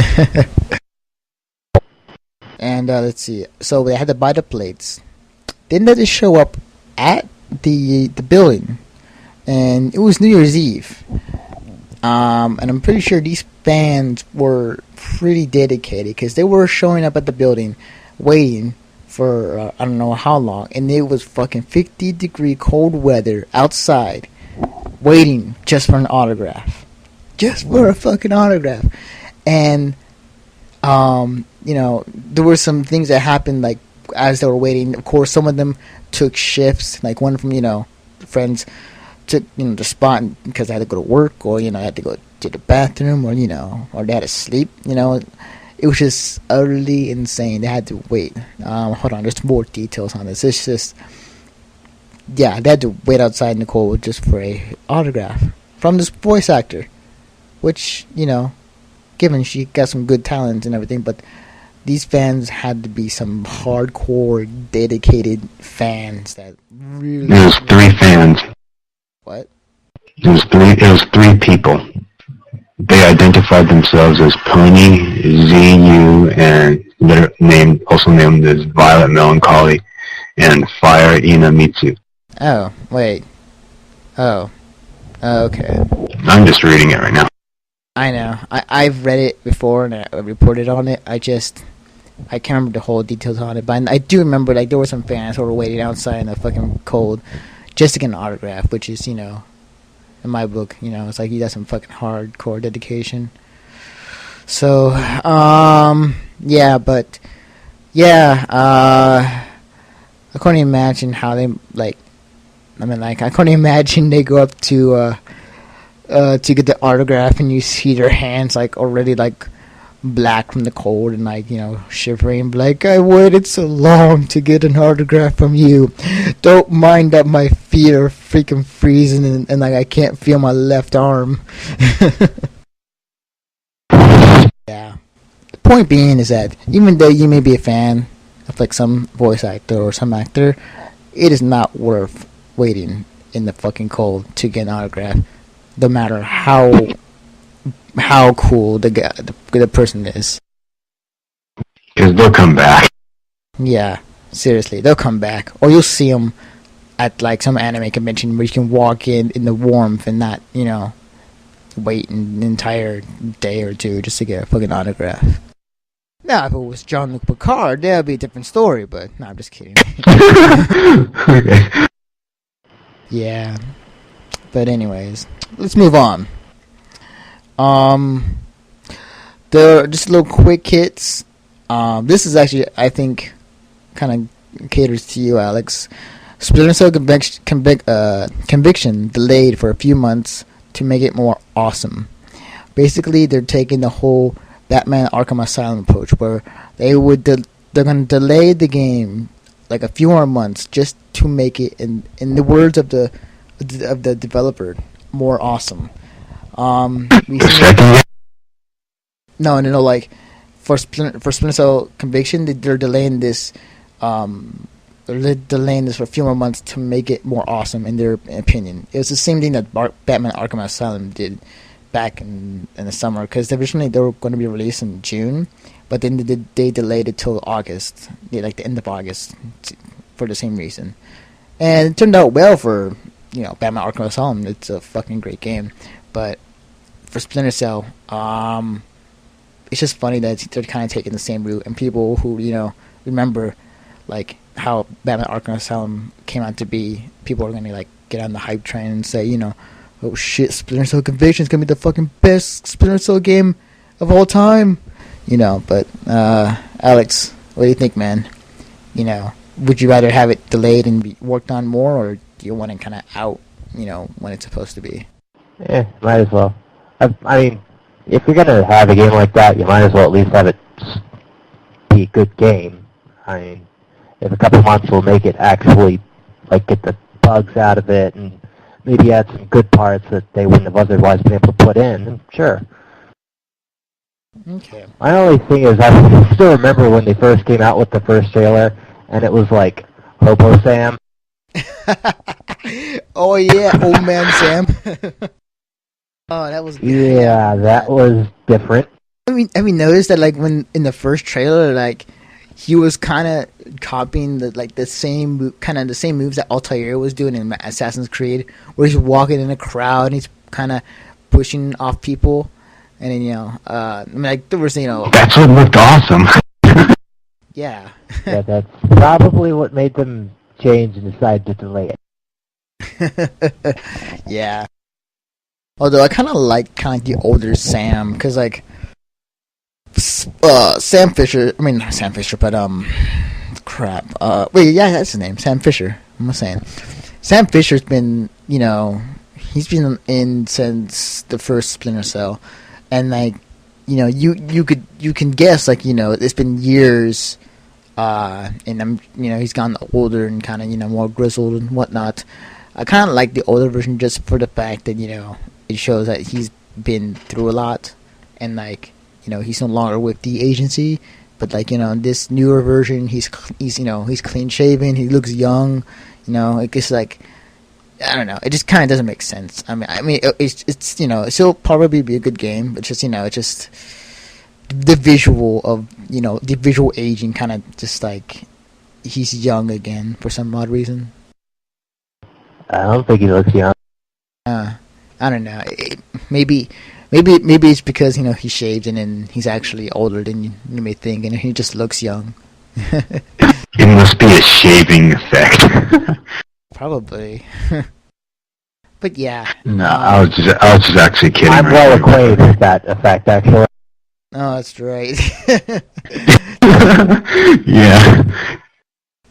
And let's see. So they had to buy the plates. Then they just show up at the building, and it was New Year's Eve. And I'm pretty sure these fans were pretty dedicated because they were showing up at the building, waiting for I don't know how long, and it was fucking 50-degree cold weather outside, waiting just for an autograph, just for a fucking autograph. And there were some things that happened like as they were waiting. Of course, some of them took shifts. Like one from friends took the spot because they had to go to work, or had to go to the bathroom, or or they had to sleep. It was just utterly insane. They had to wait. Hold on, there's more details on this. It's just, yeah, they had to wait outside in the cold just for a autograph from this voice actor, which given she got some good talent and everything, but these fans had to be some hardcore, dedicated fans that really. There was 3 fans. What? It was 3 people. They identified themselves as Pony, ZU, and they're also named as Violet Melancholy and Fire Inamitsu. Oh, wait. Oh. Okay. I'm just reading it right now. I know. I've read it before and I reported on it. I can't remember the whole details on it, but I do remember there were some fans who were waiting outside in the fucking cold just to get an autograph, which is, in my book, it's like you got some fucking hardcore dedication. So, yeah, but, yeah, I couldn't imagine how they, I couldn't imagine they go up to get the autograph and you see their hands, already, black from the cold and, shivering, I waited so long to get an autograph from you. Don't mind that my feet are freaking freezing and I can't feel my left arm. Yeah. The point being is that even though you may be a fan of, some voice actor or some actor, it is not worth waiting in the fucking cold to get an autograph, no matter how cool the person is. Because they'll come back. Yeah, seriously, they'll come back. Or you'll see them at, some anime convention where you can walk in the warmth and not, wait an entire day or two just to get a fucking autograph. Now, if it was Jean-Luc Picard, that would be a different story, but, no, I'm just kidding. Okay. Yeah. But anyways, let's move on. Just little quick hits. This is actually, I think, kind of caters to you, Alex. Splinter Cell Conviction delayed for a few months to make it more awesome. Basically, they're taking the whole Batman Arkham Asylum approach, where they're going to delay the game a few more months just to make it, in the words of the developer, more awesome. No. For Splinter Cell Conviction, they're delaying this. They're delaying this for a few more months to make it more awesome, in their opinion. It was the same thing that Batman Arkham Asylum did back in the summer, because originally they were going to be released in June, but then they delayed it till August, the end of August, for the same reason. And it turned out well for Batman Arkham Asylum. It's a fucking great game, but for Splinter Cell, it's just funny that they're kind of taking the same route, and people who remember how Batman Arkham Asylum came out to be, people are gonna get on the hype train and say, oh shit, Splinter Cell Conviction is gonna be the fucking best Splinter Cell game of all time, But Alex, what do you think, man? Would you rather have it delayed and be worked on more, or do you want it kind of out, when it's supposed to be? Might as well. I mean, if you're gonna have a game like that, you might as well at least have it be a good game. I mean, if a couple months will make it actually, get the bugs out of it, and maybe add some good parts that they wouldn't have otherwise been able to put in, then sure. Okay. My only thing is, I still remember when they first came out with the first trailer, and it was Hobo Sam. Oh yeah, old man Sam. Oh, that was good. Yeah, that was different. Have you noticed that when in the first trailer, he was kind of copying the same moves that Altair was doing in Assassin's Creed, where he's walking in a crowd and he's kind of pushing off people, and then there was That's what looked awesome. Yeah. Yeah, that's probably what made them change and decide to delay it. Yeah. Although I kind of like the older Sam, because Sam Fisher. I mean, not Sam Fisher, but wait, yeah, that's his name, Sam Fisher. I'm not saying Sam Fisher's been he's been in since the first Splinter Cell, and like, you know, you can guess, like, you know, it's been years, and he's gotten older and kind of, you know, more grizzled and whatnot. I kind of like the older version just for the fact that, you know, it shows that he's been through a lot, and like, you know, he's no longer with the agency. But like, you know, in this newer version, he's you know, he's clean shaven, he looks young, you know. It's like, I don't know, it just kind of doesn't make sense. I mean, it's you know, it'll probably be a good game, but just, you know, it's just the visual of, you know, the visual aging kind of just like he's young again for some odd reason. I don't think he looks young. I don't know. Maybe it's because, you know, he shaved and then he's actually older than you may think, and he just looks young. It must be a shaving effect. Probably. But yeah. No, I was just actually kidding. I'm well acquainted with that effect, actually. Oh, that's right. Yeah.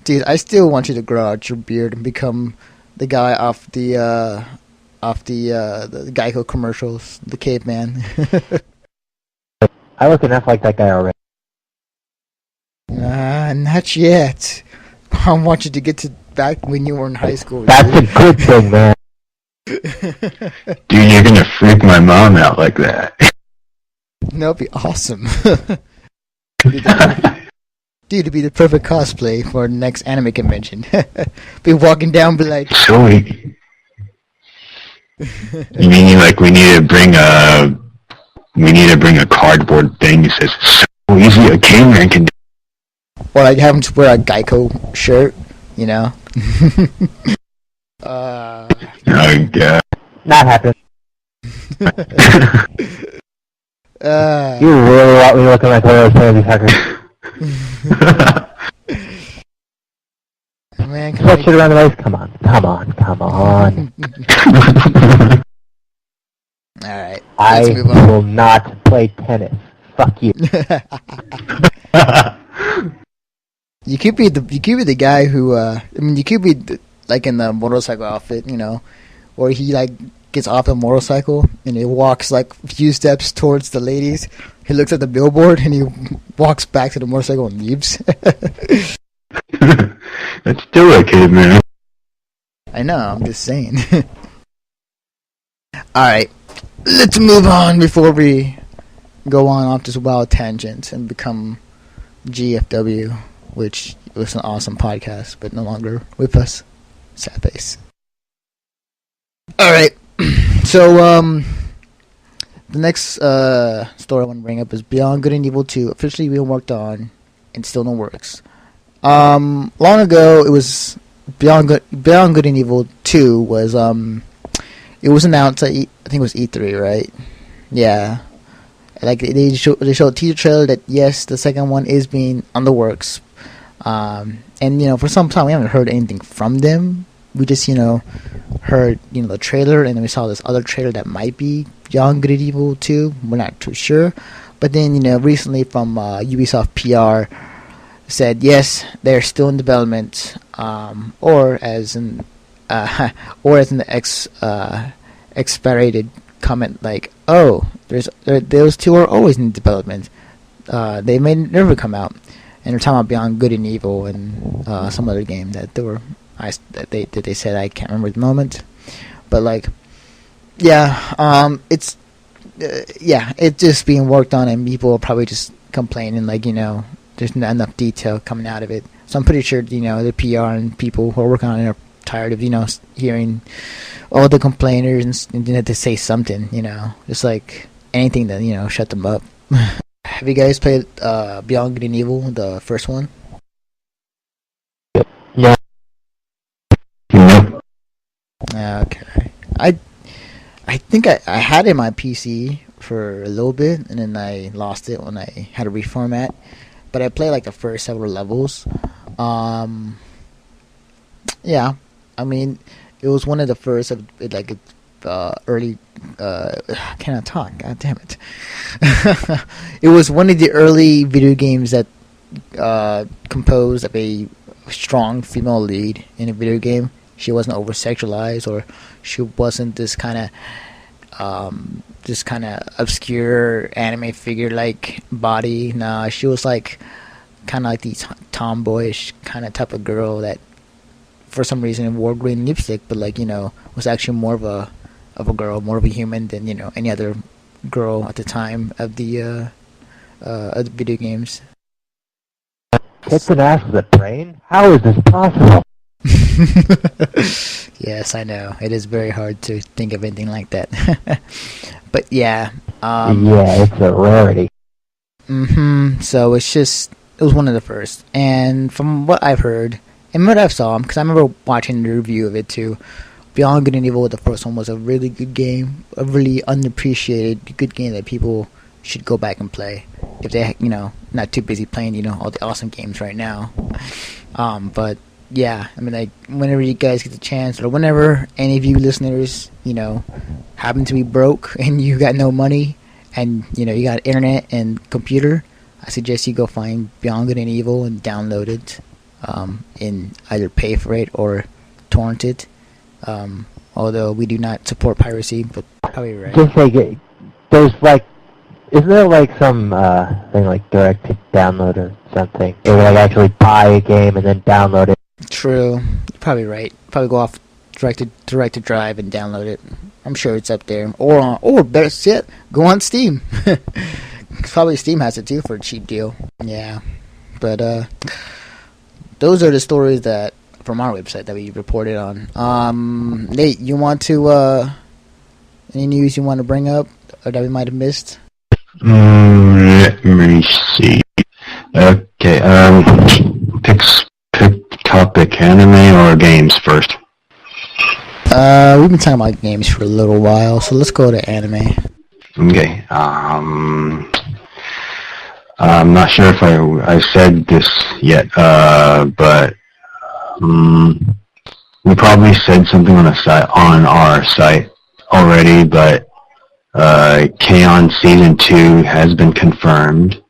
Dude, I still want you to grow out your beard and become the guy off the Geico commercials, the caveman. I look enough like that guy already. Not yet. I want you to get to back when you were in high school. That's a good thing, man. Dude, you're gonna freak my mom out like that. That'd be awesome. Dude, it'd be the perfect cosplay for the next anime convention. Be walking down, be like, Sweet. You mean like we need to bring a cardboard thing that says so easy a caveman can do. or like having to wear a Geico shirt, you know? Oh god. Not happening. Uh, You really want me looking like one of those fancy fuckers. man, That shit around the waist? Come on. Alright, I let's move on. will not play tennis. Fuck you. You could be the guy who, you could be, like, in the motorcycle outfit, you know, where he, like, gets off the motorcycle and he walks, like, a few steps towards the ladies. He looks at the billboard and he walks back to the motorcycle and leaves. That's still a caveman. I know, I'm just saying. Alright, let's move on before we go on off this wild tangent and become GFW, which was an awesome podcast, but no longer with us. Sad face. Alright, so, the next story I want to bring up is Beyond Good and Evil 2, officially being worked on and still in the works. Long ago, it was Beyond Good and Evil 2 was, it was announced at I think it was E3, right? Yeah. Like, they showed a teaser trailer that, yes, the second one is being on the works. And, you know, for some time we haven't heard anything from them. We just, you know, heard, you know, the trailer, and then we saw this other trailer that might be Beyond Good and Evil 2. We're not too sure. But then, you know, recently from Ubisoft PR said, yes, they're still in development, or as in the expedited comment, like, oh, those two are always in development. They may never come out. And they're talking about Beyond Good and Evil and some other game that they said, I can't remember at the moment. But like, yeah, it's just being worked on, and people are probably just complaining, like, you know, there's not enough detail coming out of it. So I'm pretty sure, you know, the PR and people who are working on it are tired of, you know, hearing all the complainers and you know, to say something, you know, just like anything that, you know, shut them up. Have you guys played Beyond Good and Evil, the first one? Yeah. Okay. I think I had it in my PC for a little bit, and then I lost it when I had to reformat. But I played like the first several levels. Yeah, I mean, it was one of the first of like early. I cannot talk. God damn it! It was one of the early video games that composed of a strong female lead in a video game, she wasn't over sexualized, or she wasn't this kind of obscure anime figure like body. Nah, she was like kind of like the tomboyish kind of type of girl that for some reason wore green lipstick, but like, you know, was actually more of a girl, more of a human than, you know, any other girl at the time of the video games. Hits an ass with a brain? How is this possible? Yes, I know. It is very hard to think of anything like that. But yeah. Yeah, it's a rarity. So it was one of the first. And from what I've heard, and what I've saw, because I remember watching the review of it too, Beyond Good and Evil, the first one, was a really good game, a really underappreciated good game that people should go back and play if they, you know, not too busy playing, you know, all the awesome games right now. But yeah, I mean, like, whenever you guys get the chance, or whenever any of you listeners, you know, happen to be broke and you got no money, and, you know, you got internet and computer, I suggest you go find Beyond Good and Evil and download it, and either pay for it or torrent it. Although we do not support piracy, but probably right. Just like, there's like, isn't there like some thing like direct to download or something? Or like actually buy a game and then download it? True. You're probably right. Probably go off direct to drive and download it. I'm sure it's up there. Or better yet, go on Steam. Probably Steam has it too for a cheap deal. Yeah. But those are the stories that from our website that we reported on. Nate, you want to any news you want to bring up or that we might have missed? Let me see. Okay, pick topic, anime or games first? We've been talking about games for a little while, so let's go to anime. Okay, I'm not sure if I said this yet, but we probably said something on our site already, but K-On! Season 2 has been confirmed.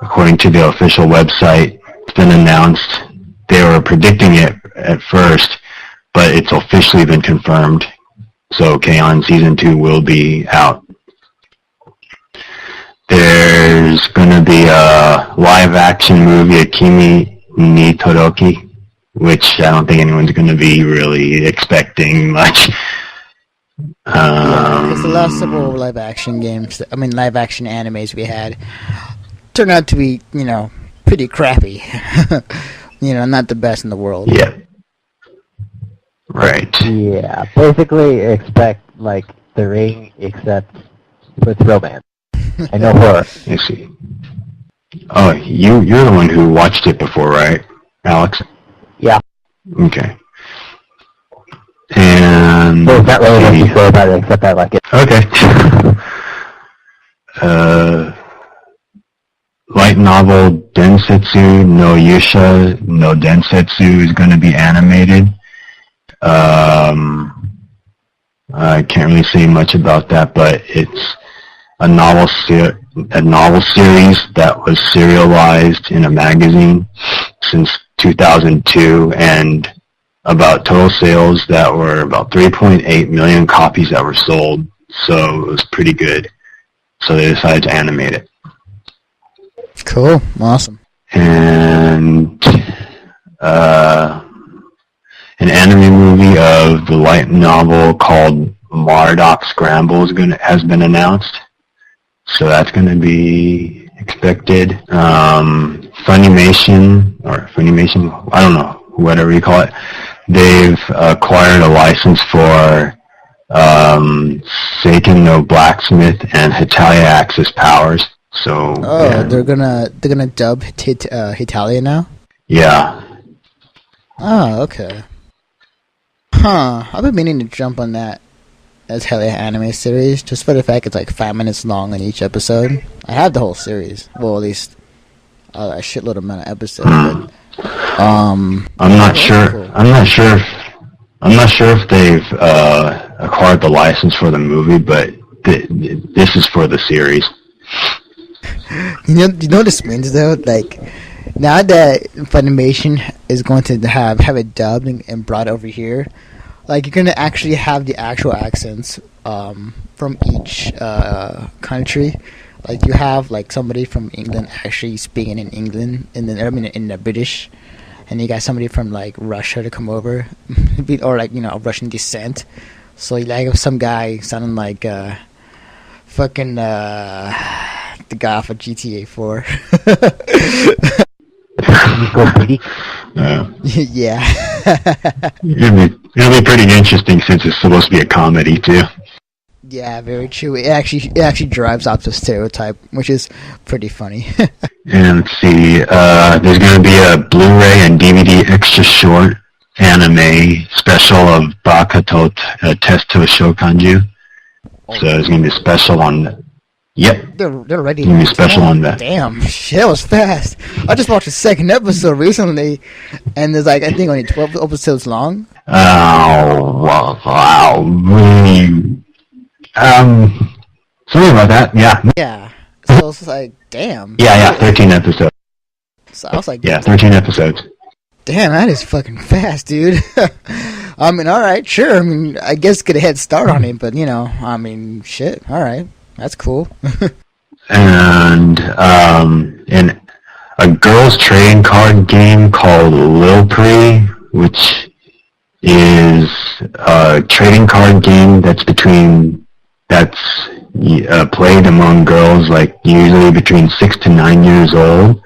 According to the official website, it's been announced. They were predicting it at first, but it's officially been confirmed. So K-On! Season 2 will be out. There's going to be a live-action movie, Kimi ni Todoroki, which I don't think anyone's going to be really expecting much. Because the last several live-action animes we had turned out to be, you know, pretty crappy. You know, not the best in the world. Yeah. Right. Yeah, basically expect, like, The Ring, except with romance. And no horror. I see. Oh, you're the one who watched it before, right, Alex? Yeah. Okay. And There's not really much to say about it, except I like it. Okay. Light novel Densetsu no Yusha no Densetsu is going to be animated. I can't really say much about that, but it's a novel series that was serialized in a magazine since 2002, and about total sales that were about 3.8 million copies that were sold. So it was pretty good. So they decided to animate it. Cool. Awesome. And an anime movie of the light novel called Marduk Scramble has been announced. So that's going to be expected. Funimation, I don't know, whatever you call it, they've acquired a license for Seiken no Blacksmith and Hitalia Axis Powers. So they're gonna dub Hitalia now? Yeah. Oh, okay. Huh. I've been meaning to jump on that Hitalia anime series, just for the fact it's like 5 minutes long in each episode. I have the whole series. Well, at least a shitload amount of episodes. But, I'm not sure. Cool. I'm not sure if they've acquired the license for the movie, but this is for the series. You know what this means though? Like, now that Funimation is going to have it dubbed and brought over here, like you're gonna actually have the actual accents from each country. Like you have like somebody from England actually speaking in England, and then I mean in the British, and you got somebody from like Russia to come over, or like of Russian descent. So you like some guy sounding like fucking the guy off of GTA 4. Yeah. It'll be pretty interesting since it's supposed to be a comedy too. Yeah, very true. It actually drives off the stereotype, which is pretty funny. And let's see, there's going to be a Blu-ray and DVD extra short anime special of Bakato Test to a Shokanju. So there's going to be a special on. Yep. They're ready. Going to be a special on that. Damn, shit, that was fast. I just watched the second episode recently, and there's like I think only 12 episodes long. Oh wow! Really? Something about that. Yeah. Yeah. So it's like, damn. Yeah. 13 episodes. So I was like, yeah, 13 episodes. Damn, that is fucking fast, dude. I mean, all right, sure. I mean, I guess get a head start on it, but I mean, shit. All right, that's cool. And in a girls' trading card game called Lil Pri, which is a trading card game that's played among girls, like usually between 6 to 9 years old.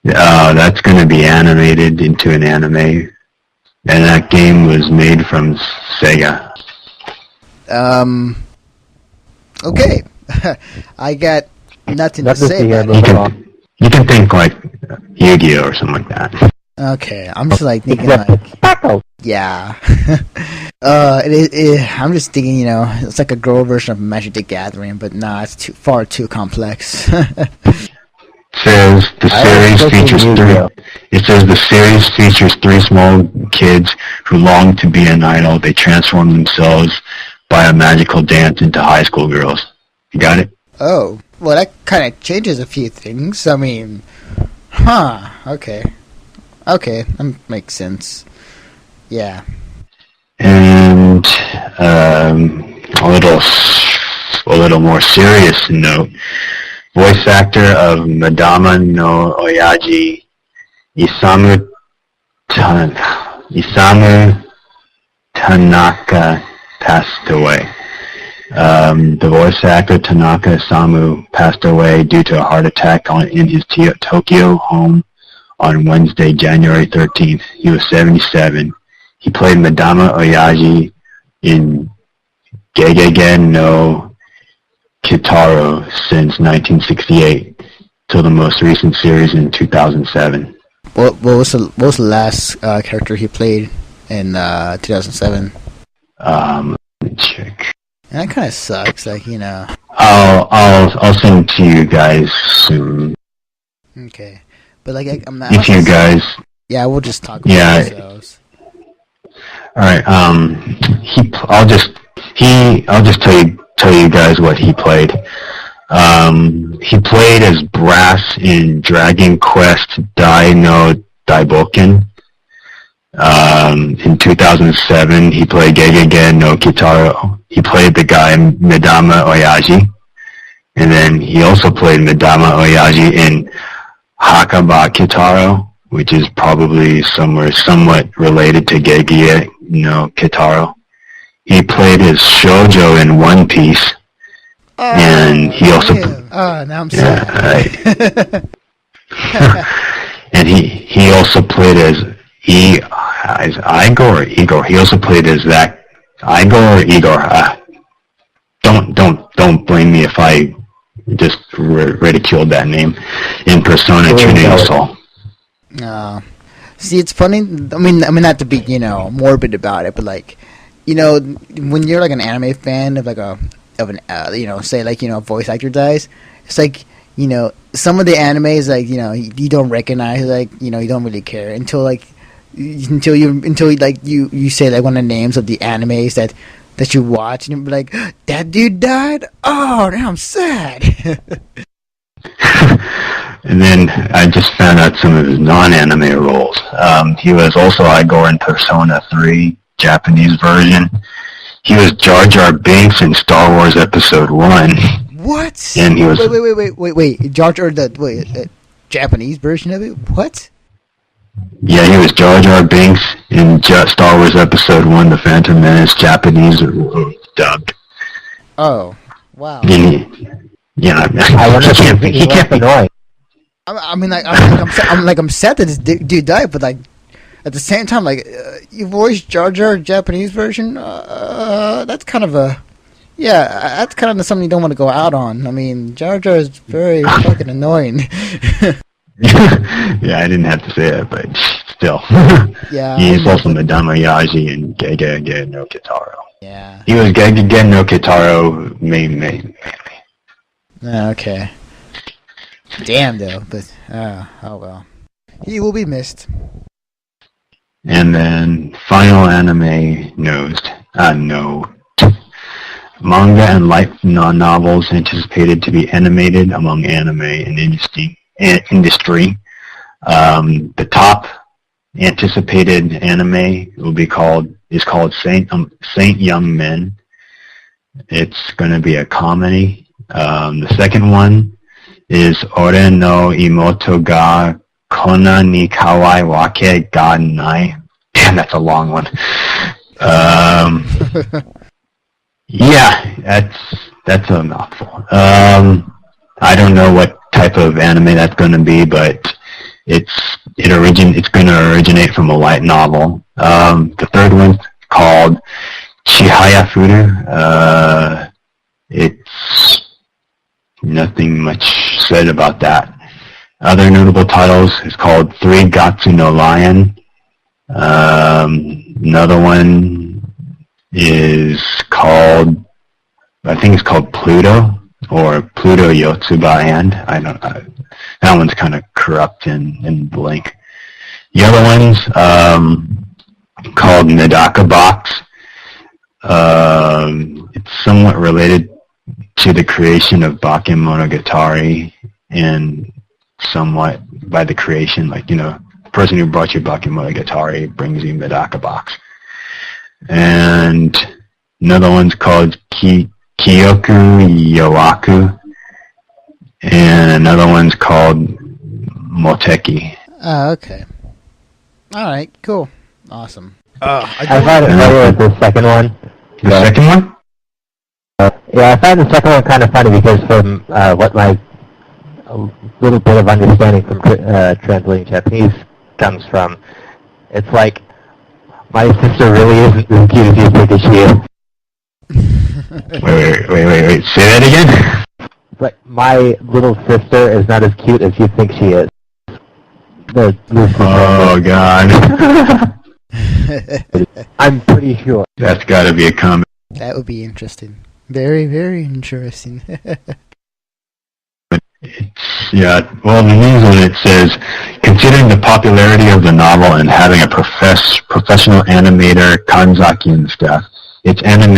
That's going to be animated into an anime, and that game was made from Sega. Okay. I got nothing to say You can think like Yu-Gi-Oh! Or something like that. Okay, I'm just like thinking like, yeah. I'm just thinking, it's like a girl version of Magic the Gathering, but nah, it's far too complex. Says the series features three small kids who long to be an idol. They transform themselves by a magical dance into high school girls. You got it? Oh, well, that kind of changes a few things. I mean, okay, that makes sense. Yeah. And a little more serious note. Voice actor of Madama no Oyaji, Isamu Tanaka passed away. The voice actor Tanaka Isamu passed away due to a heart attack in his Tokyo home on Wednesday, January 13th. He was 77. He played Madama Oyaji in Gegegen no Kitaro since 1968 till the most recent series in 2007. What was the last character he played in 2007? Let me check. And that kind of sucks. Like I'll send it to you guys soon. Okay, but like I'm not. If you guys. Yeah, we'll just talk about ourselves. All right. I'll just tell you guys what he played. He played as Brass in Dragon Quest Dai no Daiboken. In 2007, he played Gegegen no Kitaro. He played the guy Madama Oyaji. And then he also played Madama Oyaji in Hakaba Kitaro, which is probably somewhat related to Gegege no Kitaro. He played as Shoujo in One Piece. And he also... now I'm sad. Right. And he also played as Igor or Igor. He also played as that Igor or Igor. Don't blame me if I just ridiculed that name in Persona Trinity Soul. See, it's funny. I mean, not to be morbid about it, but like, when you're like an anime fan of like a say like a voice actor dies, it's like some of the animes like you don't recognize, like you don't really care until you say like one of the names of the animes that you watch, and you'll be like, that dude died. Oh, now I'm sad. And then I just found out some of his non-anime roles. He was also Igor in Persona 3, Japanese version. He was Jar Jar Binks in Star Wars Episode 1. What? And he was... Wait. Jar Jar, the Japanese version of it? What? Yeah, he was Jar Jar Binks in Star Wars Episode 1, The Phantom Menace, Japanese dubbed. Oh, wow. Yeah, I wonder if he can't be annoying. I'm sad that this dude died, but like at the same time, like you voiced Jar Jar Japanese version. That's kind of that's kind of something you don't want to go out on. I mean, Jar Jar is very fucking annoying. Yeah, I didn't have to say it, but still. Yeah, he's also Madama Yaji in Gege no Kitaro. Yeah, he was Gege no Kitaro mainly. Okay. Damn though, but oh well. He will be missed. And then final anime note. Manga and light novels anticipated to be animated among anime and industry. The top anticipated anime is called Saint Young Men. It's going to be a comedy. The second one is Ore no Imoto ga Kona ni Kawai Wake ga Nai. Damn, that's a long one. Yeah, that's a mouthful. I don't know what type of anime that's going to be, but it's going to originate from a light novel. The third one's called Chihaya Furu. It's nothing much said about that. Other notable titles is called Three Gatsu no Lion. Another one is called, I think it's called Pluto, or Pluto Yotsuba and, I don't know. That one's kind of corrupt and blank. The other one's called Medaka Box. It's somewhat related to the creation of Bakemonogatari, and somewhat by the creation, the person who brought you Bakemonogatari brings you Medaka Box. And another one's called Kyoku Yowaku, and another one's called Moteki. Oh, okay. Alright, cool. Awesome. I find it funny with the second one. The second one? Yeah, I find the second one kind of funny because from what my little bit of understanding from translating Japanese comes from, it's like, my sister really isn't as cute as you think that she is. Wait. Say that again? But my little sister is not as cute as you think she is. Oh, God. I'm pretty sure. That's got to be a comment. That would be interesting. Very, very interesting. Yeah, well, the news on it says, considering the popularity of the novel and having a professional animator, Kanzaki, and stuff, its anime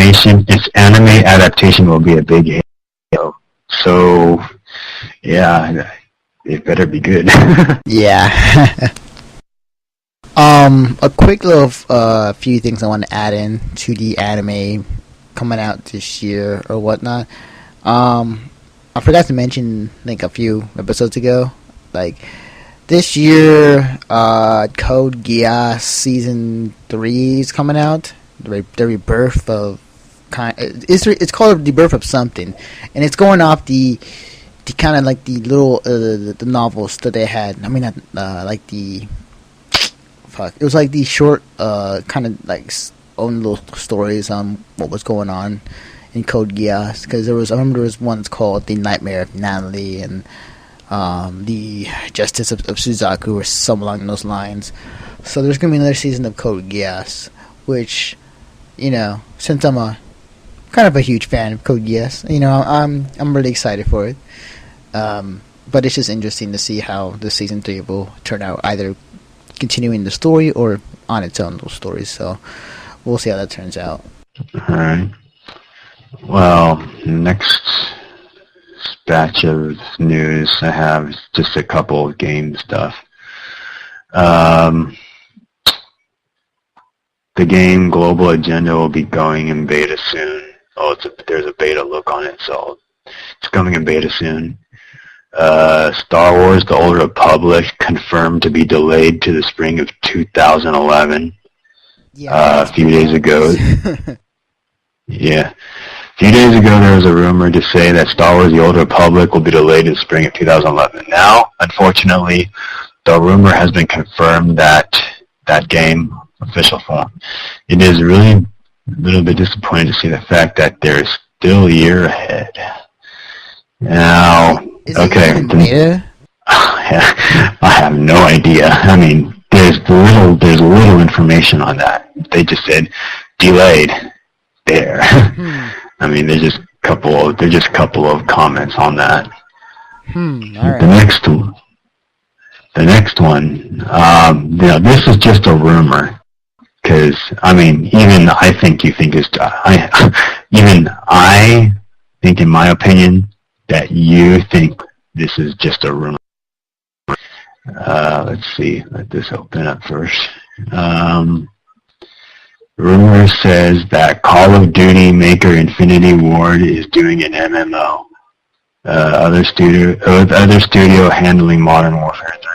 adaptation will be a big hit. So, yeah, it better be good. Yeah. A quick little few things I want to add in to the anime coming out this year or whatnot. I forgot to mention, a few episodes ago, this year, Code Geass Season 3 is coming out. The rebirth of it's called the birth of something, and it's going off the kind of the little the novels that they had. I mean, it was the short kind of own little stories on what was going on in Code Geass, because I remember there was one called The Nightmare of Natalie and The Justice of Suzaku, or something along those lines. So there's going to be another season of Code Geass, which, since I'm kind of a huge fan of Code Geass, I'm really excited for it. But it's just interesting to see how the season 3 will turn out, either continuing the story or on its own little stories. So we'll see how that turns out. Alright. Well, next batch of news I have just a couple of game stuff. The game Global Agenda will be going in beta soon. There's a beta look on it, so it's coming in beta soon. Star Wars The Old Republic confirmed to be delayed to the spring of 2011. Yeah, a few days ago. Yeah. A few days ago, there was a rumor to say that Star Wars The Old Republic will be delayed in the spring of 2011. Now, unfortunately, the rumor has been confirmed that that game, official form. It is really a little bit disappointing to see the fact that there's still a year ahead. Now, Is okay. it even beta? I have no idea. I mean, there's little information on that. They just said delayed there. I mean, there's just a couple of comments on that. All right. The next one, this is just a rumor, because I mean, even I think in my opinion that you think this is just a rumor. Let's see. Let this open up first. Rumor says that Call of Duty maker Infinity Ward is doing an MMO. Other studio handling Modern Warfare 3.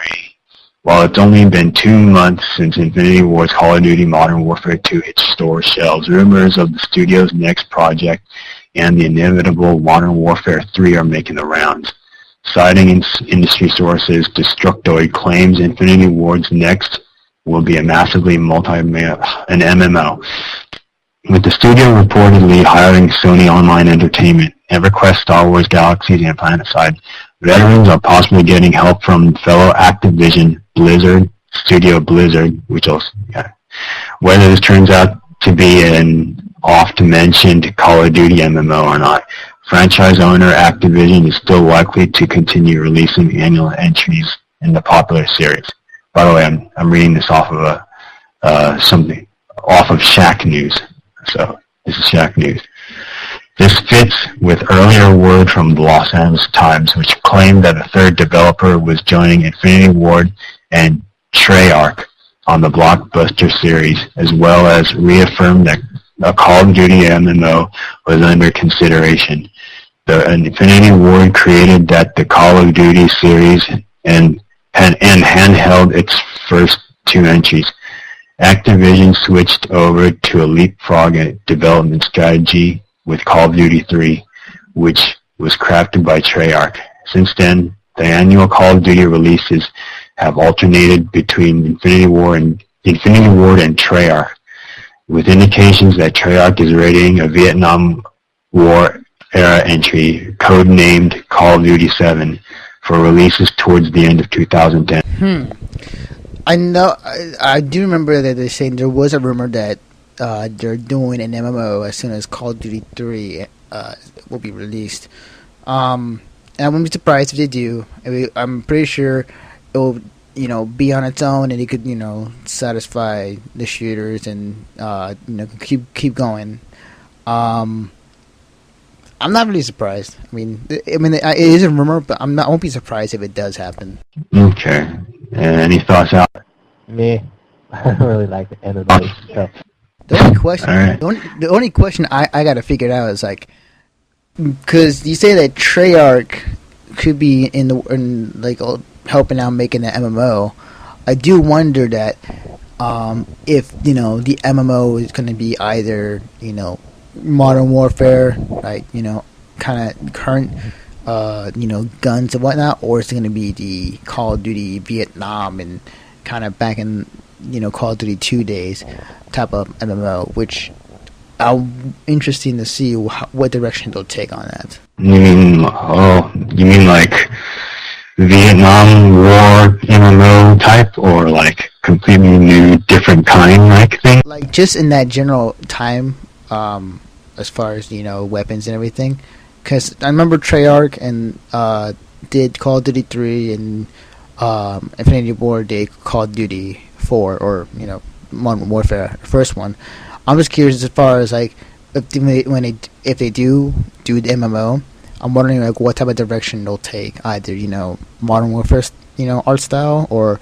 While it's only been 2 months since Infinity Ward's Call of Duty Modern Warfare 2 hit store shelves, rumors of the studio's next project and the inevitable Modern Warfare 3 are making the rounds. Citing industry sources, Destructoid claims Infinity Ward's next will be a massively an MMO, with the studio reportedly hiring Sony Online Entertainment, EverQuest, Star Wars Galaxies, and PlanetSide. Veterans are possibly getting help from fellow Activision Studio Blizzard, whether this turns out to be an oft-mentioned Call of Duty MMO or not. Franchise owner Activision is still likely to continue releasing annual entries in the popular series. By the way, I'm reading this off of something off of Shack News. So this is Shack News. This fits with earlier word from the Los Angeles Times, which claimed that a third developer was joining Infinity Ward and Treyarch on the blockbuster series, as well as reaffirmed that a Call of Duty MMO was under consideration. The Infinity Ward created that the Call of Duty series and handheld its first 2 entries. Activision switched over to a leapfrog development strategy with Call of Duty 3, which was crafted by Treyarch. Since then, the annual Call of Duty releases have alternated between Infinity Ward and Treyarch, with indications that Treyarch is readying a Vietnam War era entry, codenamed Call of Duty 7, for releases towards the end of 2010. I know. I do remember that they're saying there was a rumor that they're doing an MMO as soon as Call of Duty 3 will be released. And I wouldn't be surprised if they do. I'm pretty sure it will, be on its own, and it could, satisfy the shooters and keep going. I'm not really surprised. I mean, it is a rumor, but I won't be surprised if it does happen. Okay. Any thoughts out? Me, I don't really like the anime stuff. The only question, Right. the only question I got to figure out is because you say that Treyarch could be in helping out making the MMO. I do wonder that if the MMO is going to be either Modern Warfare, kind of current guns and whatnot, or it's going to be the Call of Duty Vietnam and kind of back in Call of Duty 2 days type of MMO, which I'm interested to see what direction they'll take on that. You mean like Vietnam War MMO type, or like completely new, different kind like thing? Like just in that general time, as far as weapons and everything. Because I remember Treyarch and did Call of Duty 3 and Infinity Ward did Call of Duty 4, or Modern Warfare, the first one. I'm just curious as far as if they do the MMO, I'm wondering like what type of direction they'll take. Either Modern Warfare art style, or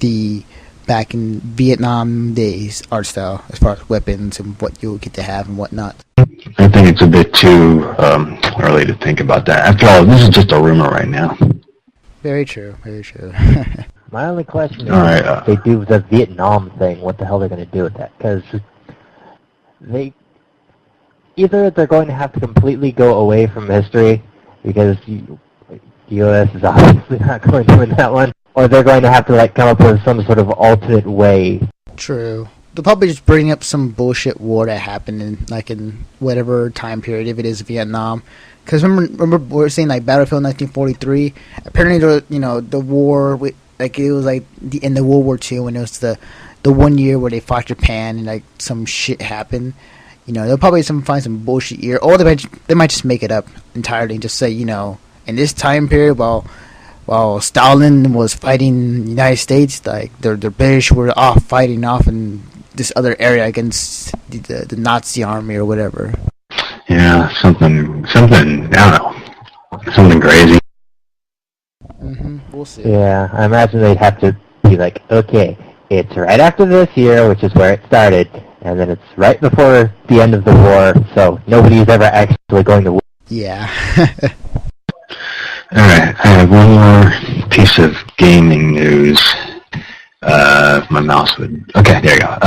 the back in Vietnam days art style as far as weapons and what you'll get to have and whatnot. I think it's a bit too early to think about that. After all, this is just a rumor right now. Very true. Very true. My only question is, All right, if they do the Vietnam thing, what the hell they're going to do with that? Because either they're going to have to completely go away from history, because the U.S. is obviously not going to win that one, or they're going to have to like come up with some sort of alternate way. True. They'll probably just bring up some bullshit war that happened in whatever time period, if it is Vietnam. Because remember we were saying like Battlefield 1943. Apparently, the war it was like the end of World War II, when it was the 1 year where they fought Japan and like some shit happened. They'll probably find some bullshit year, or they might just make it up entirely and just say in this time period while Stalin was fighting the United States, like the British were fighting off in this other area against the Nazi army or whatever. Yeah, something. I don't know, something crazy. We'll see. Yeah, I imagine they'd have to be like, okay, it's right after this year, which is where it started, and then it's right before the end of the war, so nobody's ever actually going to win. Yeah. Alright, I have one more piece of gaming news. If my mouse would... Okay, there you go.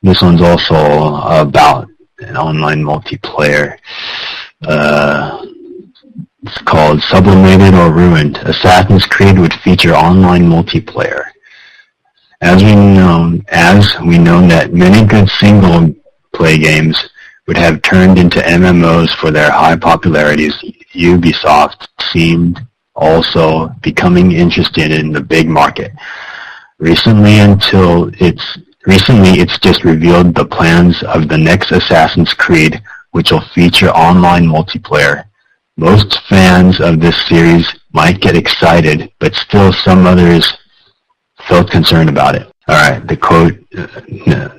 This one's also about an online multiplayer. It's called Sublimated or Ruined. Assassin's Creed would feature online multiplayer. As we know that many good single-play games would have turned into MMOs for their high popularities, Ubisoft seemed also becoming interested in the big market. Recently, it's just revealed the plans of the next Assassin's Creed, which will feature online multiplayer. Most fans of this series might get excited, but still some others felt concerned about it. Alright, the quote,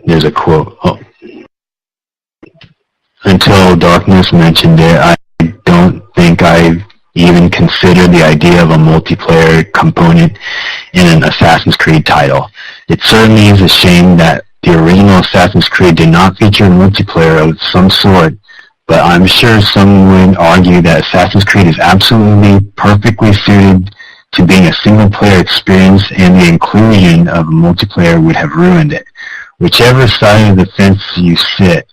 there's a quote. Oh. Until Darkness mentioned it, I don't think I've even considered the idea of a multiplayer component in an Assassin's Creed title. It certainly is a shame that the original Assassin's Creed did not feature multiplayer of some sort, but I'm sure some would argue that Assassin's Creed is absolutely perfectly suited to being a single-player experience, and the inclusion of a multiplayer would have ruined it. Whichever side of the fence you sit,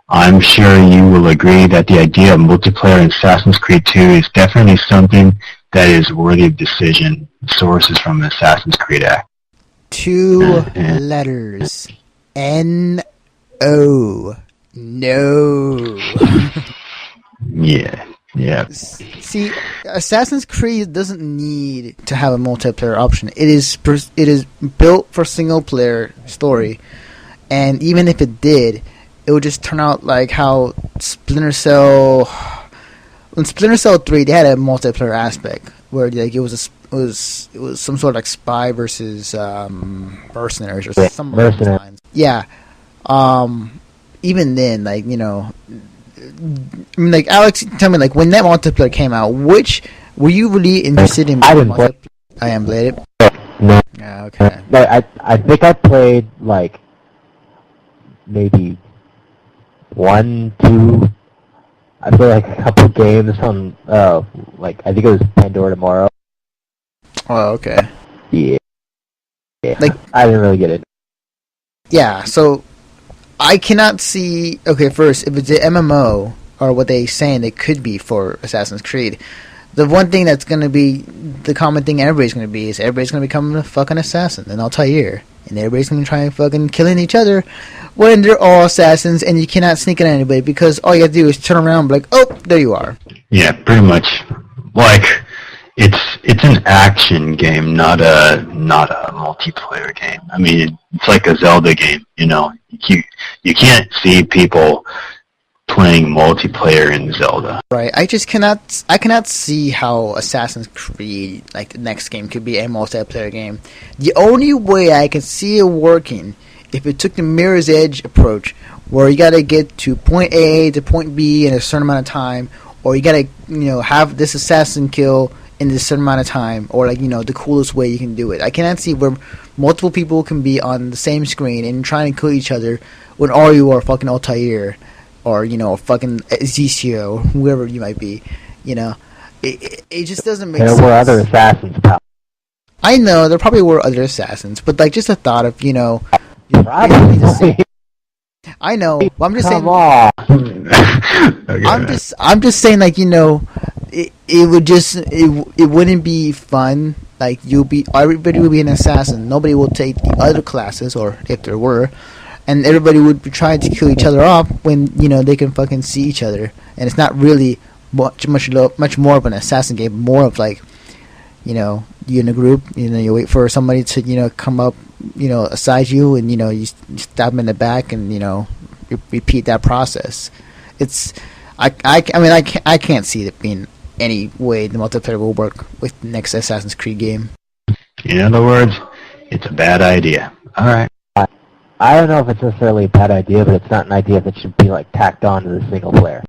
I'm sure you will agree that the idea of multiplayer in Assassin's Creed 2 is definitely something that is worthy of decision. Sources from Assassin's Creed Act. 2 letters. N-O. No. Yeah. See, Assassin's Creed doesn't need to have a multiplayer option. It is built for single player story, and even if it did, it would just turn out like how Splinter Cell. In Splinter Cell 3, they had a multiplayer aspect where like it was some sort of like spy versus mercenaries or something along those lines. Yeah. Even then, like like Alex, tell me, like when that multiplayer came out, were you really interested in? I didn't play. I am played it. No. Yeah, okay. But I think I played like maybe 1, 2. I played like a couple games on like I think it was Pandora Tomorrow. Oh, okay. Yeah. Like I didn't really get it. Yeah, so I cannot see. Okay, first, if it's an MMO or what they saying it could be for Assassin's Creed, the one thing that's going to be the common thing everybody's going to be is everybody's going to become a fucking assassin in Altair, and everybody's going to try and fucking killing each other when they're all assassins, and you cannot sneak in anybody because all you have to do is turn around and be like, oh, there you are. Yeah, pretty much. Like it's an action game, not a multiplayer game. I mean, it's like a Zelda game. You can't see people playing multiplayer in Zelda. Right. I cannot see how Assassin's Creed, like the next game, could be a multiplayer game. The only way I can see it working, if it took the Mirror's Edge approach, where you gotta get to point A to point B in a certain amount of time, or you gotta have this assassin kill in this certain amount of time, or like the coolest way you can do it. I cannot see where multiple people can be on the same screen and trying to kill each other when all you are fucking Altair or fucking Ezio or whoever you might be. It just doesn't make sense. There were other assassins, pal. I know there probably were other assassins, but like just the thought of Probably. I know. But I'm just saying. Come on. Okay. I'm just saying, like it would just it wouldn't be fun. Like everybody would be an assassin. Nobody will take the other classes, or if there were, and everybody would be trying to kill each other off when they can fucking see each other. And it's not really much more of an assassin game. More of like you in a group. You wait for somebody to come up aside you, and you stab them in the back, and repeat that process. It's I can't see it being any way the multiplayer will work with the next Assassin's Creed game. In other words, it's a bad idea. All right. I don't know if it's necessarily a bad idea, but it's not an idea that should be like tacked on to the single player.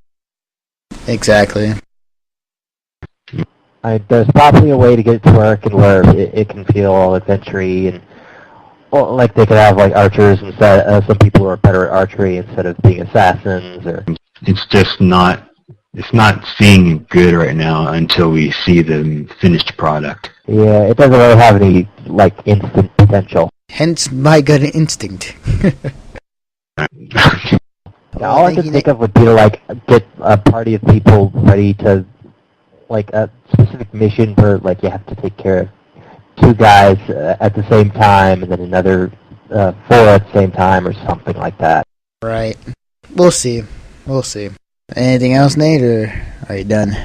Exactly. There's probably a way to get it to work and where it can feel all adventure-y, and like they could have like archers instead. Some people who are better at archery instead of being assassins, or It's just not. It's not seeing good right now until we see the finished product. yeah, it doesn't really have any like instant potential. Hence my gut instinct. Now, all I could think of would be to like get a party of people ready to like a specific mission where like you have to take care of two guys at the same time, and then another four at the same time, or something like that. Right. We'll see. Anything else, Nate, or are you done?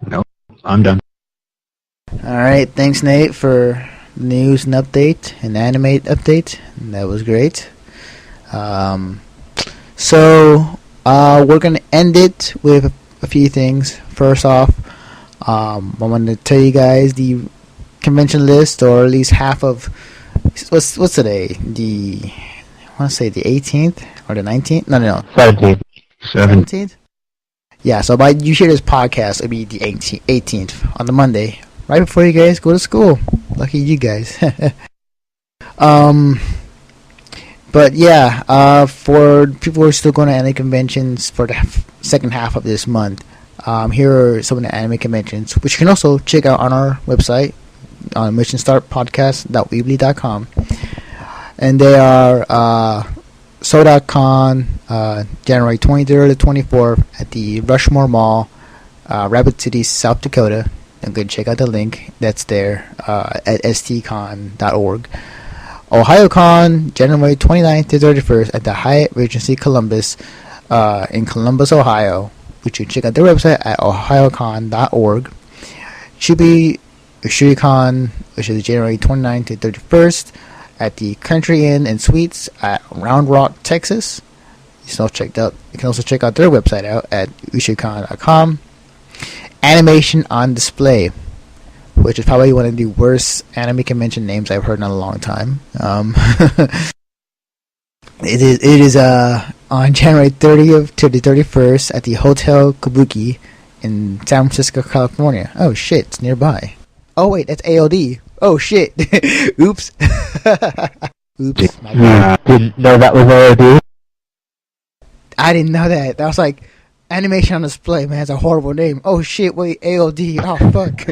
Nope, I'm done. Alright, thanks, Nate, for the news and update, and animate update. That was great. So, we're going to end it with a few things. First off, I'm going to tell you guys the convention list, or at least half of... What's today? I want to say the 18th or the 19th? No. 17. 17th? Yeah, so by you hear this podcast, it'll be the 18th on the Monday, right before you guys go to school. Lucky you guys. But yeah, for people who are still going to anime conventions for the second half of this month, here are some of the anime conventions, which you can also check out on our website, on missionstartpodcast.weebly.com. And they are SodaCon, January 23rd to 24th at the Rushmore Mall, Rapid City, South Dakota. And go check out the link that's there at stcon.org. OhioCon, January 29th to 31st at the Hyatt Regency Columbus in Columbus, Ohio, which you can check out their website at ohiocon.org. Shuricon, which is January 29th to 31st at the Country Inn and Suites at Round Rock, Texas. You can also check out their website out at ushicon.com. Animation on Display, which is probably one of the worst anime convention names I've heard in a long time. It is on January 30th to the 31st at the Hotel Kabuki in San Francisco, California. Oh shit, it's nearby. Oh wait, that's AOD. Oh shit. Oops. Oops. My bad. Didn't know that was AOD? I didn't know that. That was like Animation on Display, man. It's a horrible name. Oh shit, wait, AOD. Oh fuck.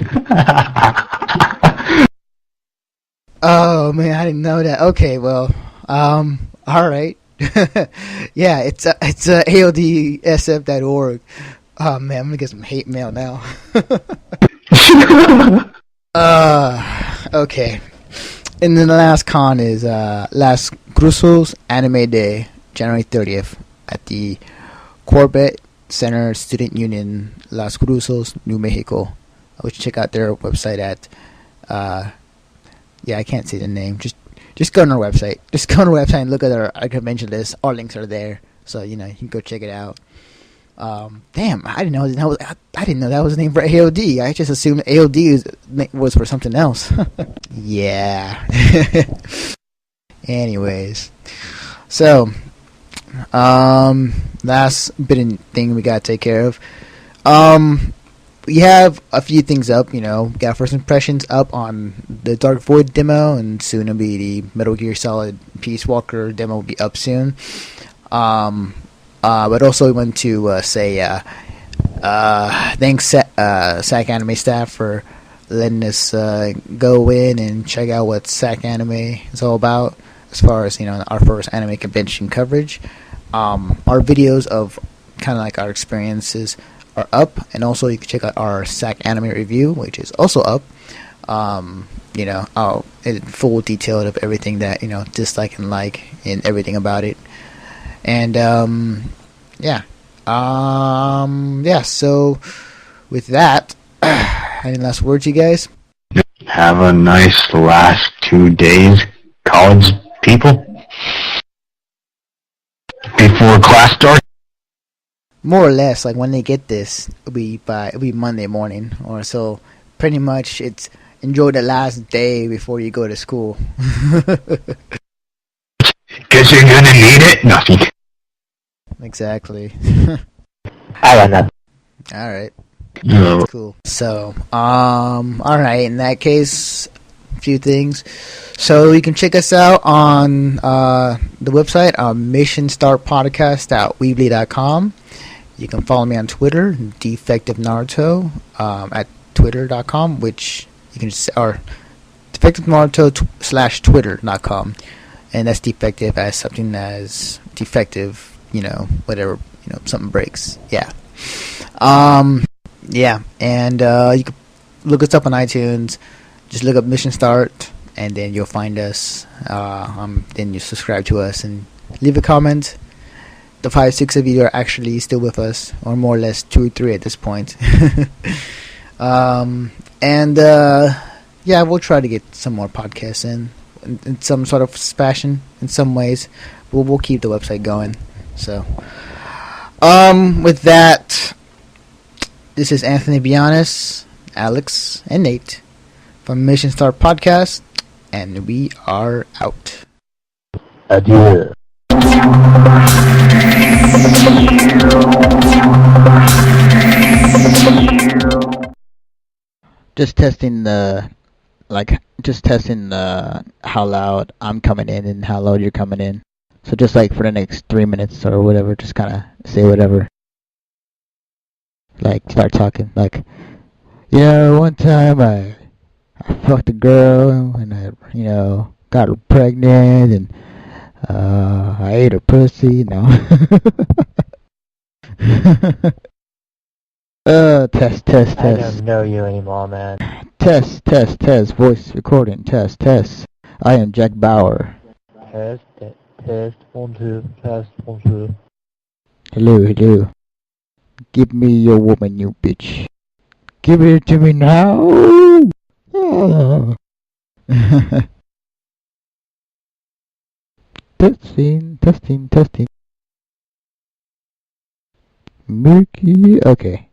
Oh man, I didn't know that. Okay, well, alright. Yeah, it's AODSF.org. Oh man, I'm gonna get some hate mail now. Okay. And then the last con is Las Cruces Anime Day, January 30th at the Corbett Center Student Union, Las Cruces, New Mexico. Which check out their website at I can't say the name. Just go on our website. Just go on our website and look at our convention list. Our links are there, so you can go check it out. Damn, I didn't know that was the name for AOD. I just assumed AOD was for something else. Yeah. Anyways, so last bit of thing we gotta take care of. We have a few things up, got first impressions up on the Dark Void demo, and soon to be the Metal Gear Solid Peace Walker demo will be up soon. But also we want to say thanks SAC Anime staff for letting us go in and check out what SAC Anime is all about as far as our first anime convention coverage. Our videos of kind of like our experiences are up, and also you can check out our SAC Anime review, which is also up. In full detail of everything that dislike and like and everything about it. And so with that, any last words, you guys? Have a nice last 2 days, college people, before class starts. More or less, like when they get this, it'll be Monday morning or so. Pretty much, it's enjoy the last day before you go to school. Guess you're gonna need it. Nothing. Exactly. I don't know. All right. No. That's cool. So, all right. In that case, a few things. So you can check us out on the website, missionstartpodcast.weebly.com. You can follow me on Twitter, Defective Naruto, at twitter.com, which you can just, or Defective Naruto /twitter.com, and that's defective as something as defective, whatever, something breaks. Yeah. Yeah, and you can look us up on iTunes. Just look up Mission Start, and then you'll find us. Then you subscribe to us and leave a comment. The 5-6 of you are actually still with us, or more or less 2 or 3 at this point. Yeah, we'll try to get some more podcasts in some sort of fashion. In some ways, we'll keep the website going. So, with that, this is Anthony Bianis, Alex, and Nate from Mission Start Podcast, and we are out. Adieu. Just testing how loud I'm coming in and how loud you're coming in. So just like for the next 3 minutes or whatever, just kind of say whatever. Like start talking. Like, one time I fucked a girl and I, got her pregnant and I ate her pussy. No. Test. I don't know you anymore, man. Test. Voice recording. Test. I am Jack Bauer. Test. 1, 2. Test 1, 2. Hello. Give me your woman, you bitch. Give it to me now. Oh. Testing. Mickey. Okay.